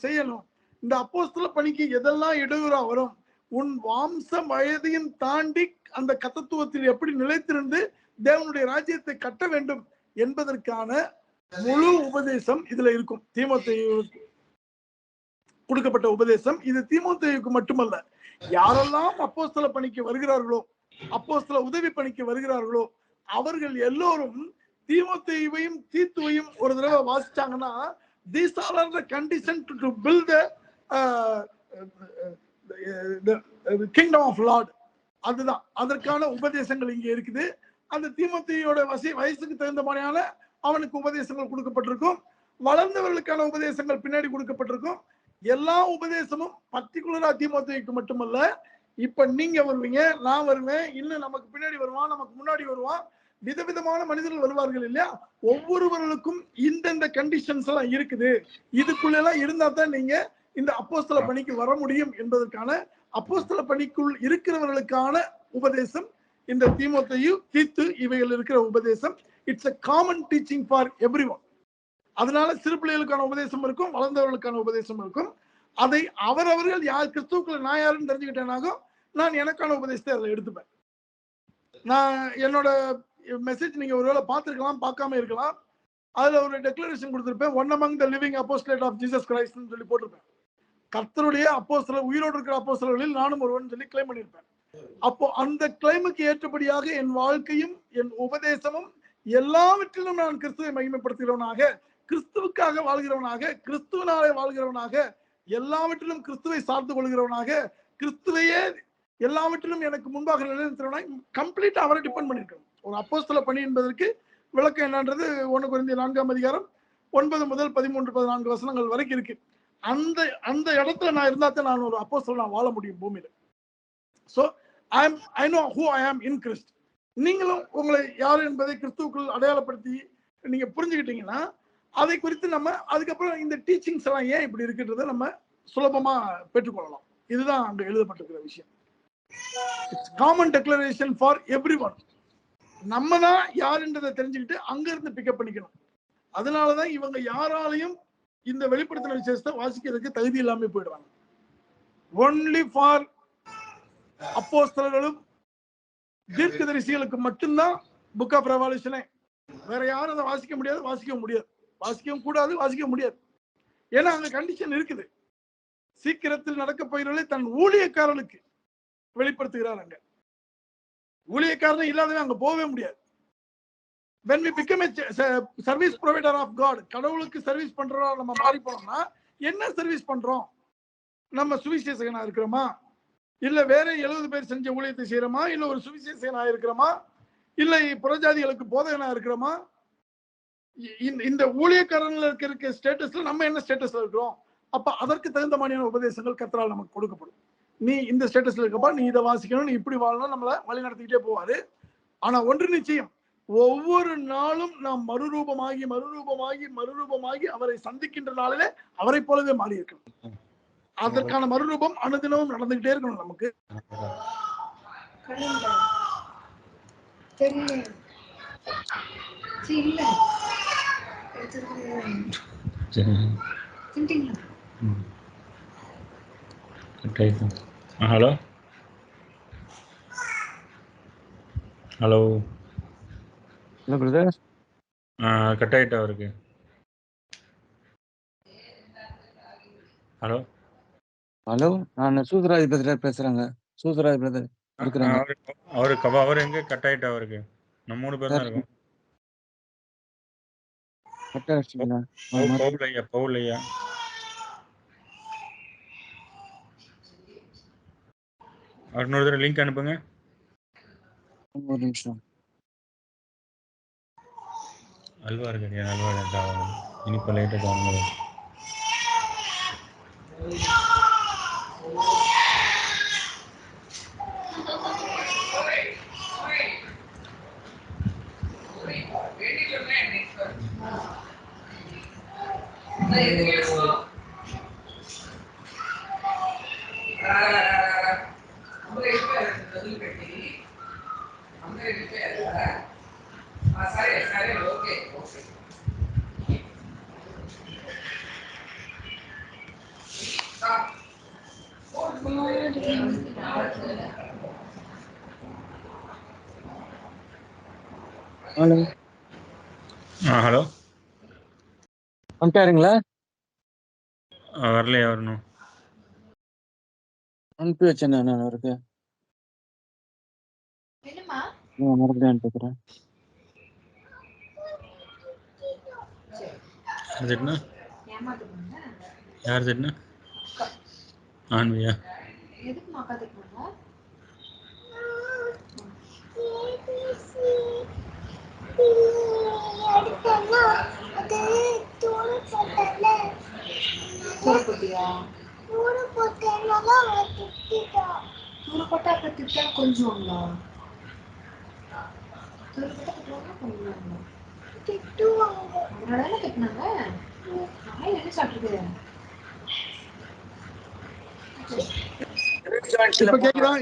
செய்யணும், இந்த அப்போஸ்தல பணிக்கு எதெல்லாம் இடையூறா வரும், உன் வம்ச வயதையும் தாண்டி அந்த கத்தத்துவத்தில் எப்படி நிலைத்திருந்து தேவனுடைய ராஜ்யத்தை கட்ட வேண்டும் என்பதற்கான முழு உபதேசம் இதுல இருக்கும். தீமோத்தேயுவுக்கு கொடுக்கப்பட்ட உபதேசம் இது தீமோத்தேயுக்கு மட்டுமல்ல, யாரெல்லாம் அப்போஸ்தல பணிக்கு வருகிறார்களோ, அப்போஸ்தல உதவி பணிக்கு வருகிறார்களோ, அவர்கள் எல்லோரும் தீமோத்தேயுவையும் தீத்துவையும் ஒரு தடவை வாசிச்சாங்கன்னா, these are the condition to build the kingdom of Lord. அதுதான் அதற்கான உபதேசங்கள் இங்க இருக்குது. அந்த தீமோத்தேயோட வயசுக்கு தகுந்த மாதிரியான அவனுக்கு உபதேசங்கள் கொடுக்கப்பட்டிருக்கும். வளர்ந்தவர்களுக்கான உபதேசங்கள் பின்னாடி கொடுக்கப்பட்டிருக்கும். எல்லா உபதேசமும் பர்டிகுலரா தீமோத்தேயுக்கு மட்டுமல்ல, இப்ப நீங்க வருவீங்க, நான் வருவேன், இன்னும் நமக்கு பின்னாடி வருவான், நமக்கு முன்னாடி வருவான், விதவிதமான மனிதர்கள் வருவார்கள் இல்லையா? ஒவ்வொருவர்களுக்கும் இந்தந்த கண்டிஷன்ஸ் எல்லாம் இருக்குது. இதுக்குள்ள எல்லாம் இருந்தா தான் நீங்க இந்த அப்போஸ்தல பணிக்கு வர முடியும் என்பதற்கான அப்போஸ்தல பணிக்குள் இருக்கிறவர்களுக்கான உபதேசம் இந்த தீமோத்தேயு, தீத்து இவைகள் இருக்கிற உபதேசம். It's a common teaching for everyone. அதனால சிறு பிள்ளைகளுக்கான உபதேசம் இருக்கும், வளர்ந்தவர்களுக்கான உபதேசம் இருக்கும். அதை அவரவர்கள் யார் கிறிஸ்துவுக்குள்ள நான் யாருன்னு தெரிஞ்சுக்கிட்டேனாகும் நான் எனக்கான உபதேசத்தை அதில் எடுத்துப்பேன். நான் என்னோட மெசேஜ் நீங்க ஒருவேளை பார்த்துருக்கலாம், பார்க்காம இருக்கலாம். அதுல ஒரு டெக்ளரேஷன் கொடுத்திருப்பேன், one among the living apostolate of Jesus கிரைஸ்ட்னு சொல்லி போட்டிருப்பேன். கர்த்தருடைய அப்போஸ்தலர், உயிரோடு இருக்கிற அப்போஸ்தலர்களில் நானும் ஒருவன் சொல்லி கிளைம் பண்ணியிருப்பேன். அப்போ அந்த கிளைமுக்கு ஏற்றபடியாக என் வாழ்க்கையும் என் உபதேசமும் எல்லாவற்றிலும் நான் கிறிஸ்துவை மகிமைப்படுத்துகிறவனாக, கிறிஸ்துவுக்காக வாழ்கிறவனாக, கிறிஸ்துவனாலே வாழ்கிறவனாக, எல்லாவற்றிலும் கிறிஸ்துவை சார்ந்து கொள்கிறவனாக, கிறிஸ்துவையே எல்லாவற்றிலும் எனக்கு முன்பாக நிலைநிறுத்துறவனாக கம்ப்ளீட்டா அவரை டிபெண்ட் பண்ணிருக்கணும். ஒரு அப்போஸ்தல பணி என்பதற்கு விளக்கம் என்னன்றது 1 கொரிந்தியர் 4ஆம் அதிகாரம் 9 முதல் 13, 14 வசனங்கள் வரைக்கும் இருக்கு. அந்த அந்த இடத்துல நான் இருந்தா தான் நான் ஒரு அப்போஸ்தலனா வாழ முடியும் பூமியில. So I know who I am in Christ. நீங்களும் உங்களை யார் என்பதை கிறிஸ்துவுக்குள் அடையாளப்படுத்தி நீங்க புரிஞ்சுக்கிட்டீங்கன்னா அதை குறித்து நம்ம அதுக்கப்புறம் இந்த டீச்சிங்ஸ் எல்லாம் ஏன் இப்படி இருக்குன்றதை நம்ம சுலபமா பெற்றுக்கொள்ளலாம். இதுதான் அங்க எழுதப்பட்டிருக்கிற விஷயம். It's common declaration for everyone. நம்ம தான் யாருன்றதை தெரிஞ்சுக்கிட்டு அங்க இருந்து பிக்கப் பண்ணிக்கணும். அதனாலதான் இவங்க யாராலையும் இந்த வெளிப்படுத்தின விசேஷத்தை வாசிக்கிறதுக்கு தகுதி இல்லாம போயிடுவாங்க. ஒன்லி ஃபார் அப்போஸ்தலர்களும் தீர்க்கதரிசிகளுக்கு மட்டும்தான் புக் ஆஃப் ரெவல்யூஷனே. வேற யாரும் அதை வாசிக்க முடியாது, வாசிக்கவும் கூடாது, வாசிக்க முடியாது. ஏன்னா அந்த கண்டிஷன் இருக்குது. சீக்கிரத்தில் நடக்க போகிறவர்களை தன் ஊழியக்காரர்களுக்கு வெளிப்படுத்துகிறார். அங்க ஊழியக்காரன் இல்லாதவன் அங்க போகவே முடியாது. when we become a service provider of God, கடவுளுக்கு சர்வீஸ் பண்றோம் நம்ம மாறி போனோம்னா என்ன சர்வீஸ் பண்றோம்? நம்ம சுவிசேஷகனா இருக்கிறோமா, இல்ல வேற 70 பேர் செஞ்ச ஊழியத்தை செய்யறோமா, இல்ல ஒரு சுவிசேஷகனா இருக்கிறோமா, இல்ல புறஜாதிகளுக்கு போதகனா இருக்கிறோமா? இந்த ஊழியக்காரன்ல இருக்க ஸ்டேட்டஸ்ல நம்ம என்ன ஸ்டேட்டஸ்ல இருக்கிறோம்? அப்ப அதற்கு தகுந்த மாதிரியான உபதேசங்கள் கர்த்தரால் நமக்கு கொடுக்கப்படும். நீ இந்த ஸ்டேட்டஸ்ல இருக்கப்பா, நீ இதை வாசிக்கணும், நீ இப்படி வாழணும், நம்மளை வழி நடத்திக்கிட்டே போவாரு. ஆனா ஒன்று நிச்சயம், ஒவ்வொரு நாளும் நாம் மறுரூபமாகி அவரை சந்திக்கின்ற நாளிலே அவரை போலவே மாறி இருக்கணும். அதற்கான மறுரூபம் அனுதினமும் நடந்துகிட்டே இருக்கணும் நமக்கு. ஹலோ ஹலோ இல்லை பிரதர். கட் ஆகிட்டா அவருக்கு. ஹலோ ஹலோ, நான் சூசராஜ் பிரதர் பேசுறேங்க. சூசராஜ் பிரதர் இருக்கிறாங்க. அவர் எங்க கட் ஆகிட்டா அவருக்கு? நம்ம 3 பேர் தான் இருக்கோம். பவுல் ஐயா இன்னொரு தடவை லிங்க் அனுப்புங்க. ஒரு நிமிஷம். அல்வா இருக்கு, அல்வா இனிப்ப லைட்டாக வாங்க. ஹலோ ஹலோ வந்துட்டாருங்களா? வரலையா? வரணும் அனுப்பி வச்சேன் நான் அவருக்கு. மறுபடியும் அனுப்பிக்கிறேன். யார் திட்டினா? ஆன்வியா?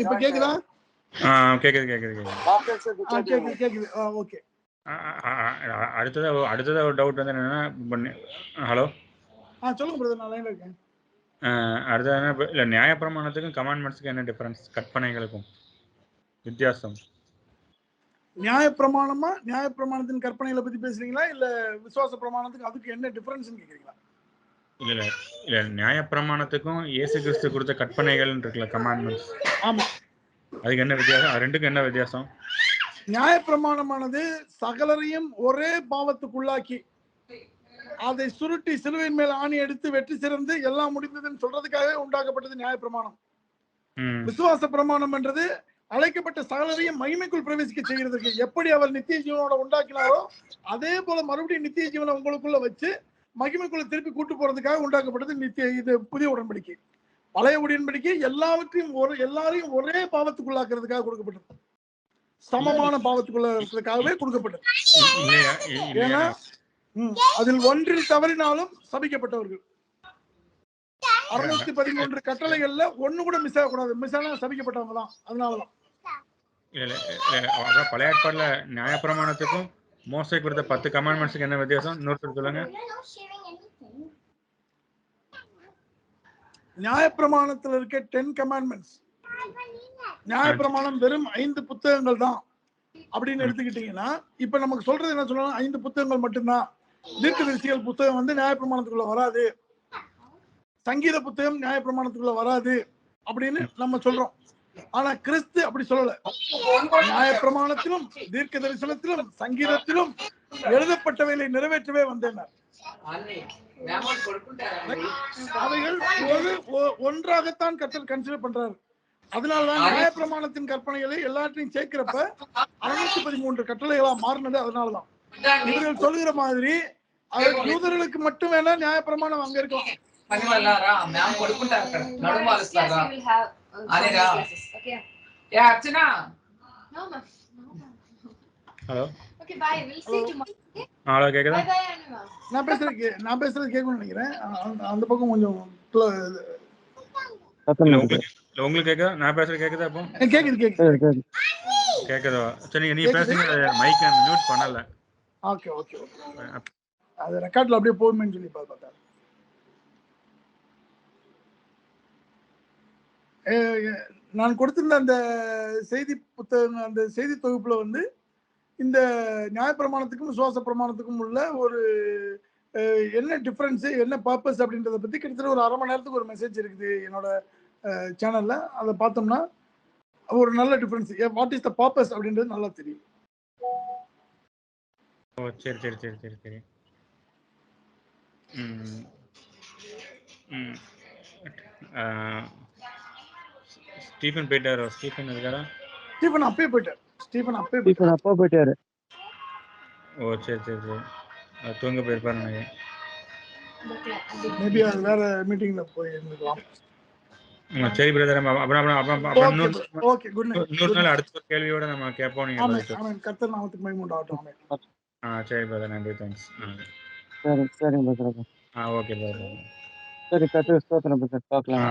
இப்ப கேக்குதா? கேக்குது. ஓகே. அடுத்ததா ஒரு டவுட் வந்து என்னன்னா, ஹலோ சொல்லுங்க பிரதர், நான் லைன்ல இருக்கேன். அடுத்தது என்ன இல்ல நியாயப்பிரமாணத்துக்கும் கமாண்ட்மெண்ட்ஸ்க்கும் என்ன டிஃபரன்ஸ்? கற்பனைகளுக்கும் வித்தியாசம். நியாயப்பிரமாணத்தின் கற்பனைகளை பத்தி பேசுறீங்களா இல்ல விசுவாச பிரமாணத்துக்கு அதுக்கு என்ன டிஃபரன்ஸ் கேக்குறீங்களா? இல்ல நியாயப்பிரமாணத்துக்கும் இயேசு கிறிஸ்து கொடுத்த கற்பனைகள் இருக்குல்ல, கமாண்ட்மெண்ட்ஸ், ஆமா, அதுக்கு என்ன வித்தியாசம்? அது ரெண்டுக்கும் என்ன வித்தியாசம்? நியாயப்பிரமாணமானது சகலரையும் ஒரே பாவத்துக்குள்ளாக்கி அதை சுருட்டி சிலுவையின் மேல் ஆணி எடுத்து வெற்றி சிறந்து எல்லாம் முடிந்ததுன்னு சொல்றதுக்காகவே உண்டாக்கப்பட்டது நியாயப்பிரமாணம். விசுவாச பிரமாணம் என்றது அழைக்கப்பட்ட சகலரையும் மகிமைக்குள் பிரவேசிக்க செய்கிறதுக்கு. எப்படி அவர் நித்திய ஜீவனோட உண்டாக்கினாரோ அதே போல மறுபடியும் நித்திய ஜீவனை உங்களுக்குள்ள வச்சு மகிமைக்குள்ள திருப்பி கூட்டு போறதுக்காக உண்டாக்கப்பட்டது இது புதிய உடன்படிக்கை. பழைய உடன்படிக்கை எல்லாரையும் ஒரே பாவத்துக்குள்ளாக்குறதுக்காக கொடுக்கப்பட்டது, சமமான பாவத்துக்குள்ள இருக்கிறதுக்காகவே கொடுக்கப்பட்டது. ஏன்னா அதில் ஒன்றில் தவறினாலும் சபிக்கப்பட்டவர்கள். 613 கட்டளைகள்ல ஒண்ணு கூட மிஸ் ஆகக்கூடாது. மிஸ் ஆனா சபிக்கப்பட்டவங்க தான். அதனாலதான் பழைய ஏற்பாடுல நியாயப்பிரமாணத்துக்கும் மோசே கொடுத்த 10 கமாண்ட்மெண்ட்ஸ்க்கு என்ன வித்தியாசம்? இன்னொருத்தர் சொல்லுங்க. நியாயப்பிரமாணத்துல இருக்க 10 கமாண்ட்மெண்ட்ஸ், நியாயப்பிரமாணம் வெறும் 5 புத்தகங்கள் தான் அப்படின்னு எடுத்துக்கிட்டீங்கன்னா, இப்ப நமக்கு சொல்றது என்ன சொல்லலாம்? 5 புத்தகங்கள் மட்டும்தான். தீர்க்கதரிசிகள் புத்தகம் வந்து நியாயப்பிரமாணத்துக்குள்ள வராது, சங்கீத புத்தகம் நியாயப்பிரமாணத்துக்குள்ள வராது அப்படின்னு நம்ம சொல்றோம். ஆனா கிறிஸ்து அப்படி சொல்லல. நியாயப்பிரமாணத்திலும் தீர்க்க தரிசனத்திலும் சங்கீதத்திலும் எழுதப்பட்டவைகளை நிறைவேற்றவே வந்தேன். அவைகள் ஒன்றாகத்தான் கர்த்தர் கன்சிடர் பண்றாரு. அதனாலதான் நியாயப்பிரமாணத்தின் கற்பனைகளை எல்லாத்தையும் சேர்க்கிறப்ப 613 கட்டளைகளா மாறினது. அதனாலதான் இவர்கள் சொல்லுகிற மாதிரி யூதர்களுக்கு மட்டும் வேணா நியாயப்பிரமாணம் அங்க இருக்கலாம். ஹலோ, கேக்குதா? நான் பேசுறது கேட்கணும்னு நினைக்கிறேன். அந்த பக்கம் கொஞ்சம் உங்களுக்கு கேக்குதா? நான் பேசுறது கேக்குதா? அப்போ கேக்குதா? சரி, நீ பேசுங்க. மைக் மியூட் பண்ணல. ஓகே ஓகே, அது ரெக்கார்ட்ல அப்படியே போடுமேன்னு சொல்லி பார்த்தா. நான் கொடுத்திருந்த அந்த செய்தி புத்தகம், அந்த செய்தி தொகுப்புல வந்து இந்த நியாயப்பிரமாணத்துக்கும் விசுவாச பிரமாணத்துக்கும் உள்ள ஒரு என்ன டிஃபரன்ஸ், என்ன பர்பஸ் அப்படின்றத பத்தி கிட்டத்தட்ட ஒரு 1/2 மணி நேரத்துக்கு ஒரு மெசேஜ் இருக்குது என்னோட சேனல்ல. அதை பார்த்தோம்னா ஒரு நல்ல difference, what is the purpose அப்படின்றது நல்லா தெரியும். சரி சரி சரி சரி சரி. ஸ்டீஃபன் போயிட்டாரோ? ஸ்டீஃபன் இருக்காரா? ஸ்டீஃபன் அப்பே போயிட்டாரு. ஓ சரி சரி சரி. தூங்க போயிருப்பாரு நினைக்கிறேன். மேபி அது வேற மீட்டிங்ல போய் இருந்துக்கலாம். சரி பிரதர், ஓகே, குட் நைட். இன்னொரு நாள் அடுத்த கேள்வியோட நம்ம கேட்போம். நீங்க ஆமென். கர்த்தர் நாமத்துக்கு மகிமை உண்டாகட்டும். ஆமென். சரி பிரதர், நன்றி, தேங்க்ஸ். சரி பிரதர். Okay brother. சரி, கர்த்தர் ஸ்தோத்திரம் பிரதர். பார்க்கலாம்.